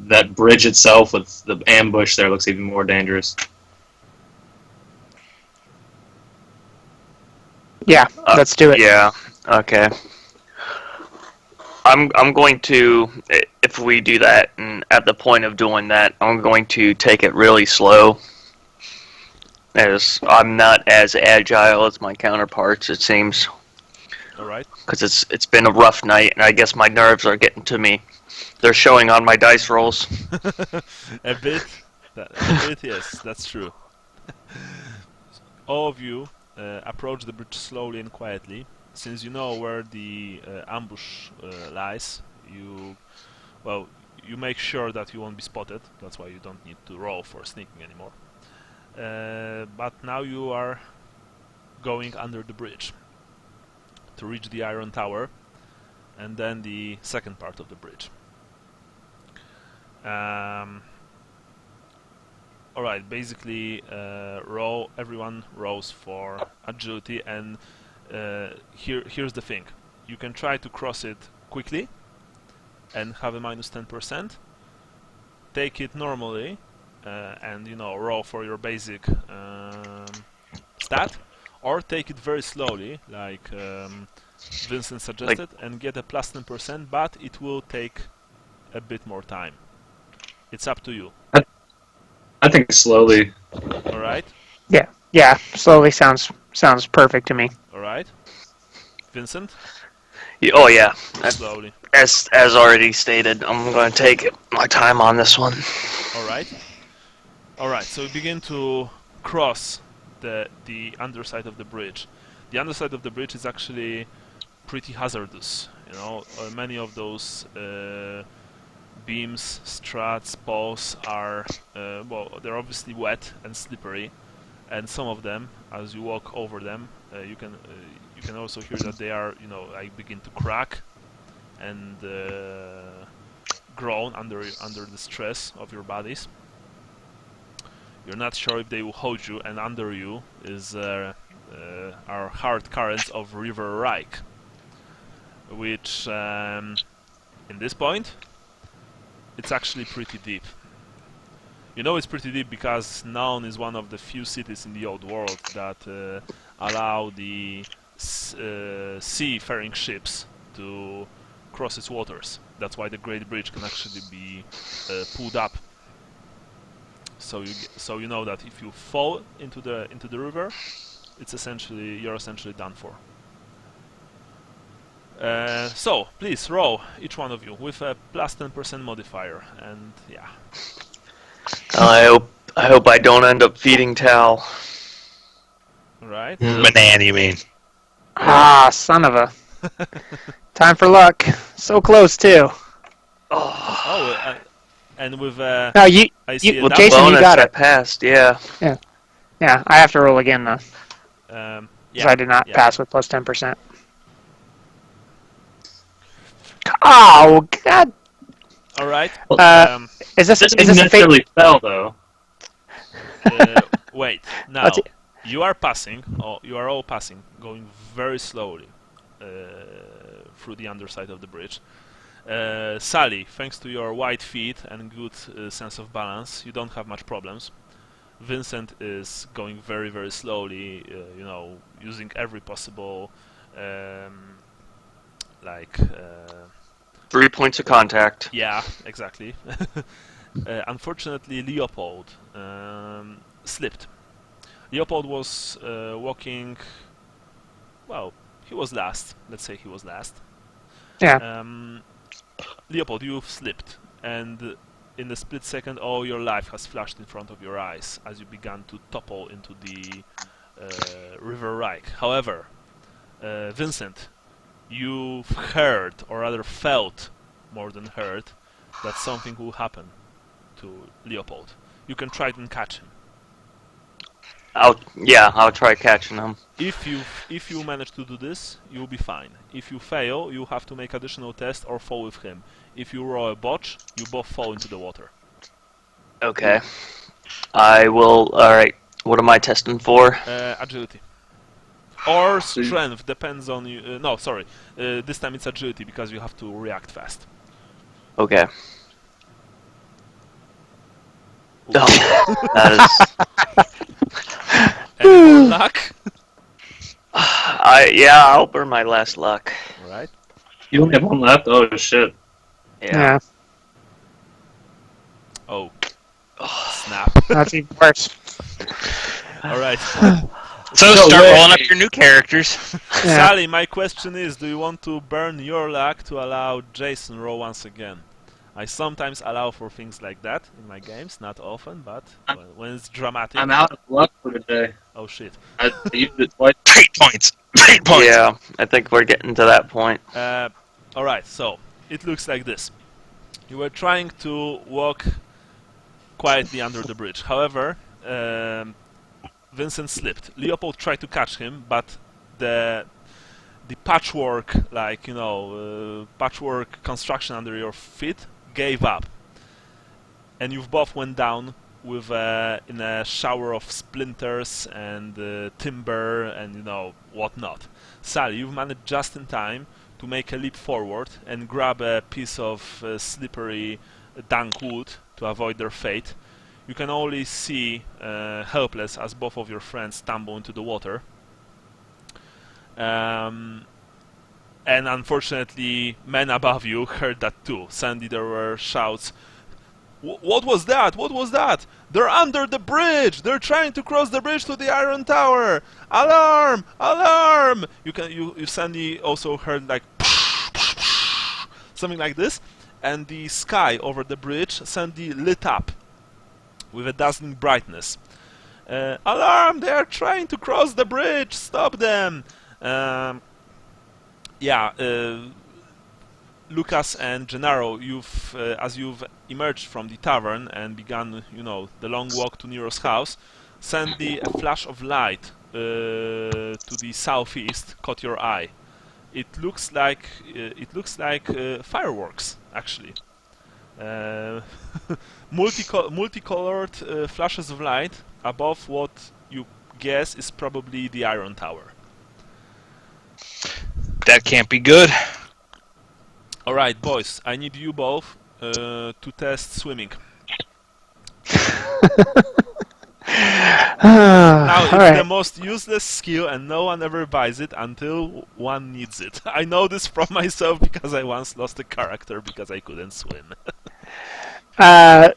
that bridge itself with the ambush there looks even more dangerous. Yeah, let's do it. Yeah. Okay. I'm going to, if we do that, and at the point of doing that, I'm going to take it really slow, as I'm not as agile as my counterparts, it seems. All right. Because it's been a rough night, and I guess my nerves are getting to me. They're showing on my dice rolls. A bit, yes, that's true. All of you approach the bridge slowly and quietly. Since you know where the ambush lies, you make sure that you won't be spotted. That's why you don't need to roll for sneaking anymore. But now you are going under the bridge to reach the iron tower, and then the second part of the bridge. Alright, basically everyone rolls for agility, and here's the thing. You can try to cross it quickly and have a minus 10%. Take it normally and roll for your basic stat, or take it very slowly like Vincent suggested, and get a plus 10%, but it will take a bit more time. It's up to you. I think slowly. Alright? Yeah, slowly sounds perfect to me. Alright. Vincent? Oh yeah. Slowly. As already stated, I'm going to take my time on this one. Alright, so we begin to cross the underside of the bridge. The underside of the bridge is actually pretty hazardous. Many of those beams, struts, poles are they're obviously wet and slippery, and some of them, as you walk over them, you can also hear that they are begin to crack and groan under the stress of your bodies. You're not sure if they will hold you, and under you is are hard currents of River Reich, which in this point it's actually pretty deep. It's pretty deep because Naon is one of the few cities in the old world that allow the seafaring ships to cross its waters. That's why the Great Bridge can actually be pulled up. So you know that if you fall into the river, you're essentially done for. So, please roll, each one of you, with a plus 10% modifier, and yeah. I hope I don't end up feeding Tal. Alright. Banana, you mean? Ah, son of a. Time for luck. So close, too. Oh, and with No, you. I see a Well, double. Jason, you Bonus, got I it. passed, yeah. Yeah, I have to roll again, though. Because Yeah, I did not yeah. pass with plus 10%. Oh, God. Alright. Is this Doesn't is mean this a fake? necessarily fell though. Wait, now Let's see. you are passing, you are all passing, going very slowly through the underside of the bridge. Sally, thanks to your wide feet and good sense of balance, you don't have much problems. Vincent is going very, very slowly, using every possible, like, 3 points of contact. yeah, exactly. Unfortunately, Leopold slipped. Leopold was walking. Well, he was last. Let's say he was last. Yeah. Leopold, you've slipped, and in a split second, all your life has flashed in front of your eyes as you began to topple into the River Reich. However, Vincent, you've heard, or rather felt, more than heard, that something will happen to Leopold. You can try and catch him. I'll try catching him. If you manage to do this, you'll be fine. If you fail, you have to make additional test or fall with him. If you roll a botch, you both fall into the water. Okay. I will. Alright. What am I testing for? Agility. Or strength, depends on you. No, sorry. This time it's agility because you have to react fast. Okay. Oh, that is. Any more luck? I'll burn my last luck. Alright. You only have one left? Oh shit. Yeah. Oh. Snap. That's even worse. Alright. So start rolling up your new characters. Yeah. Sally, my question is, do you want to burn your luck to allow Jason roll once again? I sometimes allow for things like that in my games, not often, but when it's dramatic. I'm out of luck for today. Oh shit. I used it twice. 8 points. 8 points. Yeah, I think we're getting to that point. Alright, so it looks like this. You were trying to walk quietly under the bridge. However, Vincent slipped. Leopold tried to catch him, but the patchwork, patchwork construction under your feet gave up, and you've both went down with in a shower of splinters and timber and whatnot. Sally, you've managed just in time to make a leap forward and grab a piece of slippery dank wood to avoid their fate. You can only see helpless as both of your friends tumble into the water. And unfortunately, men above you heard that too. Suddenly there were shouts. What was that? What was that? They're under the bridge! They're trying to cross the bridge to the Iron Tower! Alarm! Alarm! You suddenly also heard like something like this, and the sky over the bridge suddenly lit up with a dazzling brightness. Alarm! They are trying to cross the bridge! Stop them! Lucas and Gennaro, as you've emerged from the tavern and begun, the long walk to Nero's house, suddenly a flash of light to the southeast caught your eye. It looks like fireworks, actually. Multicolored flashes of light above what you guess is probably the Iron Tower. That can't be good. Alright, boys, I need you both to test swimming. Now, it's the most useless skill and no one ever buys it until one needs it. I know this from myself because I once lost a character because I couldn't swim.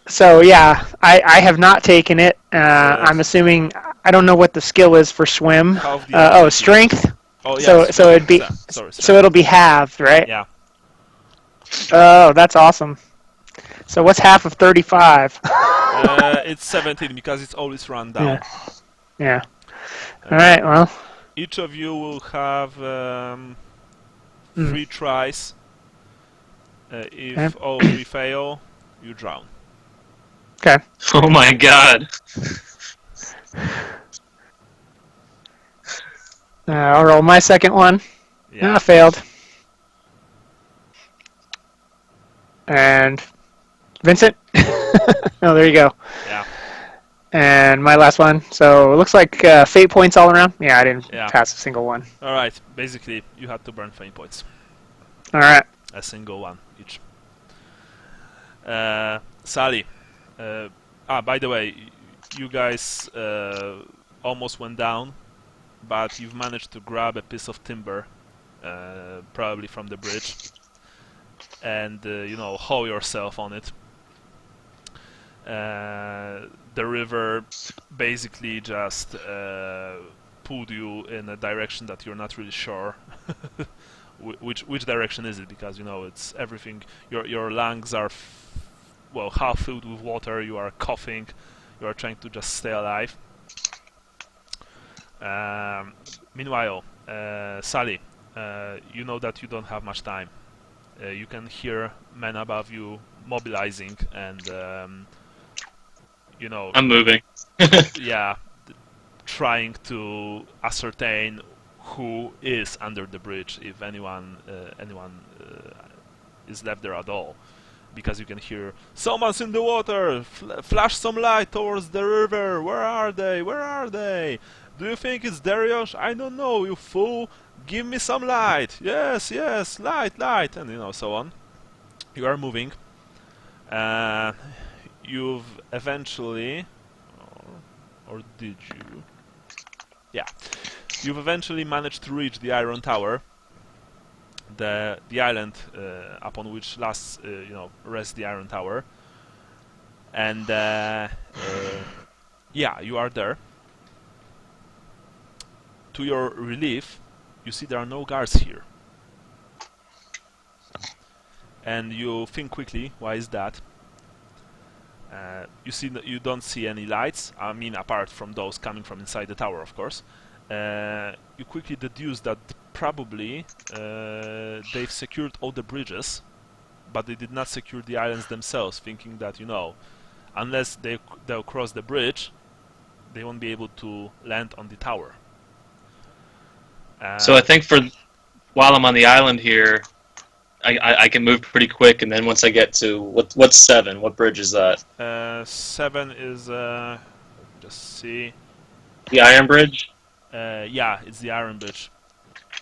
So yeah, I have not taken it. I'm assuming, I don't know what the skill is for swim. Half the ability. Strength? Oh yeah. So it'd be Sorry. so it'll be halved, right? Yeah. Oh, that's awesome. So what's half of 35? It's 17 because it's always run down. Yeah. Yeah. All right. Well. Each of you will have 3 tries. If all 3 fail, you drown. Okay. Oh my god. I'll roll my second one. Yeah. I failed. And Vincent. Oh, there you go. Yeah. And my last one. So it looks like fate points all around. Yeah, I didn't pass a single one. All right. Basically, you had to burn fate points. All right. A single one each. Sally. By the way, you guys almost went down, but you've managed to grab a piece of timber, probably from the bridge, and haul yourself on it. The river basically just pulled you in a direction that you're not really sure. Which direction is it? Because it's everything. Your lungs are half filled with water. You are coughing. You are trying to just stay alive. Meanwhile, Sally, you know that you don't have much time. You can hear men above you mobilizing and I'm moving. yeah, trying to ascertain who is under the bridge, if anyone is left there at all, because you can hear someone's in the water. Flash some light towards the river. Where are they? Where are they? Do you think it's Darius? I don't know, you fool. Give me some light. Yes, yes, light, and so on. You are moving. You've eventually, or did you? Yeah. You've eventually managed to reach the Iron Tower, the island upon which rests the Iron Tower, and yeah, you are there. To your relief, you see there are no guards here, and you think quickly, why is that? You don't see any lights. I mean, apart from those coming from inside the tower, of course. You quickly deduce that probably they've secured all the bridges, but they did not secure the islands themselves, thinking that unless they'll cross the bridge, they won't be able to land on the tower. So I think while I'm on the island here, I can move pretty quick, and then once I get to what's 7? What bridge is that? 7 is just see. The Iron Bridge. Yeah, it's the Iron Bridge.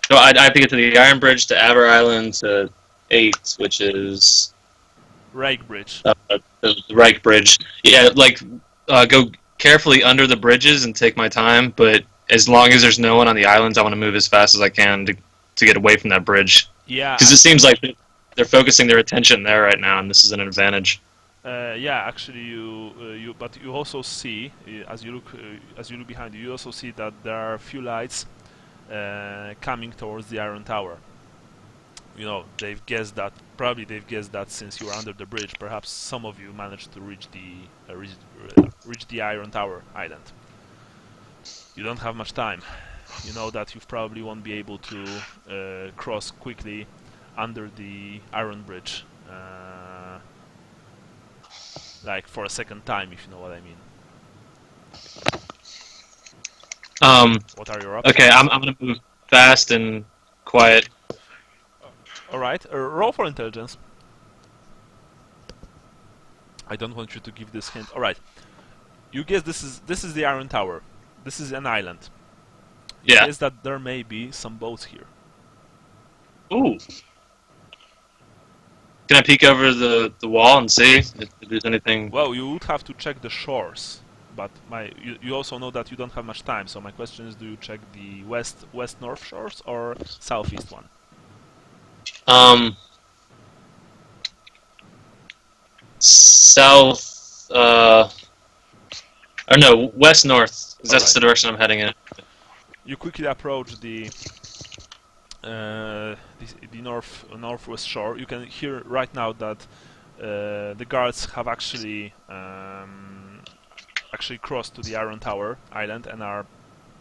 So I have to get to the Iron Bridge, to Aber Island, to 8, which is Reich Bridge. The Reich Bridge. Yeah, go carefully under the bridges and take my time. But as long as there's no one on the islands, I want to move as fast as I can to get away from that bridge. Yeah. Because it seems like they're focusing their attention there right now, and this is an advantage. Yeah, actually, but you also see, as you look behind you, you also see that there are a few lights coming towards the Iron Tower. They've guessed that since you were under the bridge, perhaps some of you managed to reach the Iron Tower island. You don't have much time. You know that you probably won't be able to cross quickly under the Iron Bridge. For a second time, if you know what I mean. What are your options? Okay, I'm gonna move fast and quiet. All right, roll for intelligence. I don't want you to give this hint. All right, you guess this is the Iron Tower. This is an island. You Yeah. guess that there may be some boats here. Ooh. Can I peek over the wall and see if there's anything? Well, you would have to check the shores, but you also know that you don't have much time. So my question is, do you check the west-north shores or southeast one? South. Or no, west-north. Because that's Alright. the direction I'm heading in. You quickly approach the northwest shore. You can hear right now that the guards have actually crossed to the Iron Tower Island and are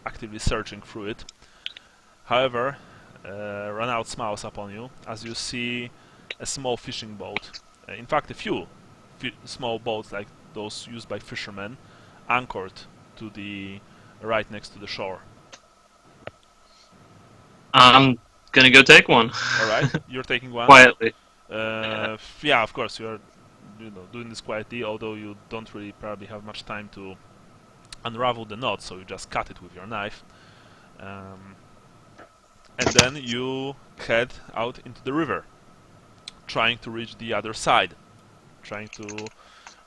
actively searching through it. However, run out smiles upon you as you see a small fishing boat. In fact, a few small boats like those used by fishermen anchored to the right next to the shore. I'm gonna go take one. All right, you're taking one. Quietly. Yeah, of course, you're doing this quietly, although you don't really probably have much time to unravel the knot, so you just cut it with your knife. And then you head out into the river, trying to reach the other side. Trying to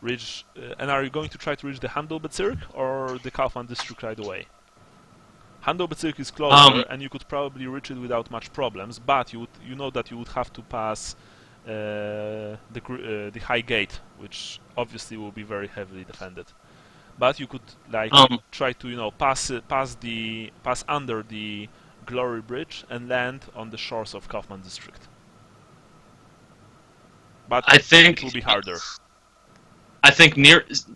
reach... and are you going to try to reach the Handelbezirk or the Kaufmann district right away? Handelbezirk is closer, and you could probably reach it without much problems, but you know that you would have to pass the High Gate, which obviously will be very heavily defended. But you could try to pass under the Glory Bridge and land on the shores of Kaufmann district. But I think it will be harder. I think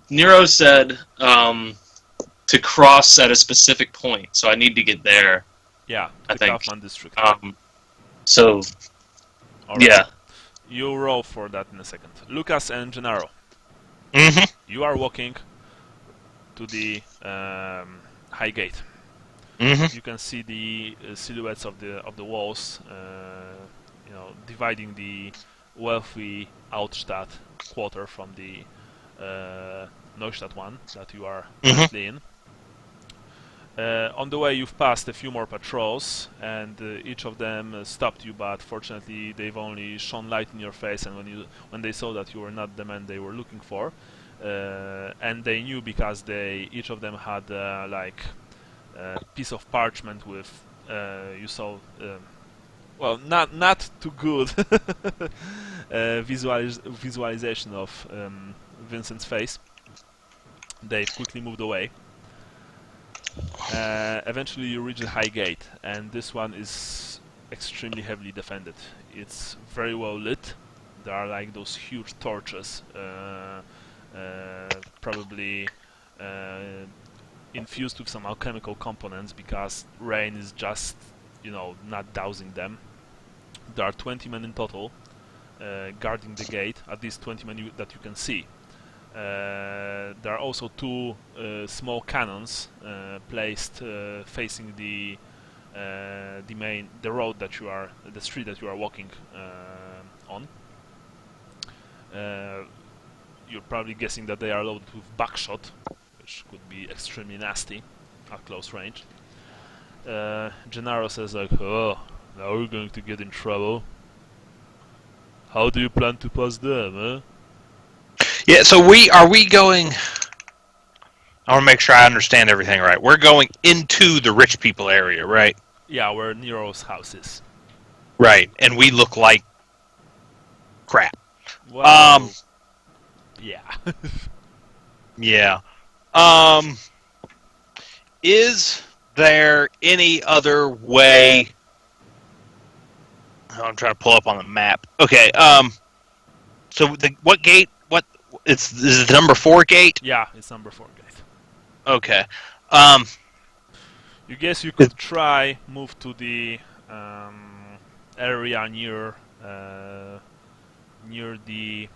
Nero said to cross at a specific point, so I need to get there. Yeah, I the think. Kaufmann district. So, All right. yeah. You roll for that in a second. Lucas and Gennaro, Mm-hmm. you are walking to the High Gate. Mm-hmm. You can see the silhouettes of the walls, dividing the wealthy Altstadt quarter from the Neustadt one that you are currently in. On the way, you've passed a few more patrols, and each of them stopped you. But fortunately, they've only shone light in your face, and when they saw that you were not the man they were looking for, and they knew because each of them had a piece of parchment with you saw. Well, not too good visualization of Vincent's face. They quickly moved away. Eventually you reach the High Gate, and this one is extremely heavily defended. It's very well lit. There are those huge torches, probably infused with some alchemical components because rain is just not dousing them. There are 20 men in total guarding the gate, at least 20 men that you can see. There are also two small cannons placed facing the street that you are walking on. You're probably guessing that they are loaded with buckshot, which could be extremely nasty at close range. Gennaro says oh, now we're going to get in trouble. How do you plan to pass them, eh? Yeah, so are we going... I want to make sure I understand everything right. We're going into the rich people area, right? Yeah, where Nero's house is. Right, and we look like crap. Well, yeah. Yeah. Is there any other way... I'm trying to pull up on the map. Okay, so what gate... Is it the number 4 gate? Yeah, it's number 4 gate. Okay. You guess you could try move to the area near the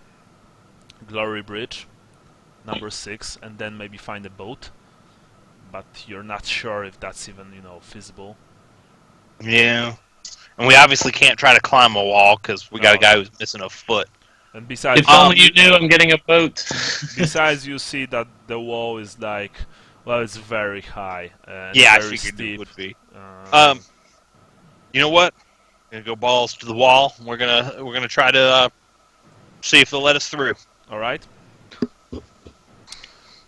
Glory Bridge, number 6, and then maybe find a boat. But you're not sure if that's even feasible. Yeah. And we obviously can't try to climb a wall because we got a guy who's missing a foot. And besides, If only you knew I'm getting a boat. besides, you see that the wall is it's very high. And Yeah, I very figured steep. it would be. You know what? We're gonna go balls to the wall. We're gonna try to see if they'll let us through. All right.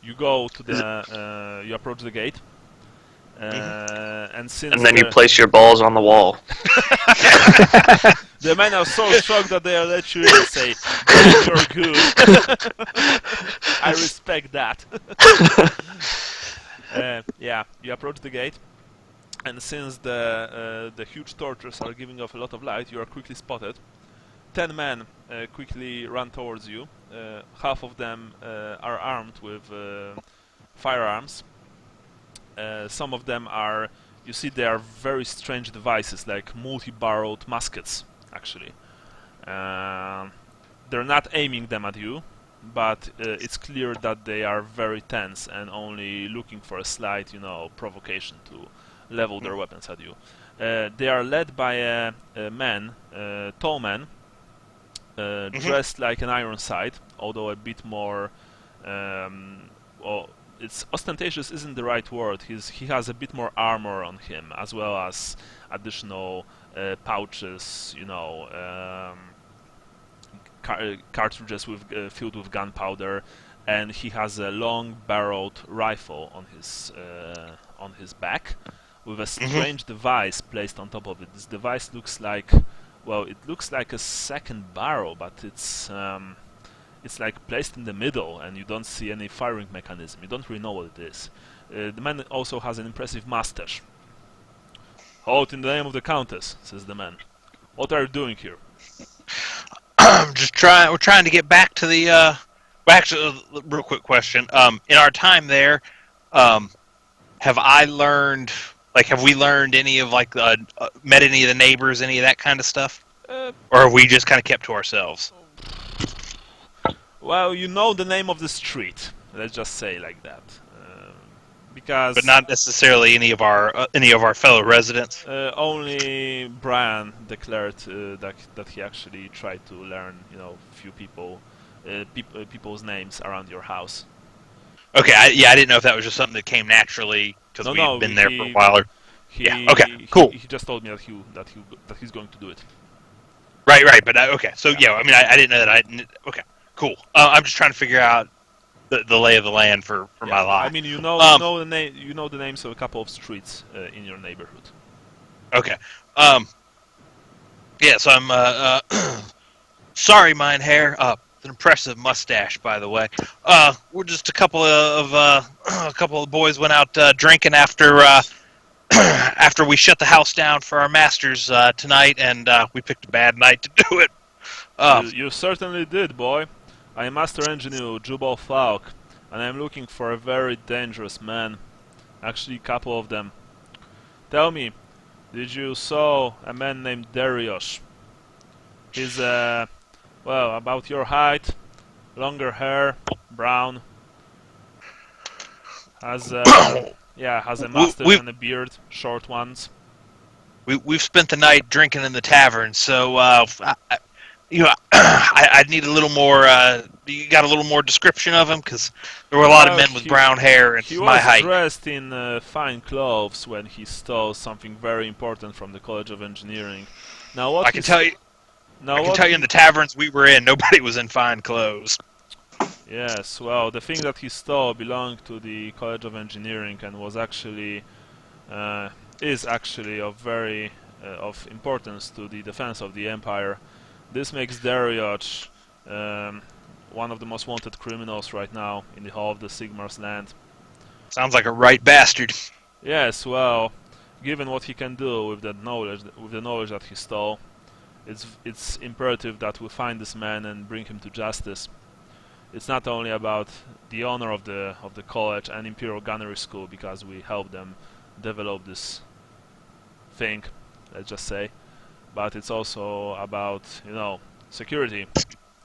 You go to the. You approach the gate. And since And then you place your balls on the wall. the men are so shocked that they let you in and say, "You're good." I respect that. Yeah, you approach the gate, And since the huge torches are giving off a lot of light, you are quickly spotted. 10 men quickly run towards you. Half of them are armed with firearms. Some of them are, you see, they are very strange devices, like multi-barreled muskets, actually. They're not aiming them at you, but it's clear that they are very tense and only looking for a slight, provocation to level their weapons at you. They are led by a man, tall man, dressed like an Ironside, although a bit more, well, it's ostentatious isn't the right word. He has a bit more armor on him, as well as additional pouches, cartridges filled with gunpowder, and he has a long-barreled rifle on his back, with a strange device placed on top of it. This device looks like, well, it looks like a second barrel, but it's like placed in the middle, and you don't see any firing mechanism. You don't really know what it is. The man also has an impressive mustache. "Halt in the name of the Countess," says the man. "What are you doing here?" We're trying to get back to the. Well, actually, real quick question. In our time there, have we learned any of met any of the neighbors, any of that kind of stuff, or have we just kind of kept to ourselves? Well, you know the name of the street. Let's just say like that, but not necessarily any of our fellow residents. Only Brian declared that he actually tried to learn, few people's names around your house. Okay, I didn't know if that was just something that came naturally because we've been there for a while. Okay, cool. He just told me that he's going to do it. Right. But okay, so yeah, I mean, I didn't know that. Okay, cool. I'm just trying to figure out the lay of the land for my life. I mean, you know the names of a couple of streets in your neighborhood. Okay. Yeah. So I'm sorry, Minehair. An impressive mustache, by the way. We're just a couple of boys went out drinking after after we shut the house down for our masters tonight, and we picked a bad night to do it. You certainly did, boy. I am Master Engineer Jubal Falk, and I am looking for a very dangerous man. Actually, a couple of them. Tell me, did you saw a man named Darius? He's about your height, longer hair, brown. Has a mustache and a beard, short ones. We've spent the night drinking in the tavern, so I'd need a little more. You got a little more description of him, because there were a lot of men with brown hair and my height. He was dressed in fine clothes when he stole something very important from the College of Engineering. Now, what I can tell you in the taverns we were in, nobody was in fine clothes. Yes, well, the thing that he stole belonged to the College of Engineering and was actually is actually of importance to the defense of the Empire. This makes Darius one of the most wanted criminals right now in the Hall of the Sigmar's land. Sounds like a right bastard. Yes, well, given what he can do with the knowledge that he stole, it's imperative that we find this man and bring him to justice. It's not only about the honor of the college and Imperial Gunnery School, because we helped them develop this thing, let's just say, but it's also about, security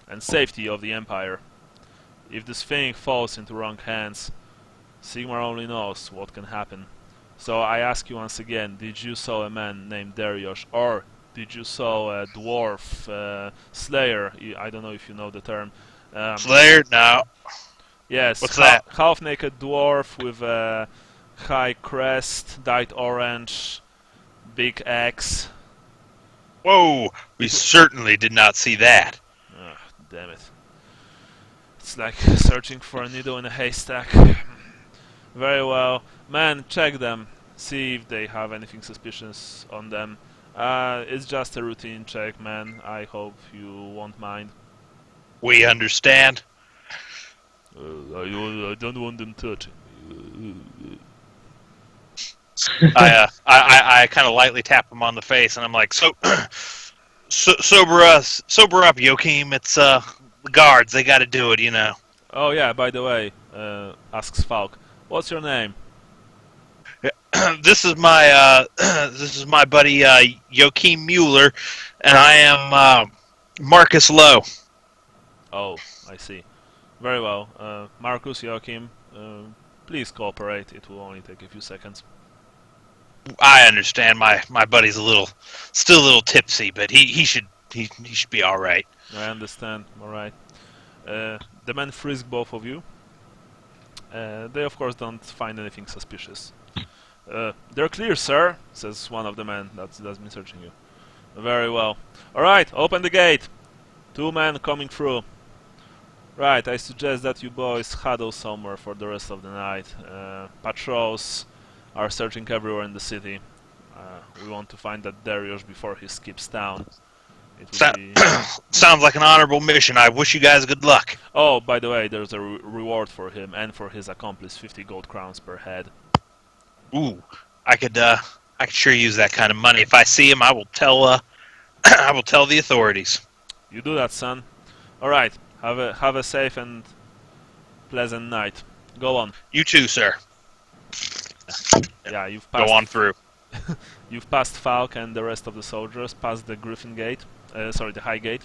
and safety of the Empire. If this thing falls into wrong hands, Sigmar only knows what can happen. So I ask you once again, did you saw a man named Darius, or did you saw a dwarf slayer? I don't know if you know the term. Slayer? No. Yes. What's that? Half-naked dwarf with a high crest, dyed orange, big axe. Whoa! We certainly did not see that. Oh, damn it. It's like searching for a needle in a haystack. Very well. Man, check them. See if they have anything suspicious on them. It's just a routine check, man. I hope you won't mind. We understand. I don't want them touching me. I kind of lightly tap him on the face, and I'm like, sober up, Joachim. It's the guards. They got to do it, you know. Oh yeah, by the way, asks Falk, what's your name? This is my buddy Joachim Mueller, and I am Marcus Lowe. Oh, I see. Very well. Marcus, Joachim, please cooperate. It will only take a few seconds. I understand my buddy's still a little tipsy, but he should be all right. I understand. All right. The men frisk both of you. They of course don't find anything suspicious. They're clear, sir, says one of the men that's been searching you. Very well. Alright, open the gate. 2 men coming through. Right, I suggest that you boys huddle somewhere for the rest of the night. Patrols are searching everywhere in the city. We want to find that Darius before he skips town. Sounds like an honorable mission. I wish you guys good luck. Oh, by the way, there's a reward for him and for his accomplice, 50 gold crowns per head. Ooh, I could sure use that kind of money. If I see him, I will tell I will tell the authorities. You do that, son. All right. Have a safe and pleasant night. Go on. You too, sir. Yeah, you've passed. Go on through. You've passed Falk and the rest of the soldiers, past the Griffin Gate. The High Gate.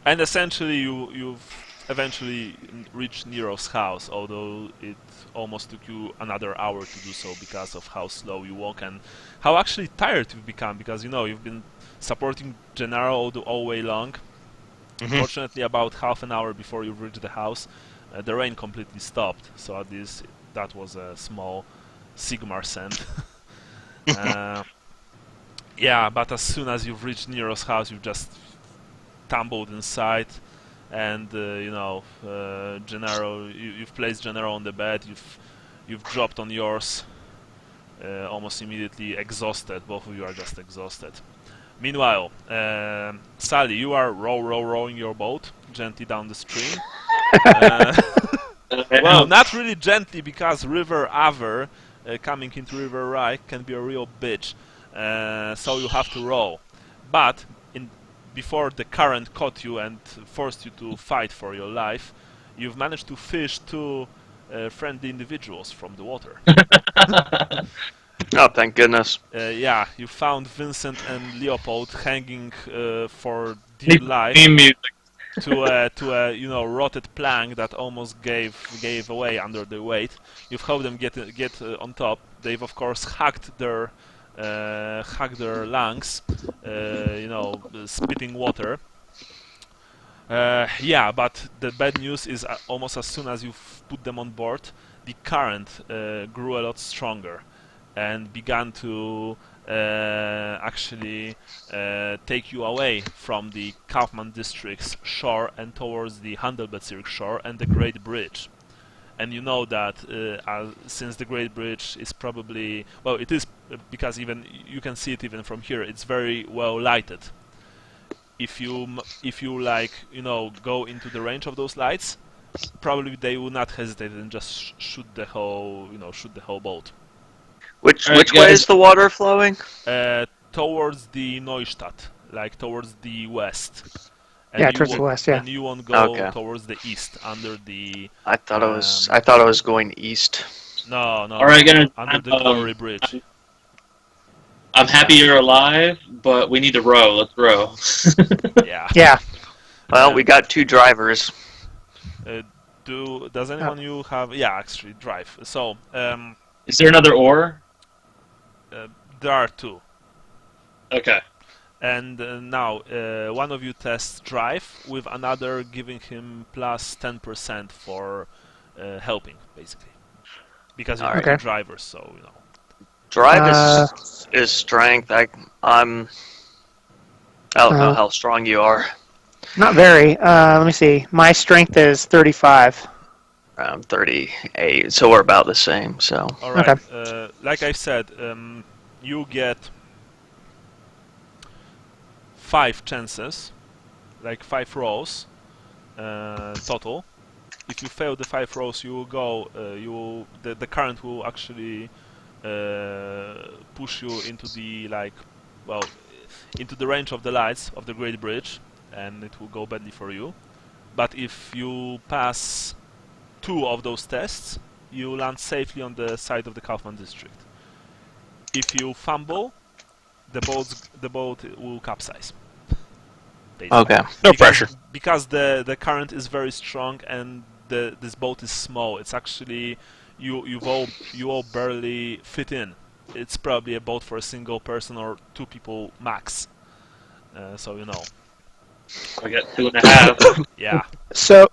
And essentially, you've eventually reached Nero's house, although it almost took you another hour to do so because of how slow you walk and how actually tired you've become, because you've been supporting Gennaro all way long. Mm-hmm. Fortunately, about half an hour before you reached the house, the rain completely stopped, so at least that was a small Sigmar send. Yeah, but as soon as you've reached Nero's house, you've just tumbled inside, and Gennaro, you've placed Gennaro on the bed. You've dropped on yours, almost immediately exhausted. Both of you are just exhausted. Meanwhile, Sally, you are rowing your boat gently down the stream. Well, not really gently, because River Aver coming into River Rye can be a real bitch. So you have to row. But before the current caught you and forced you to fight for your life, you've managed to fish 2 friendly individuals from the water. Oh, thank goodness. Yeah, you found Vincent and Leopold hanging for dear life to a rotted plank that almost gave away under the weight. You've helped them get on top. They've of course hacked their lungs, spitting water. Yeah, but the bad news is almost as soon as you've put them on board, the current grew a lot stronger and began to actually take you away from the Kaufman district's shore and towards the Handelbezirk shore and the Great Bridge. And you know that since the Great Bridge is probably, well, it is, because even you can see it even from here, it's very well lighted. If you go into the range of those lights, probably they will not hesitate and just shoot the whole boat. Which way is the water flowing? Towards the Neustadt, like towards the west. And towards the west. Yeah. And you won't go towards the east under the. I thought it was going east. No. All right, under the Glory Bridge. I'm happy you're alive, but we need to row. Let's row. Yeah. Yeah. Well, we got 2 drivers. Does anyone you have? Yeah, actually, drive. So. Is there another oar? There are 2. Okay. And now, one of you tests drive, with another giving him plus 10% for helping, basically. Because you're the drivers, so Drive is strength. I don't know how strong you are. Not very. Let me see. My strength is 35. I'm 38, so we're about the same. So. All right. Okay. Like I said, you get 5 chances, like 5 rolls total. If you fail the 5 rolls, you will go. The current will actually push you into the into the range of the lights of the Great Bridge, and it will go badly for you. But if you pass 2 of those tests, you land safely on the side of the Kaufman district. If you fumble, the boat will capsize. Basically. Okay. No pressure. Because the current is very strong and this boat is small. It's actually you all barely fit in. It's probably a boat for a single person or 2 people max. So you know. I got 2.5. Yeah. So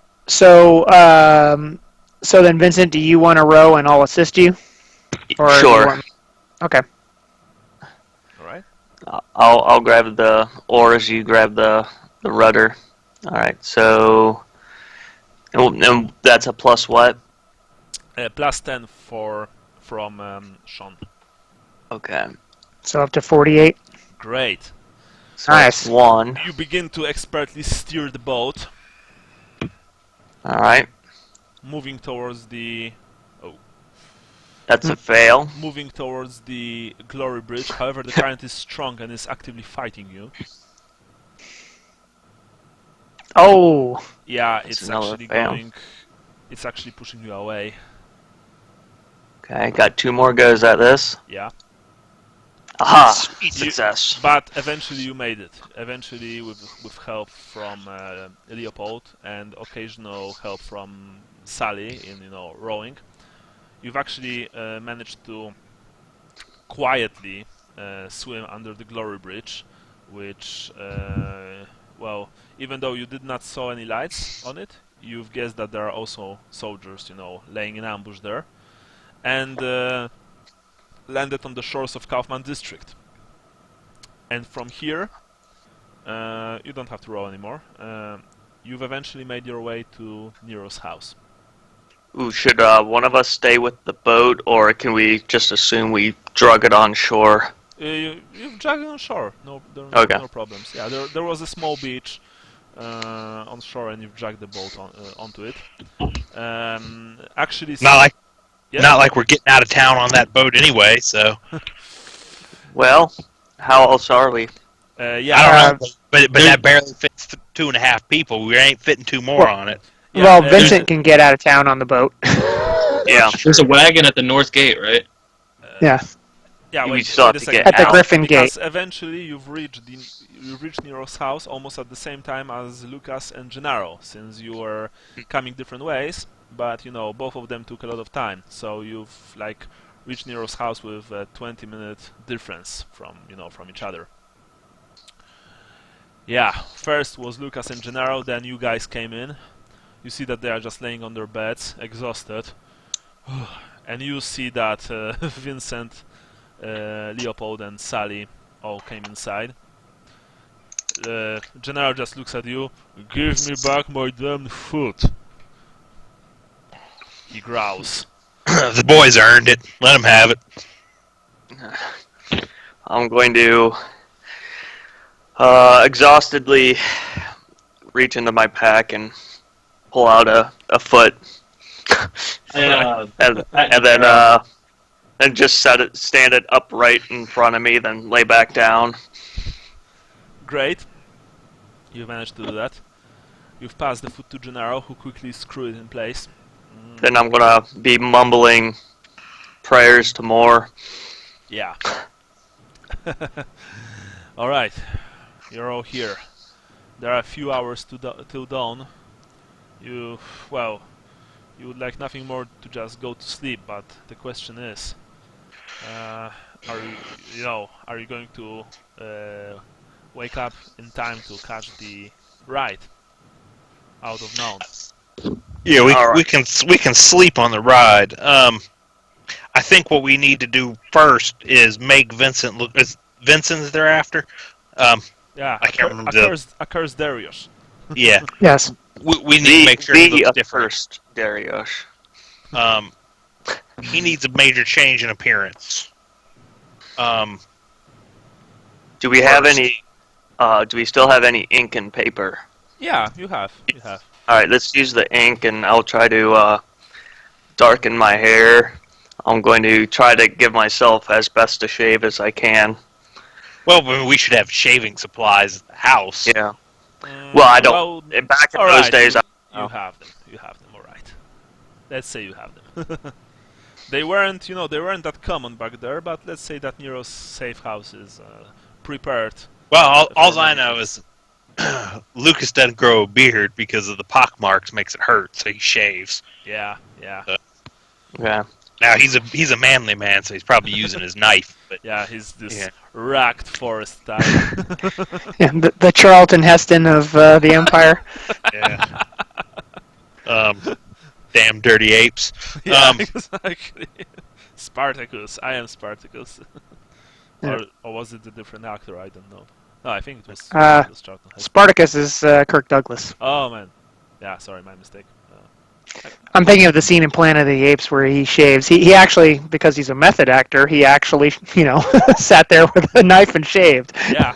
then, Vincent, do you want to row and I'll assist you? Or do you Sure. want- Okay. All right. I'll grab the oars. You grab the rudder. All right. So, and that's a plus what? Plus 10 from Sean. Okay. So up to 48. Great. So Nice. that's 1. You begin to expertly steer the boat, All right. moving towards the That's a fail. moving towards the Glory Bridge. However, the current is strong and is actively fighting you. Oh, Yeah, That's it's another actually fail. going. It's actually pushing you away. Okay. Got 2 more goes at this. Yeah. Aha! Sweet Success. But eventually you made it. Eventually, with help from Leopold and occasional help from Sally in rowing, you've actually managed to quietly swim under the Glory Bridge, which, well, even though you did not saw any lights on it, you've guessed that there are also soldiers, laying in ambush there, and landed on the shores of Kaufman district. And from here, you don't have to row anymore. You've eventually made your way to Nero's house. Ooh, should one of us stay with the boat, or can we just assume we drug it on shore? You've dragged it on shore. There are Okay. no problems. Yeah, there was a small beach on shore, and you've dragged the boat onto it. Actually, Not like we're getting out of town on that boat anyway. So Well, how else are we? yeah. I don't know, but that barely fits 2.5 people. We ain't fitting 2 more on it. Yeah, well, Vincent can get out of town on the boat. Yeah. There's a wagon at the north gate, right? Yeah. Yeah, We wait, still wait have a to second. get At the out. Griffin Because Gate. eventually you reached Nero's house almost at the same time as Lucas and Gennaro, since you were coming different ways. But both of them took a lot of time, so you've reached Nero's house with a 20-minute difference from each other. Yeah, first was Lucas and Gennaro, then you guys came in. You see that they are just laying on their beds, exhausted, and you see that Vincent, Leopold, and Sally all came inside. Gennaro just looks at you. Give me back my damn foot. He growls. The boys earned it. Let them have it. I'm going to exhaustedly reach into my pack and pull out a foot, and then just stand it upright in front of me, then lay back down. Great. You managed to do that. You've passed the foot to Gennaro, who quickly screwed it in place. Then I'm gonna be mumbling prayers to more. Yeah. Alright. You're all here. There are a few hours till dawn. You would like nothing more to just go to sleep, but the question is, are you going to wake up in time to catch the ride out of Nome? Yeah, All we can sleep on the ride. I think what we need to do first is make Vincent look. Is Vincent's thereafter? Yeah, I can't remember Accursed Darius. Yeah, Yes. we need to make sure he looks different. First, Darius. He needs a major change in appearance. Do we have First. any? Do we still have any ink and paper? Yeah, you have. All right, let's use the ink, and I'll try to darken my hair. I'm going to try to give myself as best a shave as I can. Well, we should have shaving supplies at the house. Yeah. Well, I don't. Well, Back in all those right, days, you have them. You have them. All right. Let's say you have them. They weren't, they weren't that common back there. But let's say that Nero's safe house is prepared. Well, all for I many know things. is Lucas doesn't grow a beard because of the pock marks makes it hurt, so he shaves. Yeah, yeah, yeah. Now he's a manly man, so he's probably using his knife. But yeah. He's this Yeah. racked forest type. Yeah, the Charlton Heston of the Empire. yeah, damn dirty apes. Yeah, exactly. Spartacus. I am Spartacus. Yeah. Or was it a different actor? I don't know. No, I think it was Charlton Heston. Spartacus is Kirk Douglas. Oh man. Yeah, sorry, my mistake. I'm thinking of the scene in Planet of the Apes where he shaves. He actually, because he's a method actor, he actually, sat there with a knife and shaved. Yeah.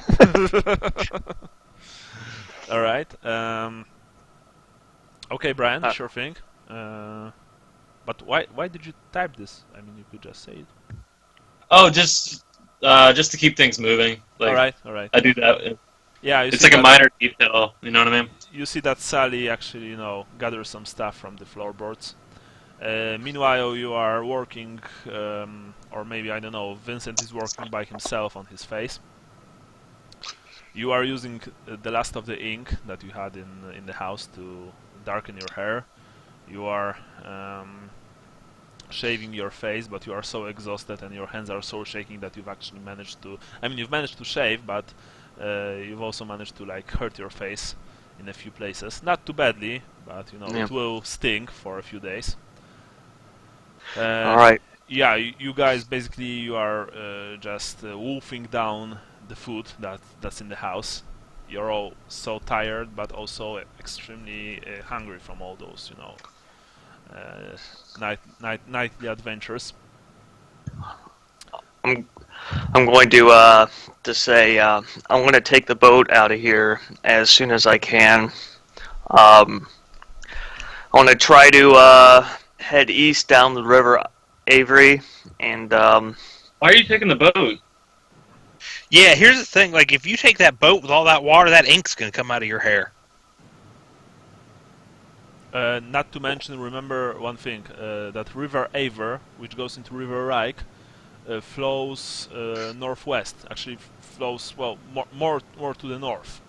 All right. Okay, Brian. Sure thing. But why did you type this? I mean, you could just say it. Oh, just to keep things moving. Like, All right. I do that. Yeah, It's like a minor detail. You know what I mean? You see that Sally actually, gathers some stuff from the floorboards. Meanwhile, you are working, or maybe, I don't know, Vincent is working by himself on his face. You are using the last of the ink that you had in the house to darken your hair. You are shaving your face, but you are so exhausted and your hands are so shaking that you've actually managed to... I mean, you've managed to shave, but you've also managed to, hurt your face in a few places. Not too badly, but, it will sting for a few days. All right. Yeah, you guys basically you are just wolfing down the food that's in the house. You're all so tired, but also extremely hungry from all those, nightly adventures. I'm going to say I'm going to take the boat out of here as soon as I can. I want to try to head east down the river Avery, and Why are you taking the boat? Yeah, here's the thing. Like, if you take that boat with all that water, that ink's gonna come out of your hair. Not to mention, remember one thing, that River Aver, which goes into River Reich, flows northwest. Actually, flows more to the north,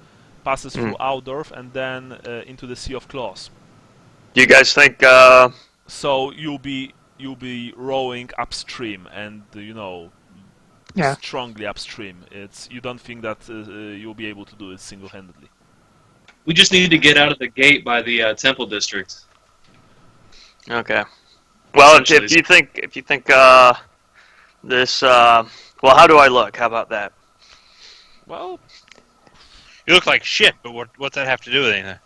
passes through Audorf and then into the Sea of Claws. do you guys think? So you'll be rowing upstream, and Yeah. strongly upstream. You don't think that you'll be able to do it single-handedly. We just need to get out of the gate by the Temple District. Okay. Well, if Essentially. you think this, well, how do I look? How about that? Well, You look like shit, but what's that have to do with anything?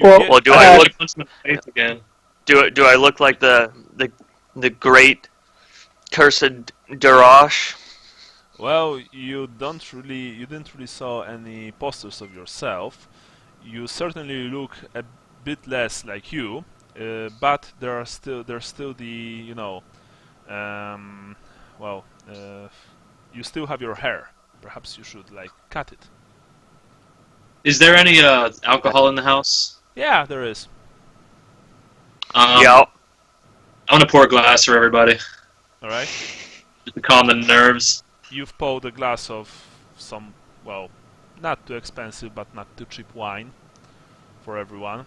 Well, do I look? Punch him in the face again. Do I look like the great cursed Darash? Well, you didn't really saw any posters of yourself. You certainly look a bit less like you, but there's still the you still have your hair. Perhaps you should cut it. Is there any alcohol in the house? Yeah, there is. Yeah. I want to pour a glass for everybody, All right. just to calm the nerves. You've poured a glass of some, not too expensive but not too cheap wine for everyone.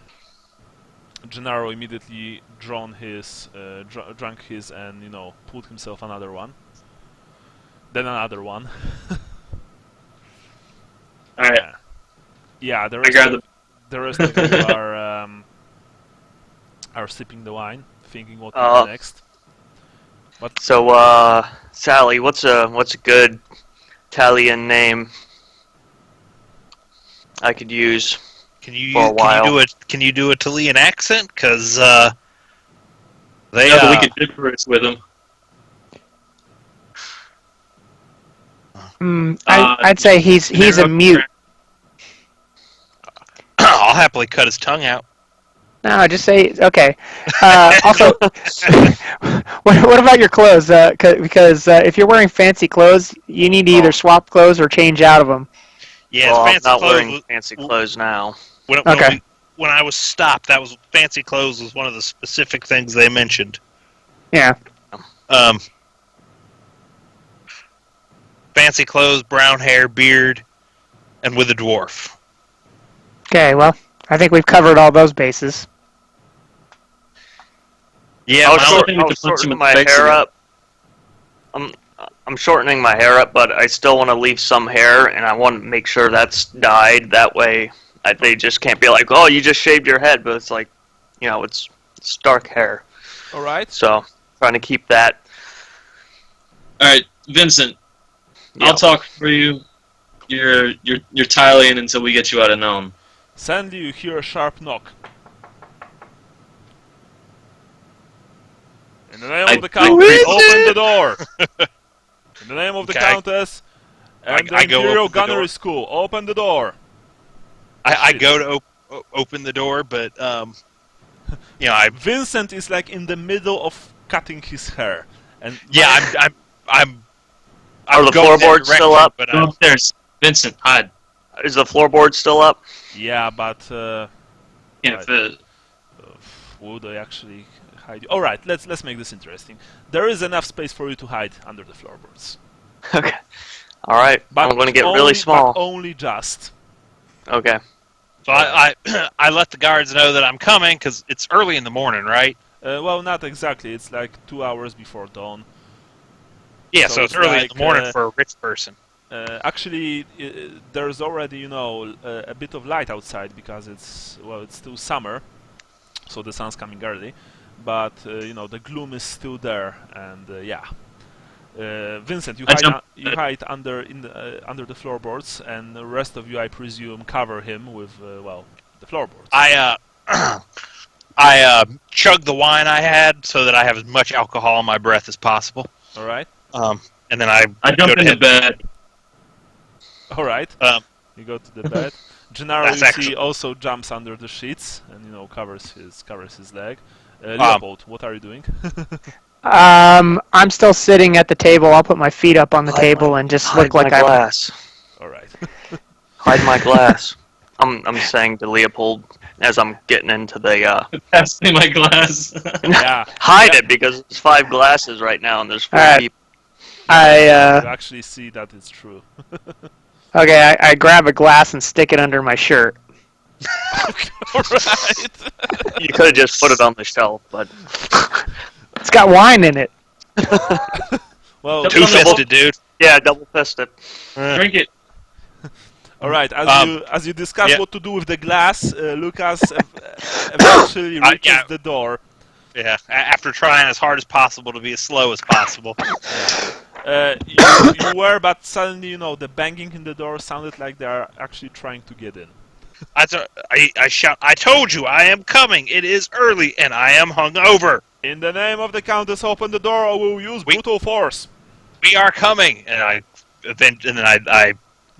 Gennaro immediately drank his and pulled himself another one. Then another one. All right. Yeah, the I got rest of you are sipping the wine, thinking what to do next. So, Sally, what's a good Italian name I could use Can you for a while? Can you do a Chilean accent? Because they Yeah, but we could gibberish with him. I'd say he's a mute. I'll happily cut his tongue out. No, just say okay. Also, what about your clothes? Because if you're wearing fancy clothes, you need to either Oh, swap clothes or change out of them. Yeah, well, I'm fancy not clothes. wearing fancy clothes now. Okay. When I was stopped, that was fancy clothes was one of the specific things they mentioned. Yeah. Um, fancy clothes, brown hair, beard, and with a dwarf. Okay. Well, I think we've covered all those bases. Yeah, I my was, only, we I need to was punch him shortening in the my face hair again. up. I'm I'm shortening my hair up, but I still want to leave some hair, and I want to make sure that's dyed. That way, they just can't be like, "Oh, you just shaved your head," but it's like, it's dark hair. All right. So trying to keep that. All right, Vincent, Yeah. I'll talk for you. You're tiling until we get you out of known. Suddenly you hear a sharp knock. In the name of the Countess, open the door! In the name of the Okay. Countess and the I go Imperial open the door. Gunnery School, open the door! I Shit. go to open the door, but Vincent is like in the middle of cutting his hair. And I'm Are the going that floorboards still direction, up? But Go upstairs, Vincent. Hide. Is the floorboard still up? Yeah, but Can't Right. fit. would I actually hide you? Alright, let's make this interesting. There is enough space for you to hide under the floorboards. Okay. All right. But I'm going to get only, really but small. only just. Okay. so I let the guards know that I'm coming because it's early in the morning, right? Well, not exactly. It's like 2 hours before dawn. Yeah, So so it's it's early like, in the morning for a rich person. Actually, there's already, a bit of light outside because it's still summer, so the sun's coming early. But the gloom is still there, and yeah. Vincent, you hide under the floorboards, and the rest of you, I presume, cover him with the floorboards. I chug the wine I had so that I have as much alcohol in my breath as possible. All right, And then I I jump go to into head. bed. all right. Um, You go to the bed. Gennaro, That's you see, actually- also jumps under the sheets and covers his leg. Leopold, what are you doing? I'm still sitting at the table. I'll put my feet up on the table and just look like my I'm. glass. All right. Hide my glass. I'm saying to Leopold as I'm getting into the Pass me my glass. Yeah. hide it because there's 5 glasses right now and there's 4 Alright. people. You actually see that it's true. Okay. I grab a glass and stick it under my shirt. All right. You could have just put it on the shelf, but It's got wine in it. Well, Two-fisted, dude. yeah, double fisted. Drink it. all right. As you discuss yeah. what to do with the glass, Lucas eventually reaches yeah. the door. Yeah. After trying as hard as possible to be as slow as possible. You were, but suddenly the banging in the door sounded like they are actually trying to get in. I shout, I told you, I am coming. It is early, and I am hungover. In the name of the Countess, open the door, or we'll use brutal force. We are coming. And then I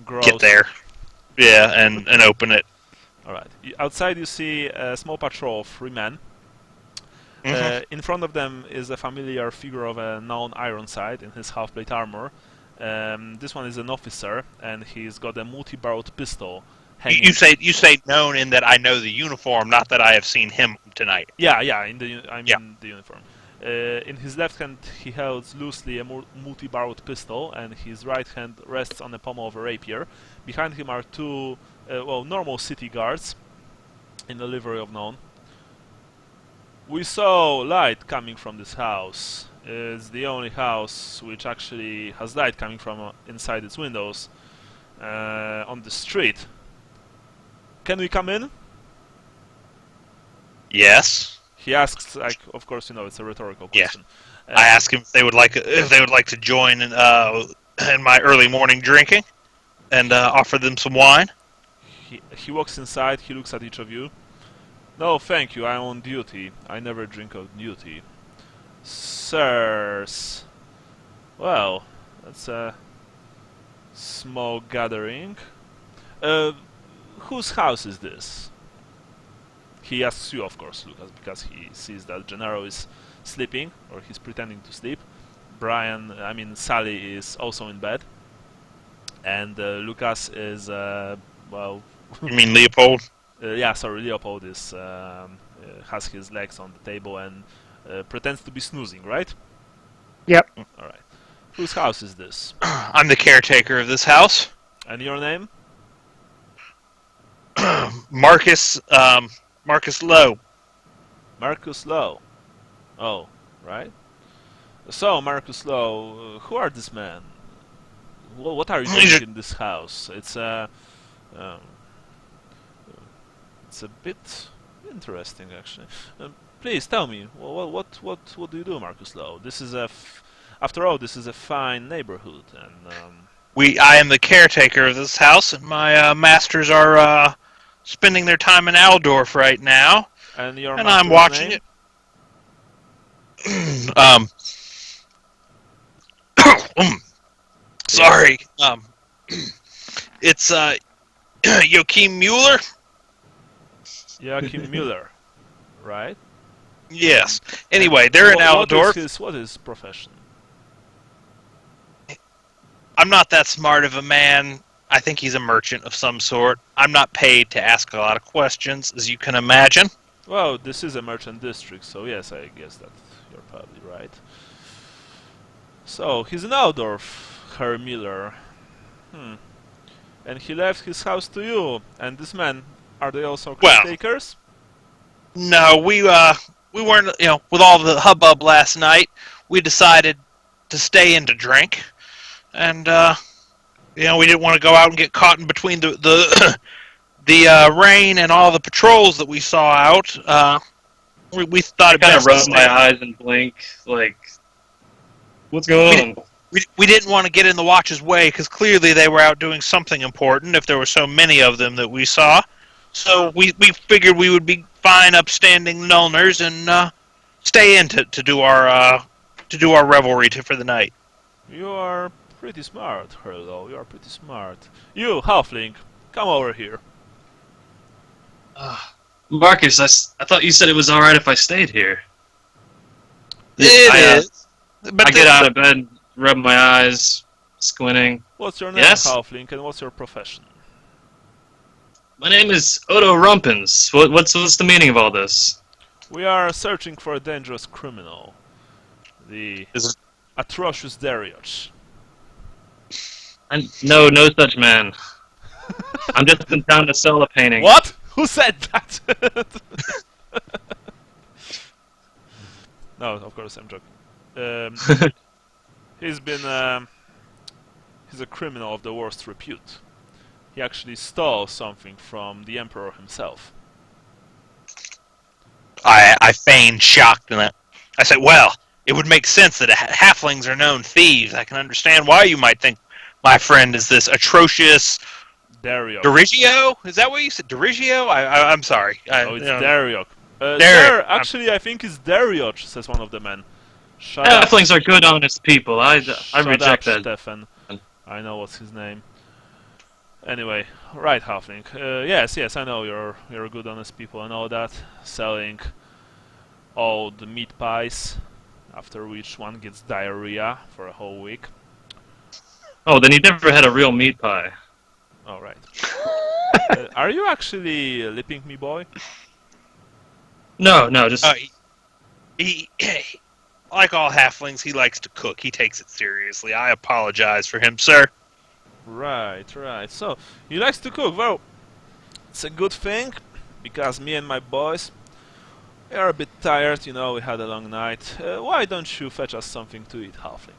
Gross. get there. Yeah, and open it. All right. Outside, you see a small patrol of 3 men. Mhm. In front of them is a familiar figure of a known Ironside in his half-plate armor. This one is an officer, and he's got a multi-barreled pistol hanging. You say known in that I know the uniform, not that I have seen him tonight. Yeah. In the uniform. In his left hand, he holds loosely a multi-barreled pistol, and his right hand rests on the pommel of a rapier. Behind him are 2, normal city guards in the livery of known. We saw light coming from this house. It's the only house which actually has light coming from inside its windows on the street. Can we come in? Yes. He asks, of course, it's a rhetorical Yeah. question. I asked him if they would like to join in my early morning drinking, and offer them some wine. He walks inside. He looks at each of you. No, thank you. I'm on duty. I never drink on duty. Sirs. Well, that's a small gathering. Whose house is this? he asks you, of course, Lucas, because he sees that Gennaro is sleeping, or he's pretending to sleep. Sally is also in bed, and Lucas is well. You mean Leopold? Leopold is has his legs on the table and pretends to be snoozing, right? Yep. All right. Whose house is this? I'm the caretaker of this house. And your name? Marcus Lowe. Marcus Lowe. Oh, right. So, Marcus Lowe, who are these men? What are you doing in this house? It's a bit interesting, actually. Please tell me, what do you do, Marcus Lowe? This is after all, this is a fine neighborhood, and I am the caretaker of this house, and my masters are spending their time in Aldorf right now, and I'm watching name? it. Sorry. It's Joachim Mueller. Joachim Mueller, right? Yes. Anyway, they're in Aldorf. What is his profession? I'm not that smart of a man. I think he's a merchant of some sort. I'm not paid to ask a lot of questions, as you can imagine. Well, this is a merchant district, so yes, I guess that you're probably right. So, he's in Aldorf, Herr Miller. And he left his house to you. And this man, are they also caretakers? No, we weren't, with all the hubbub last night, we decided to stay in to drink. And, we didn't want to go out and get caught in between the rain and all the patrols that we saw out. We thought I kind of rub my eyes and blink, like, what's going on? We didn't want to get in the watch's way, because clearly they were out doing something important if there were so many of them that we saw. So we figured we would be fine, upstanding Nullners and stay in to do our revelry for the night. You are pretty smart, Herlo. You are pretty smart. You, Halfling, come over here. Marcus, I thought you said it was alright if I stayed here. It is. But I get out of bed, rub my eyes, squinting. What's your name, Yes? Halfling, and what's your profession? My name is Odo Rumpens. What's the meaning of all this? We are searching for a dangerous criminal. The atrocious Darius. No such man. I'm just in town to sell a painting. What? Who said that? No, of course I'm joking. He's a criminal of the worst repute. He actually stole something from the Emperor himself. I feigned shocked in that. I said, well, it would make sense that halflings are known thieves. I can understand why you might think my friend is this atrocious... Dariok. Darigio? Is that what you said? Darigio? I'm sorry. It's Dariok. Actually, I think it's Dariok, says one of the men. Shut up. Halflings are good, honest people. I reject Shut up, that. Stefan. I know what's his name. Anyway, right, Halfling. Yes, I know you're good, honest people and all that. Selling old meat pies, after which one gets diarrhea for a whole week. Oh, then you never had a real meat pie. All right. Are you actually lipping me, boy? No, just... He, like all halflings, he likes to cook. He takes it seriously. I apologize for him, sir. Right. So, he likes to cook. Well, it's a good thing, because me and my boys, we are a bit tired, we had a long night. Why don't you fetch us something to eat, Halfling?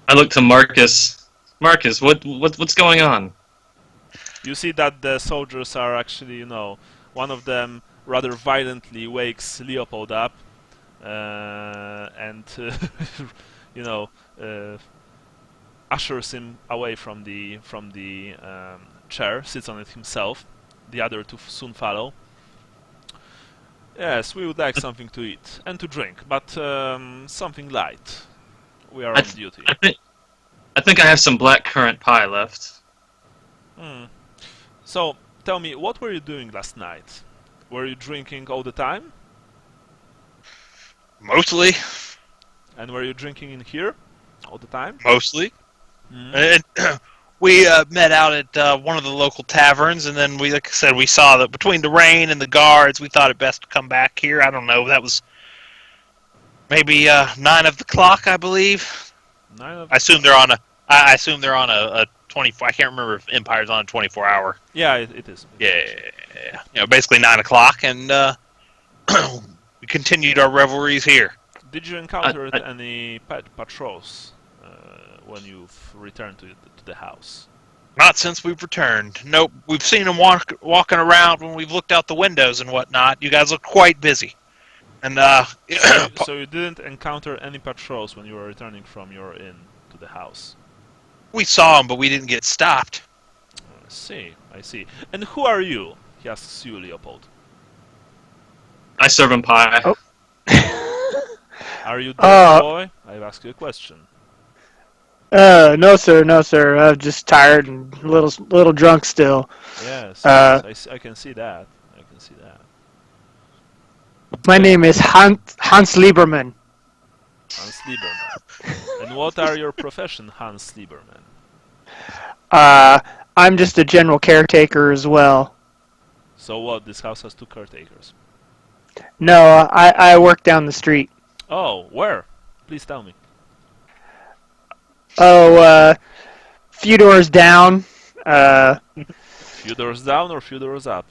I look to Marcus. Marcus, what's going on? You see that the soldiers are actually, one of them rather violently wakes Leopold up, and ushers him away from the chair, sits on it himself. The other two soon follow. Yes, we would like something to eat and to drink, but something light. We are on duty. I think I have some black currant pie left. So, tell me, what were you doing last night? Were you drinking all the time? Mostly. And were you drinking in here all the time? Mostly. Mm. And we met out at one of the local taverns, and then like I said, we saw that between the rain and the guards, we thought it best to come back here. I don't know. That was maybe 9 of the clock, I believe. 9 of I assume they're on a. I assume they're on a 24. I can't remember if Empire's on a 24-hour. Yeah, it is. Yeah. Basically 9 o'clock, and we continued our revelries here. Did you encounter any patrols when you've returned to the house? Not since we've returned. Nope. We've seen them walking around when we've looked out the windows and whatnot. You guys look quite busy. And So you didn't encounter any patrols when you were returning from your inn to the house? we saw them, but we didn't get stopped. I see. And who are you? He asks you, Leopold. I serve him pie. Oh. Are you dead, boy? I've asked you a question. No sir. I'm just tired and a little drunk still. Yes, I can see that. My name is Hans Lieberman. Hans Lieberman. And what are your profession, Hans Lieberman? I'm just a general caretaker as well. So what? This house has 2 caretakers. No, I work down the street. Oh, where? Please tell me. Oh, few doors down. Few doors down or few doors up?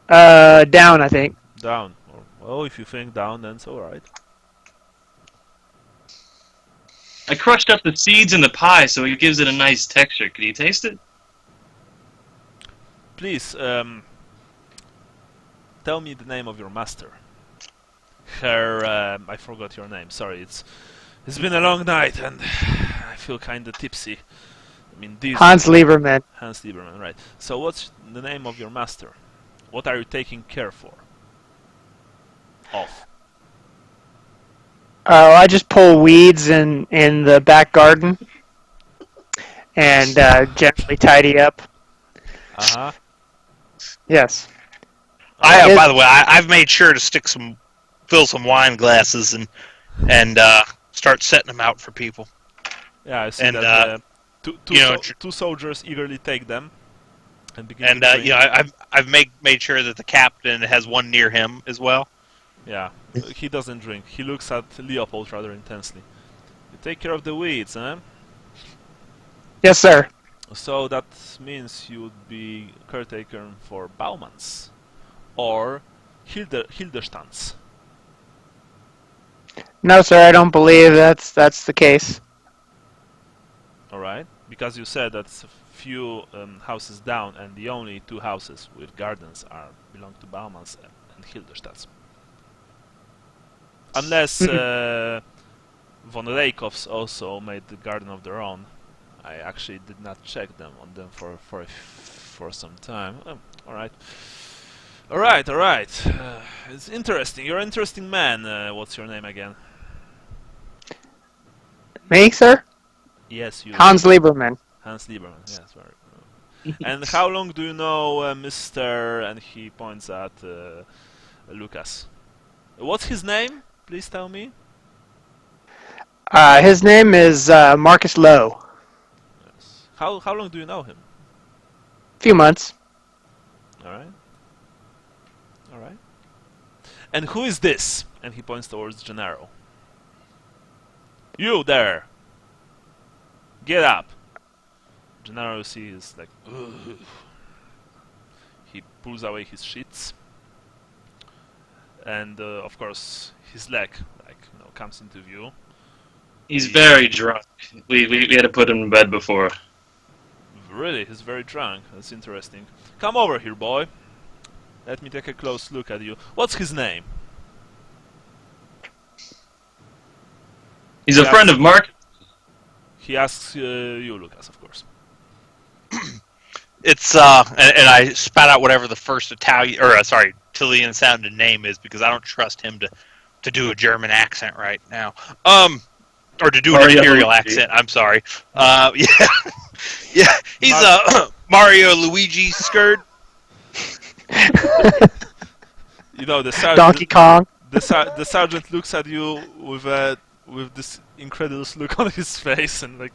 Down, I think. Down. Well, if you think down, then it's alright. I crushed up the seeds in the pie so it gives it a nice texture. Could you taste it? Please, tell me the name of your master. I forgot your name. Sorry, it's been a long night and I feel kinda tipsy. I mean, Hans Lieberman. Hans Lieberman, right. So what's the name of your master? What are you taking care of? Oh, I just pull weeds in the back garden and generally tidy up. Uh-huh. Yes. By the way, I've made sure to fill some wine glasses and start setting them out for people. Yeah, I see And, that two soldiers eagerly take them and begin And to drink. I've made sure that the captain has one near him as well. Yeah, he doesn't drink. He looks at Leopold rather intensely. You take care of the weeds, eh? Yes, sir. So that means you would be caretaker for Baumans or Hildestans. No, sir. I don't believe that's the case. All right, because you said that's a few houses down, and the only 2 houses with gardens belong to Baumans and Hildestadts. Unless von Reikovs also made the garden of their own. I actually did not check them on them for some time. All right. It's interesting. You're an interesting man. What's your name again? Me, sir? Yes, you. Hans Lieberman. Hans Lieberman. Yes, very. And how long do you know Mr. And he points at Lucas. What's his name? Please tell me. His name is Marcus Lowe. Yes. How long do you know him? Few months. All right. And who is this? And he points towards Gennaro. You there! Get up! Gennaro sees like, ugh. He pulls away his sheets, and of course his leg comes into view. He's very drunk. We had to put him in bed before. Really, he's very drunk. That's interesting. Come over here, boy. Let me take a close look at you. What's his name? He's a friend of Mark. He asks you, Lucas, of course. It's and I spat out whatever the first Chilean sounding name is because I don't trust him to do a German accent right now. Or to do an imperial accent. I'm sorry. Yeah. Yeah, he's Mario Luigi skirt. You know, the sergeant. Donkey Kong. The sergeant looks at you with this incredulous look on his face and like,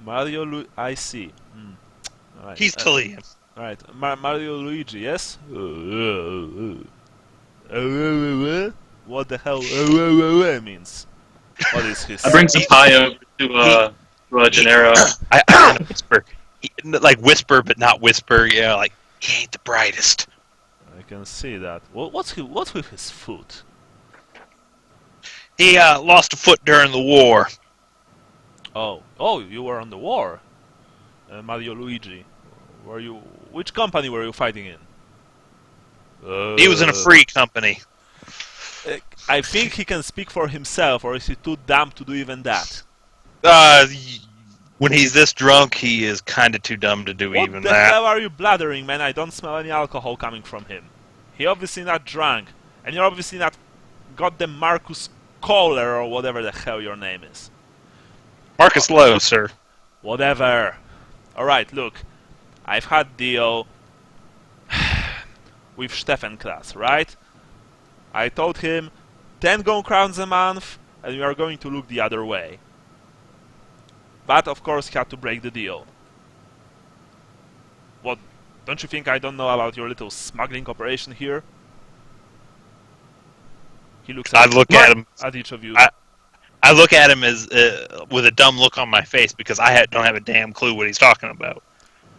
I see. All right. He's Italian. All right, Mario Luigi, yes. What the hell means? What is his? I bring some pie over to Gennaro. I kind of whisper, like whisper, but not whisper. Yeah, like he ain't the brightest. I can see that. What's with his foot? He lost a foot during the war. Oh, you were on the war, Mario Luigi. Which company were you fighting in? He was in a free company. I think he can speak for himself, or is he too dumb to do even that? When he's this drunk, he is kind of too dumb to do even What the that. hell are you blathering, man? I don't smell any alcohol coming from him. He obviously not drunk, and you're obviously not goddamn Marcus Kohler or whatever the hell your name is. Marcus Lowe, sir. Whatever. Alright, look. I've had deal with Stefan Klaas, right? I told him 10 gold crowns a month and we are going to look the other way. But of course he had to break the deal. What, don't you think I don't know about your little smuggling operation here? He looks I look at him. at each of you. I look at him as with a dumb look on my face because I don't have a damn clue what he's talking about.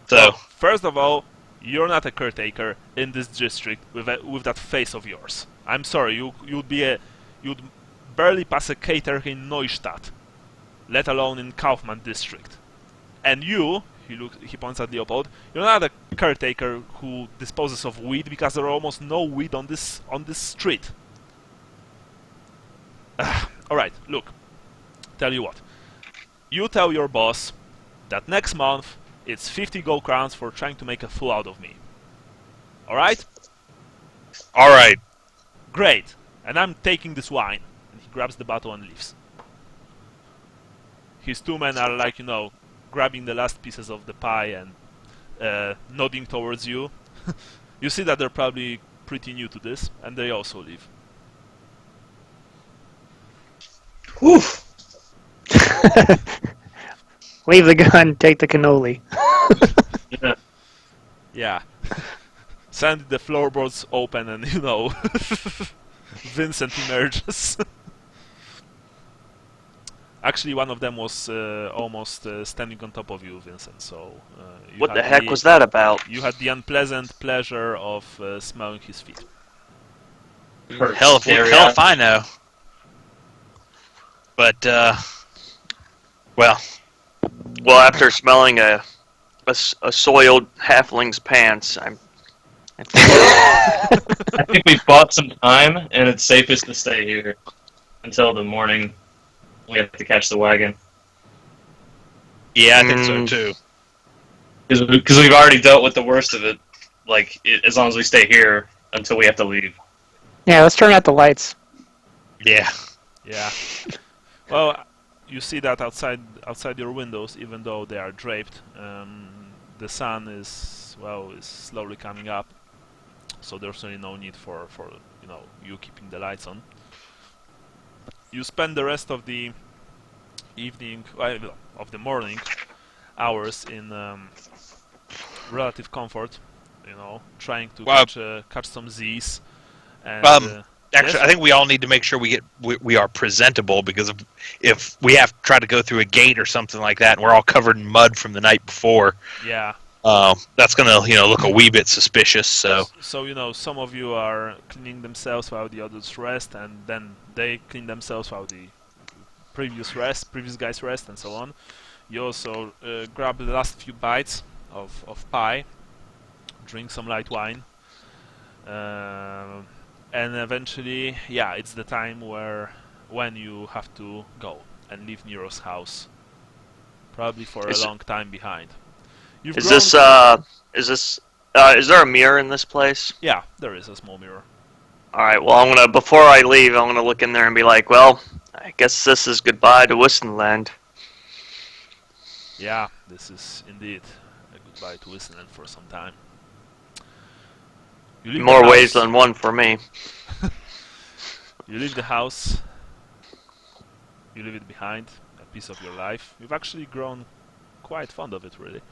So well, first of all, you're not a caretaker in this district with that face of yours. I'm sorry, you'd barely pass a caterer in Neustadt, let alone in Kaufmann district. And you, he points at Leopold, you're not a caretaker who disposes of weed because there are almost no weed on this street. Alright, look, tell you what. You tell your boss that next month it's 50 gold crowns for trying to make a fool out of me. Alright? alright. Great. And I'm taking this wine. And he grabs the bottle and leaves. His two men are like, grabbing the last pieces of the pie and nodding towards you. You see that they're probably pretty new to this, and they also leave. Whew. Leave the gun, take the cannoli. Yeah. Yeah. Suddenly the floorboards open and, Vincent emerges. Actually, one of them was almost standing on top of you, Vincent, so... What the heck was that about? You had the unpleasant pleasure of smelling his feet. Hell if I know. But well, after smelling a soiled halfling's pants, I think we've bought some time, and it's safest to stay here until the morning. We have to catch the wagon. yeah, I think so too. Because we've already dealt with the worst of it. As long as we stay here until we have to leave. Yeah, let's turn out the lights. Yeah. Yeah. Well, you see that outside your windows, even though they are draped, the sun is slowly coming up. So there's really no need for you keeping the lights on. You spend the rest of the evening, of the morning hours in relative comfort, trying to catch some Z's. And, actually, yes? I think we all need to make sure we are presentable, because if we have to try to go through a gate or something like that, and we're all covered in mud from the night before, yeah, that's gonna look a wee bit suspicious. So some of you are cleaning themselves while the others rest, and then they clean themselves while the previous guys rest, and so on. You also grab the last few bites of pie, drink some light wine, and eventually, it's the time when you have to go and leave Nero's house, probably for a long time behind. Is there a mirror in this place? Yeah, there is a small mirror. Alright, well, before I leave, I'm gonna look in there and be like, well, I guess this is goodbye to Wissenland. Yeah, this is indeed a goodbye to Iceland for some time. You leave More the ways house. than one for me. You leave the house. You leave it behind, a piece of your life. You've actually grown quite fond of it, really.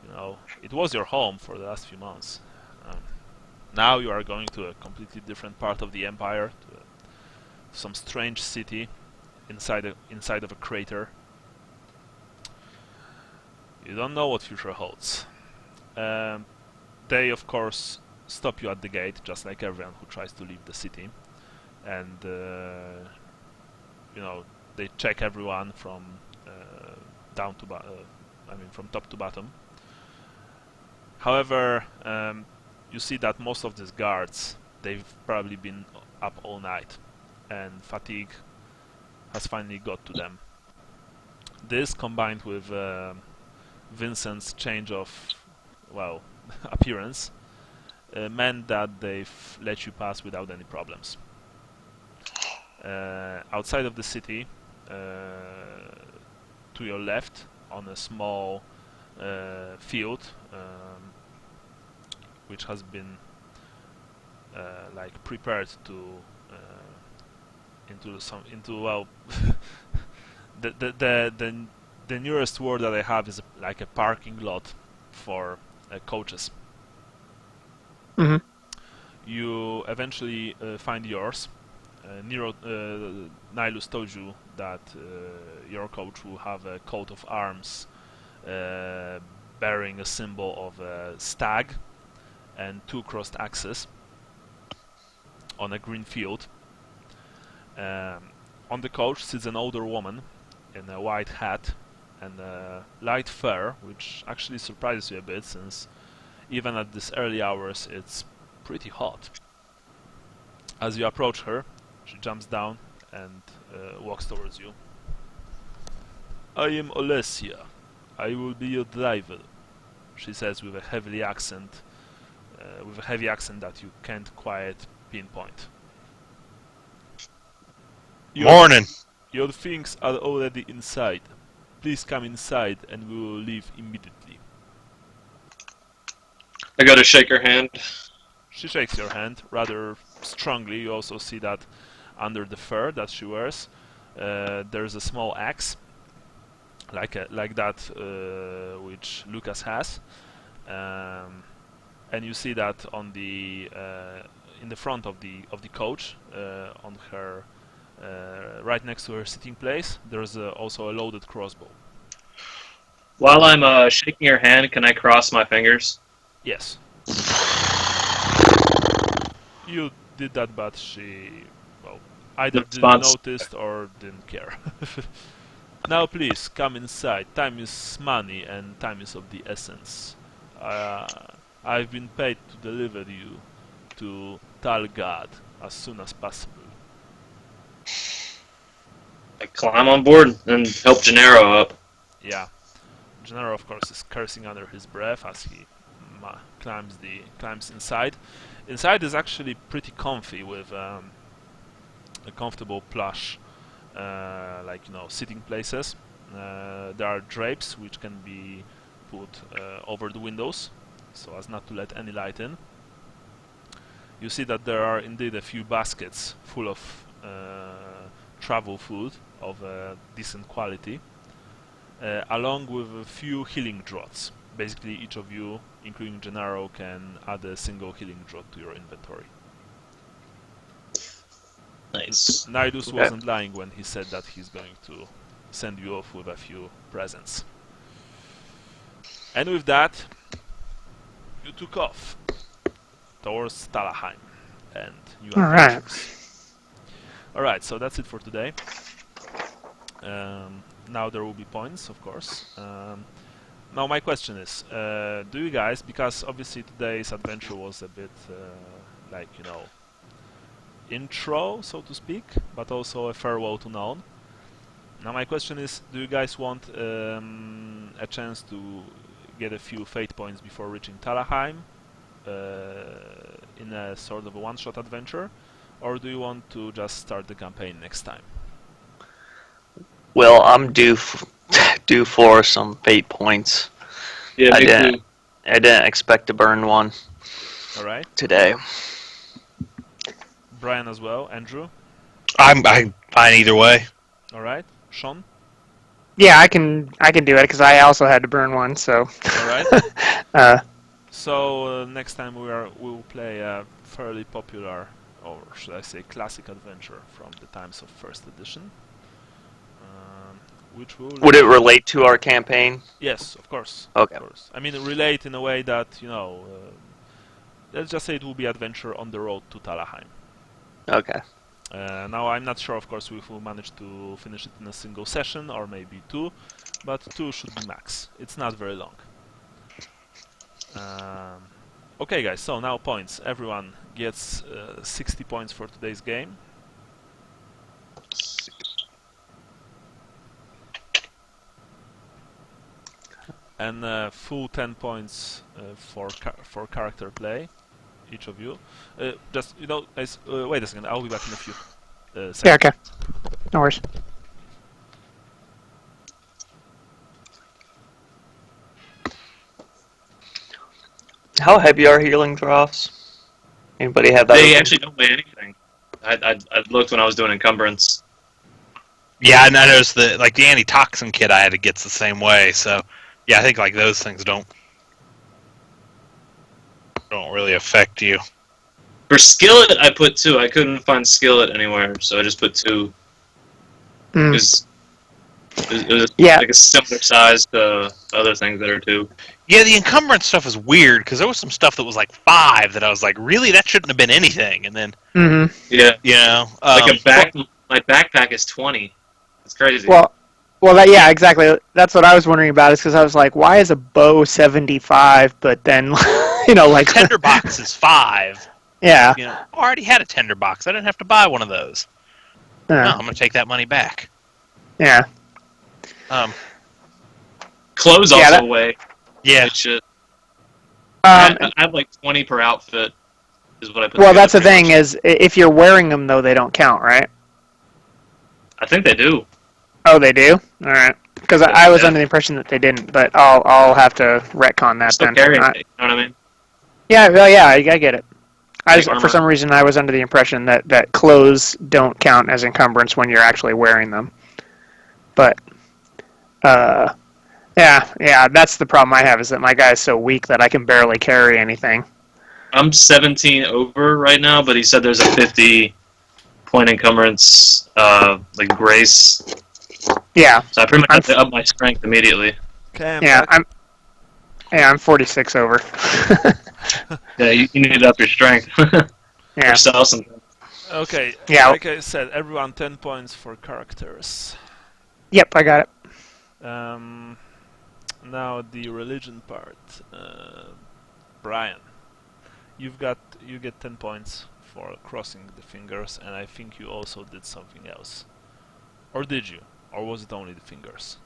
You know, it was your home for the last few months. Now you are going to a completely different part of the empire, to some strange city inside of a crater. You don't know what future holds. They, of course, stop you at the gate, just like everyone who tries to leave the city, and you know, they check everyone from from top to bottom. However, you see that most of these guards, they've probably been up all night, and fatigue has finally got to them. This, combined with Vincent's change of, well, appearance, meant that they've let you pass without any problems. Outside of the city, to your left, on a small field, which has been like prepared to well, the nearest word that I have is like a parking lot for coaches. Hmm. You eventually find yours. Nihilus told you that your coach will have a coat of arms bearing a symbol of a stag and 2 crossed axes on a green field. On the coach sits an older woman in a white hat and light fur, which actually surprises you a bit, since even at these early hours it's pretty hot. As you approach her, she jumps down and walks towards you. "I am Olesia. I will be your driver," she says with a heavy accent that you can't quite pinpoint. Morning. Your things are already inside. Please come inside and we will leave immediately." I go to shake her hand. She shakes your hand rather strongly. You also see that under the fur that she wears, there's a small axe, like that which Lucas has, and you see that on the in the front of the coach, on her right next to her sitting place, there's also a loaded crossbow. While I'm shaking her hand, can I cross my fingers? Yes. You did that, but she, well, either didn't notice or didn't care. "Now please, come inside. Time is money, and time is of the essence. I've been paid to deliver you to Talgad as soon as possible." I climb on board and help Gennaro up. Yeah. Gennaro, of course, is cursing under his breath as he climbs inside. Inside is actually pretty comfy, with a comfortable plush, sitting places. There are drapes which can be put over the windows, so as not to let any light in. You see that there are indeed a few baskets full of travel food of decent quality, along with a few healing draughts. Basically, each of you, including Gennaro, can add a single healing draught to your inventory. Nice. Nidus Okay. wasn't lying when he said that he's going to send you off with a few presents. And with that, you took off towards Talabheim and new Alright. adventures. Alright, so that's it for today. Now there will be points, of course. Now my question is, do you guys, because obviously today's adventure was a bit intro, so to speak, but also a farewell to None. Now my question is, do you guys want a chance to get a few fate points before reaching Talabheim in a sort of a one-shot adventure, or do you want to just start the campaign next time? Well, I'm due due for some fate points. Yeah, me too. I didn't expect to burn one All right. today. Brian as well. Andrew. I'm fine either way. All right. Sean. Yeah, I can do it because I also had to burn one. So. All right. So next time we will play a fairly popular, or should I say, classic adventure from the times of first edition. Which will Would it relate to our campaign? Yes, of course. Okay. Of course. I mean, relate in a way that let's just say it will be adventure on the road to Talabheim. Okay. Now I'm not sure, of course, if we'll manage to finish it in a single session or maybe two, but two should be max. It's not very long. Okay, guys. So now points. Everyone gets 60 points for today's game. And full 10 points for character play, each of you. Just guys, wait a second. I'll be back in a few seconds. Yeah. Okay. No worries. How heavy are healing troughs? Anybody have that? They actually don't weigh anything. I looked when I was doing encumbrance. Yeah, and I noticed that like the antitoxin kit I had, it gets the same way. So yeah, I think like those things don't really affect you. For skillet, I put 2. I couldn't find skillet anywhere, so I just put 2. It was like a similar size to other things that are 2. Yeah, the encumbrance stuff is weird because there was some stuff that was like 5 that I was like, really, that shouldn't have been anything. And then Yeah, like my backpack is 20. It's crazy. Well, yeah, exactly. That's what I was wondering about. Is because I was like, why is a bow 75? But then, like tinderbox is 5. Yeah. I already had a tinderbox. I didn't have to buy one of those. No, I'm gonna take that money back. Yeah. Clothes also weigh. Yeah. Shit. I have like 20 per outfit. Is what I put. Well, together that's the pretty thing much. is, if you're wearing them though, they don't count, right? I think they do. Oh, they do. All right. Because I was under the impression that they didn't, but I'll have to retcon that Still then. carrying it, you know what I mean? Yeah. Well, yeah. I get it. Like for armor. some reason, I was under the impression that clothes don't count as encumbrance when you're actually wearing them. But, yeah, that's the problem I have, is that my guy is so weak that I can barely carry anything. I'm 17 over right now, but he said there's a 50-point encumbrance, like grace. Yeah. So I pretty much have to up my strength immediately. Okay, I'm 46 over. Yeah, you need to up your strength. Yeah. Or sell something. Okay. Yeah. Like I said, everyone 10 points for characters. Yep, I got it. Now the religion part. Brian, you get 10 points for crossing the fingers, and I think you also did something else. Or did you? Or was it only the fingers?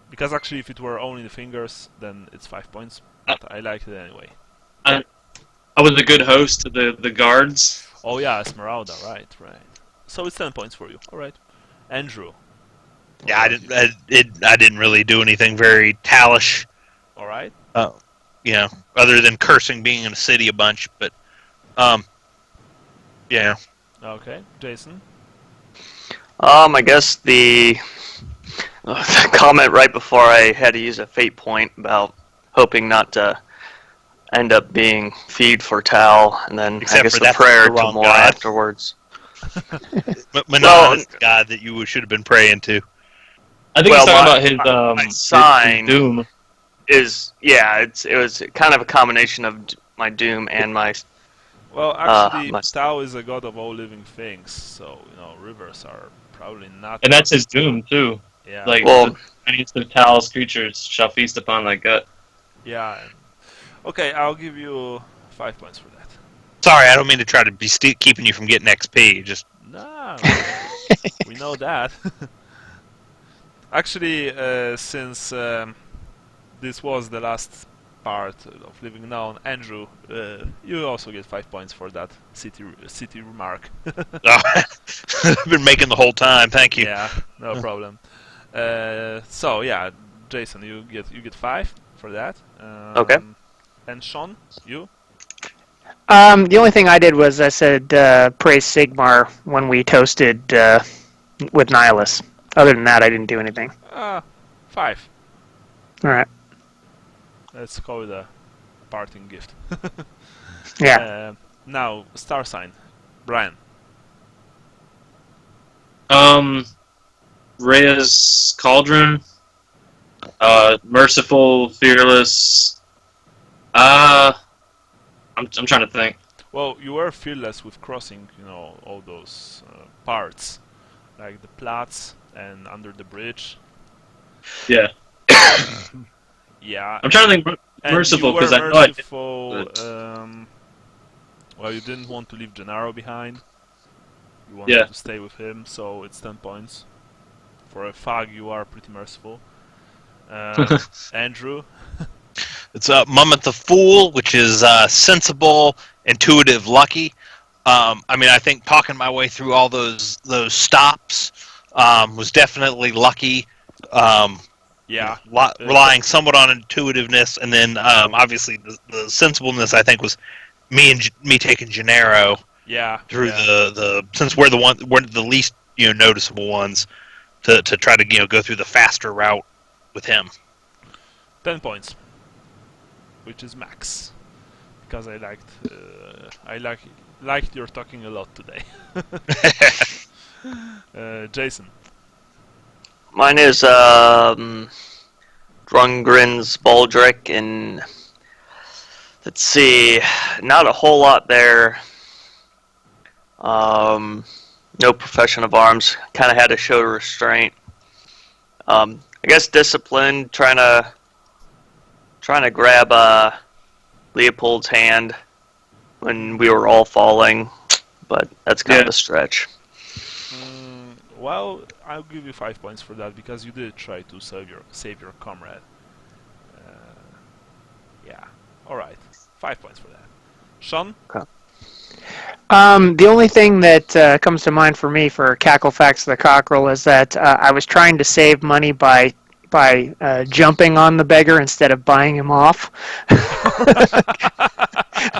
Because actually, if it were only the fingers, then it's 5 points. But I liked it anyway. I was a good host to the guards. Oh yeah, Esmeralda, right. So it's 10 points for you. All right, Andrew. Yeah, I didn't really do anything very Talish. All right. Other than cursing being in a city a bunch, but yeah. Okay, Jason. I guess the comment right before I had to use a fate point about hoping not to end up being feed for Tal, and then Except I guess for the that's prayer the to wrong more God. afterwards. Manon is the God that you should have been praying to. I think Well, he's talking about my his sign doom. It was kind of a combination of my doom and my. Well, actually, my- Tao is a god of all living things, so rivers are probably not. And that's his doom, too. Yeah. Like, Well- any of the Tal's creatures shall feast upon thy gut. Yeah. Okay, I'll give you 5 points for that. Sorry, I don't mean to try to be keeping you from getting XP. Just No, we know that. Actually, since this was the last part of living known. Andrew, you also get 5 points for that city remark. I've been making the whole time. Thank you. Yeah, no problem. So yeah, Jason, you get 5 for that. Okay. And Sean, you? The only thing I did was I said praise Sigmar when we toasted with Nihilus. Other than that, I didn't do anything. 5. All right. Let's call it a parting gift. Yeah. Now, star sign. Brian. Rhea's Cauldron. Merciful, fearless. I'm trying to think. Well, you were fearless with crossing, all those parts, like the plats and under the bridge. Yeah. Yeah. I'm trying to think. And Merciful, you were because I know merciful, I well, you didn't want to leave Gennaro behind. You wanted to stay with him, so it's 10 points. For a fag, you are pretty merciful. Andrew? It's Mummet the Fool, which is sensible, intuitive, lucky. I think talking my way through all those stops was definitely lucky. Yeah. Relying somewhat on intuitiveness, and then obviously the sensibleness, I think, was me taking Gennaro. Yeah. Through the since we're the least noticeable ones to try to go through the faster route with him. 10 points, which is max, because I liked your talking a lot today. Jason. Mine is Drungrin's Baldric, and let's see, not a whole lot there. No profession of arms. Kind of had to show restraint. I guess discipline. Trying to grab Leopold's hand when we were all falling, but that's kind of a stretch. Well, I'll give you 5 points for that because you did try to save your comrade. Yeah. All right. 5 points for that. Sean. Okay. The only thing that comes to mind for me for Cacklefax the Cockerel is that I was trying to save money by jumping on the beggar instead of buying him off.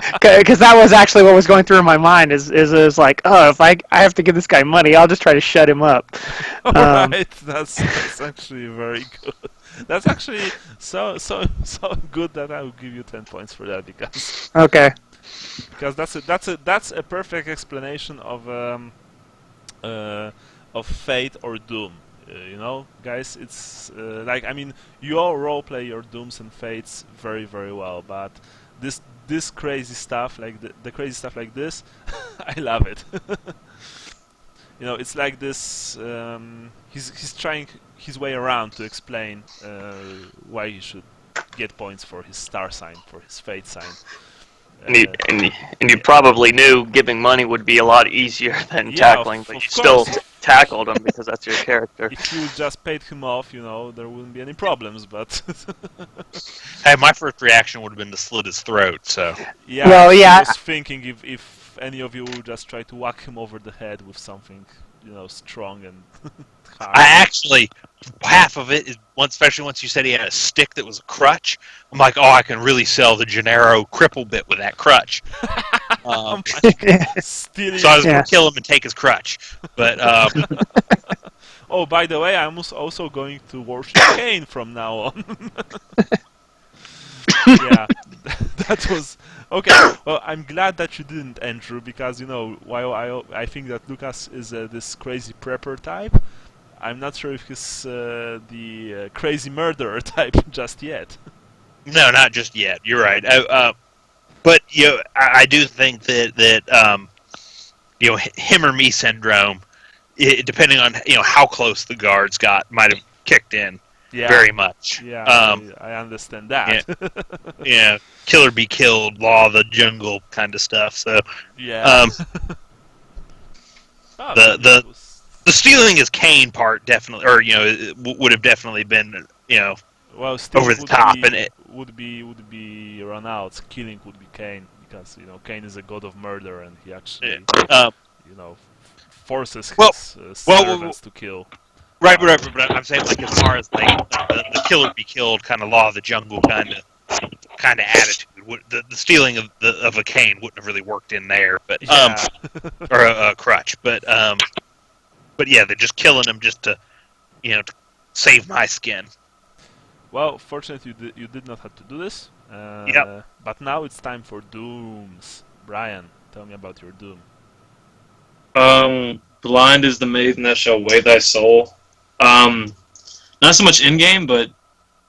Because that was actually what was going through my mind is it was like, oh, if I have to give this guy money, I'll just try to shut him up. Alright, that's actually very good. That's actually so good that I will give you 10 points for that because Okay. Because that's a perfect explanation of fate or doom. Guys, it's you all roleplay your dooms and fates very, very well, but this crazy stuff, like the crazy stuff like this, I love it. It's like this. He's trying his way around to explain why he should get points for his star sign, for his fate sign. And you probably knew giving money would be a lot easier than tackling, but you still tackled him because that's your character. If you just paid him off, there wouldn't be any problems, but... Hey, my first reaction would have been to slit his throat, so... Yeah, well, I was thinking if any of you would just try to whack him over the head with something, strong and hard. I actually, half of it is, especially once you said he had a stick that was a crutch, I'm like, oh, I can really sell the Gennaro cripple bit with that crutch. So I was going to kill him and take his crutch. But oh, by the way, I'm also going to worship Cain from now on. Yeah, that was... Okay, well, I'm glad that you didn't, Andrew, because, while I think that Lucas is this crazy prepper type, I'm not sure if he's the crazy murderer type just yet. No, not just yet. You're right. But I do think that him or me syndrome, depending on how close the guards got, might have kicked in very much. Yeah, I understand that. Yeah, kill or be killed, law of the jungle kind of stuff. So yeah. The stealing his cane part definitely, or would have definitely been well, over the top, and would be run out. Killing would be Cain, because Cain is a god of murder, and he actually forces his well, servants to kill. Right, but I'm saying like as far as like the kill would be killed, kind of law of the jungle kind of attitude. The stealing of a cane wouldn't have really worked in there, but or a crutch, but yeah, they're just killing him just to to save my skin. Well, fortunately, you did not have to do this. Yep. But now it's time for dooms. Brian, tell me about your doom. Blind is the maiden that shall weigh thy soul. Not so much in game, but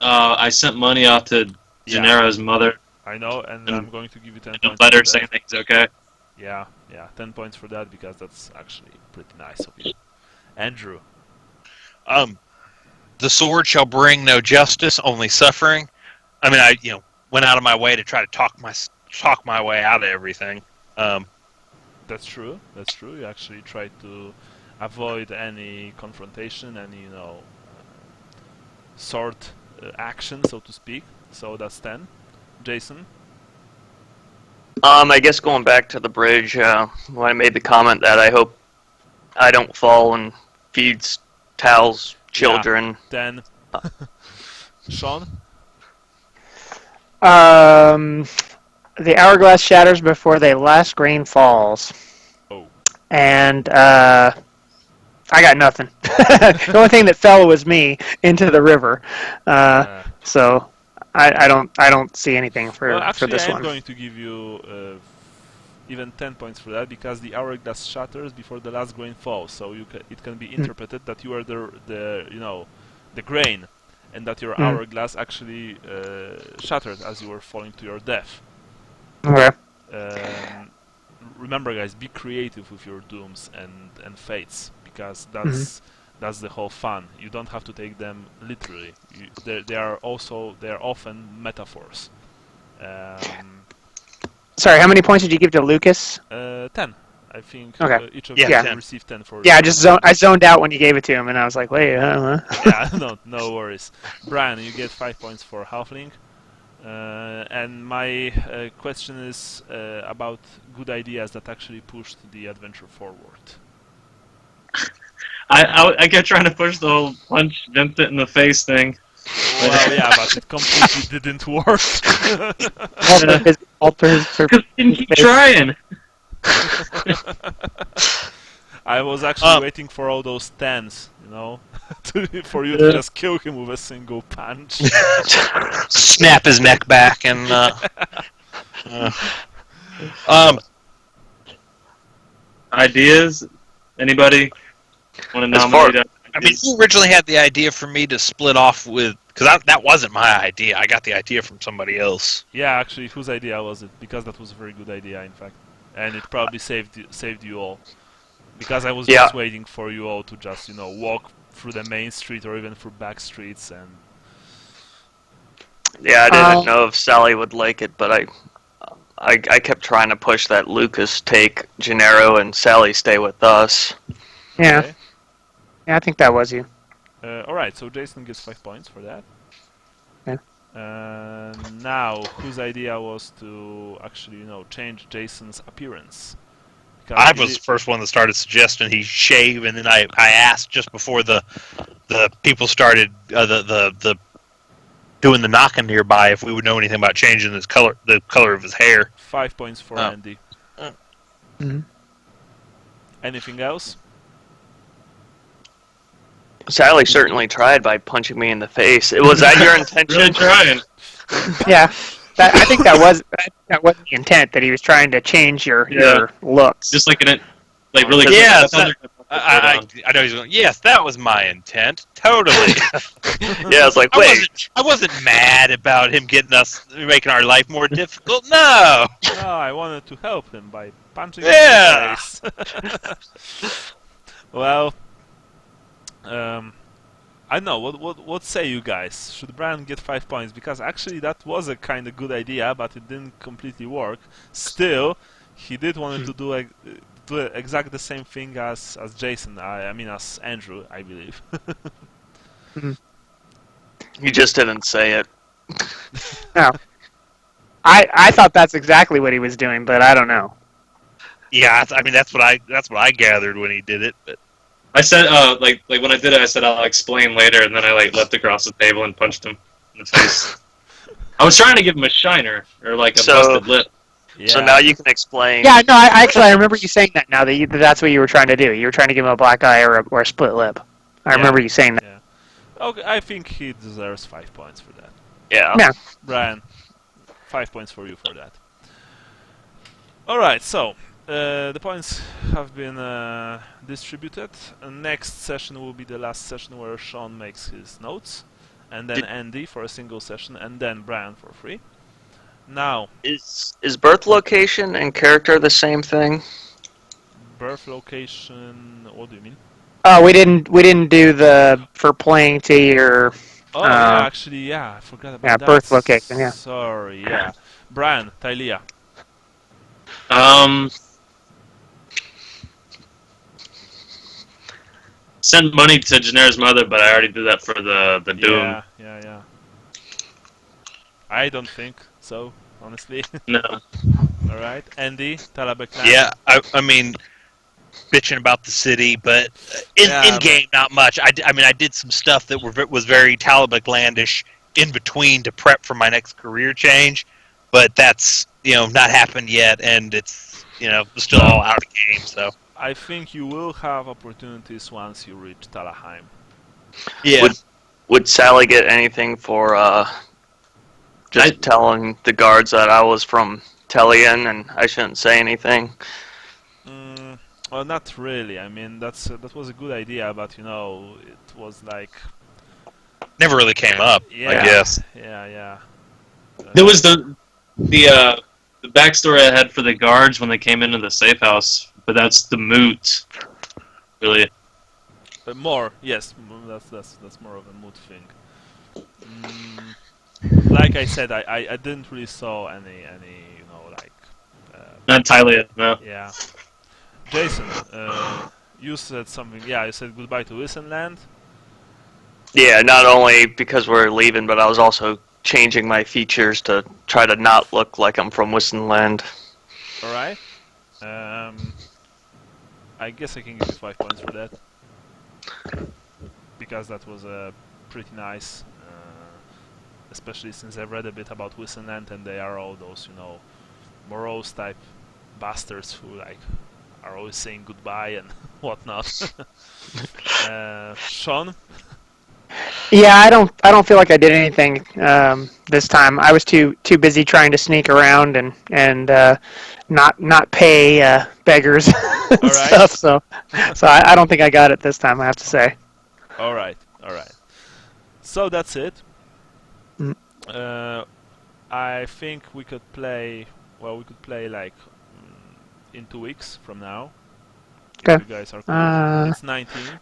I sent money off to Gennaro's mother. I know, and I'm going to give you 10 points. A letter saying things okay. Yeah, 10 points for that, because that's actually pretty nice of you. Andrew. The sword shall bring no justice, only suffering. I mean, I went out of my way to try to talk my way out of everything. That's true. You actually tried to avoid any confrontation, any sword action, so to speak. So that's 10. Jason. I guess going back to the bridge, when I made the comment that I hope I don't fall and feeds Tal's children. Yeah, 10. Sean. The hourglass shatters before the last grain falls. Oh. And I got nothing. The only thing that fell was me into the river. So I don't see anything for this one. I'm going to give you even 10 points for that, because the hourglass shatters before the last grain falls. So it can be interpreted that you are the grain, and that your hourglass actually shattered as you were falling to your death. Okay. Remember, guys, be creative with your dooms and fates, because that's the whole fun. You don't have to take them literally. They are often metaphors. Sorry, how many points did you give to Lucas? 10. I think each of you received 10 for. Yeah, I zoned out when you gave it to him, and I was like, wait, Yeah, no worries. Brian, you get 5 points for Halfling. And my question is about good ideas that actually pushed the adventure forward. I kept trying to push the whole punch Vincent in the face thing. Well, yeah, but it completely didn't work. Keep trying. I was actually waiting for all those 10s, for you to just kill him with a single punch. Snap his neck back and. Ideas? Anybody want to nominate? I mean, you originally had the idea for me to split off with, because that wasn't my idea. I got the idea from somebody else. Yeah, actually, whose idea was it? Because that was a very good idea, in fact, and it probably saved you all. Because I was just waiting for you all to just walk through the main street or even through back streets and. Yeah, I didn't know if Sally would like it, but I kept trying to push that Lucas take Gennaro and Sally stay with us. Yeah. Okay. Yeah, I think that was you. Alright, so Jason gets 5 points for that. Yeah. Now, whose idea was to actually, change Jason's appearance? I was the first one that started suggesting he shave, and then I asked just before the people started the doing the knocking nearby if we would know anything about changing the color of his hair. 5 points for Andy. Mm-hmm. Anything else? Sally certainly tried by punching me in the face. Was that your intention? Really trying. Yeah, I think that was the intent, that he was trying to change your looks. Just like really. Yeah, I know he's going. Yes, that was my intent. Totally. Yeah, I was like, wait. I wasn't mad about him making our life more difficult. No. No, I wanted to help him by punching him in the face. Well. I don't know. What say you guys? Should Brian get 5 points? Because actually that was a kind of good idea, but it didn't completely work. Still, he did want to do exactly the same thing as Jason. I mean, as Andrew, I believe. You just didn't say it. No. I thought that's exactly what he was doing, but I don't know. Yeah, I mean that's what I gathered when he did it. But I said, like when I did it, I said I'll explain later, and then I leapt across the table and punched him in the face. I was trying to give him a shiner or like a busted lip. Yeah. So now you can explain. Yeah, no, I remember you saying that now, that's what you were trying to do. You were trying to give him a black eye or a split lip. I remember you saying that. Yeah. Okay, I think he deserves 5 points for that. Yeah. Yeah. Brian, 5 points for you for that. Alright, so the points have been distributed. Next session will be the last session where Sean makes his notes, and then Andy for a single session, and then Brian for free. Now, Is birth location and character the same thing? birth location. What do you mean? Oh, we didn't do the for playing to your Oh, yeah, actually, yeah, I forgot about that. birth location. Yeah. Sorry, yeah. Brian, Tylea. Send money to Janera's mother, but I already did that for the Doom. Yeah. I don't think so, honestly. No. Alright, Andy, Talabheim. yeah, I mean, bitching about the city, but in game not much. I mean, I did some stuff that was very Talabheim-landish in between to prep for my next career change, but that's not happened yet, and it's still all out of the game. So I think you will have opportunities once you reach Talabheim. yeah. Would Sally get anything for just telling the guards that I was from Telian and I shouldn't say anything? Well, not really. I mean, that was a good idea, but it was like Never really came up, yeah, I guess. Yeah. There was the backstory I had for the guards when they came into the safe house, but that's the moot. Really. More, yes. That's more of a mood thing. Like I said, I didn't really saw any like. Not Tylia, no. Yeah. Jason, you said something. Yeah, you said goodbye to Wissenland. Yeah, not only because we're leaving, but I was also changing my features to try to not look like I'm from Wissenland. All right. I guess I can give you 5 points for that because that was pretty nice, especially since I've read a bit about Wissenland and they are all those morose type bastards who like are always saying goodbye and whatnot. Sean. Yeah, I don't feel like I did anything this time. I was too busy trying to sneak around and not pay beggars and All right. stuff. So I don't think I got it this time. I have to say. All right. So that's it. Mm. I think we could play. Well, we could play like in 2 weeks from now. Okay. If you guys are cool. It's 19.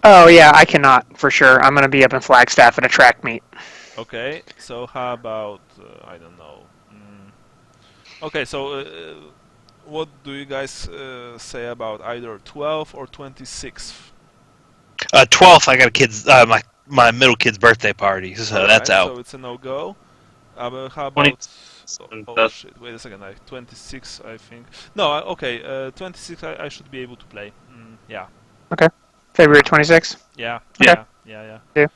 Oh yeah, I cannot for sure. I'm gonna be up in Flagstaff at a track meet. Okay. So how about I don't know. Okay. So what do you guys say about either 12th or 26th? 12th, I got a kid's my middle kid's birthday party, so that's out. So it's a no-go. How about? Oh shit! Wait a second. 26, I think. No, okay. 26, I should be able to play. Yeah. Okay. February 26th. Yeah. Okay. Yeah. Yeah.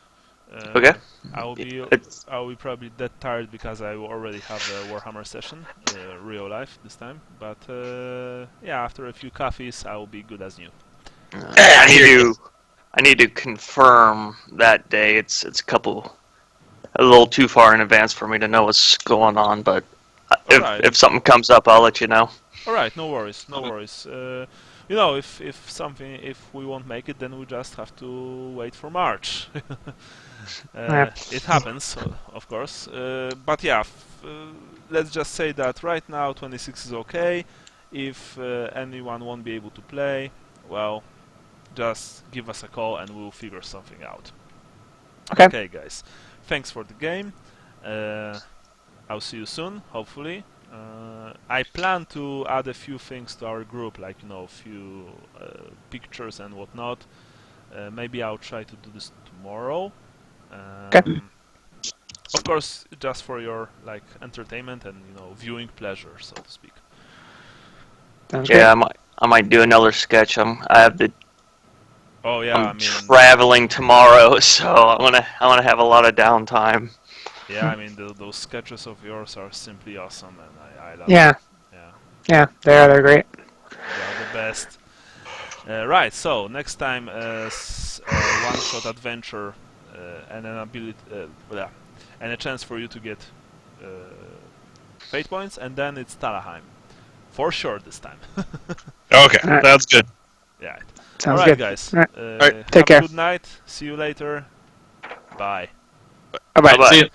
Okay. I will be probably that tired because I already have a Warhammer session, real life this time. But yeah, after a few coffees, I will be good as new. I need to confirm that day. It's a little too far in advance for me to know what's going on. But if something comes up, I'll let you know. All right, no worries. If we won't make it, then we just have to wait for March. It happens, of course. But yeah, let's just say that right now 26 is okay. If anyone won't be able to play, well, just give us a call and we'll figure something out. Okay, guys. Thanks for the game. I'll see you soon, hopefully. I plan to add a few things to our group, like a few pictures and whatnot. Maybe I'll try to do this tomorrow. Okay. Of course, just for your like entertainment and viewing pleasure, so to speak. Sounds Yeah, good. I might do another sketch. I have the Oh yeah, I'm traveling tomorrow, so I wanna have a lot of downtime. yeah, I mean those sketches of yours are simply awesome, and I love Yeah, them. Yeah, yeah, they're great. they are the best. Right, so next time, one-shot adventure and an ability, and a chance for you to get fate points, and then it's Talabheim, for sure this time. Okay, All right. that's good. Yeah. All Sounds right, good. guys. All right. right, Have take a care. good night. See you later. Bye. Bye bye. Bye-bye. See ya.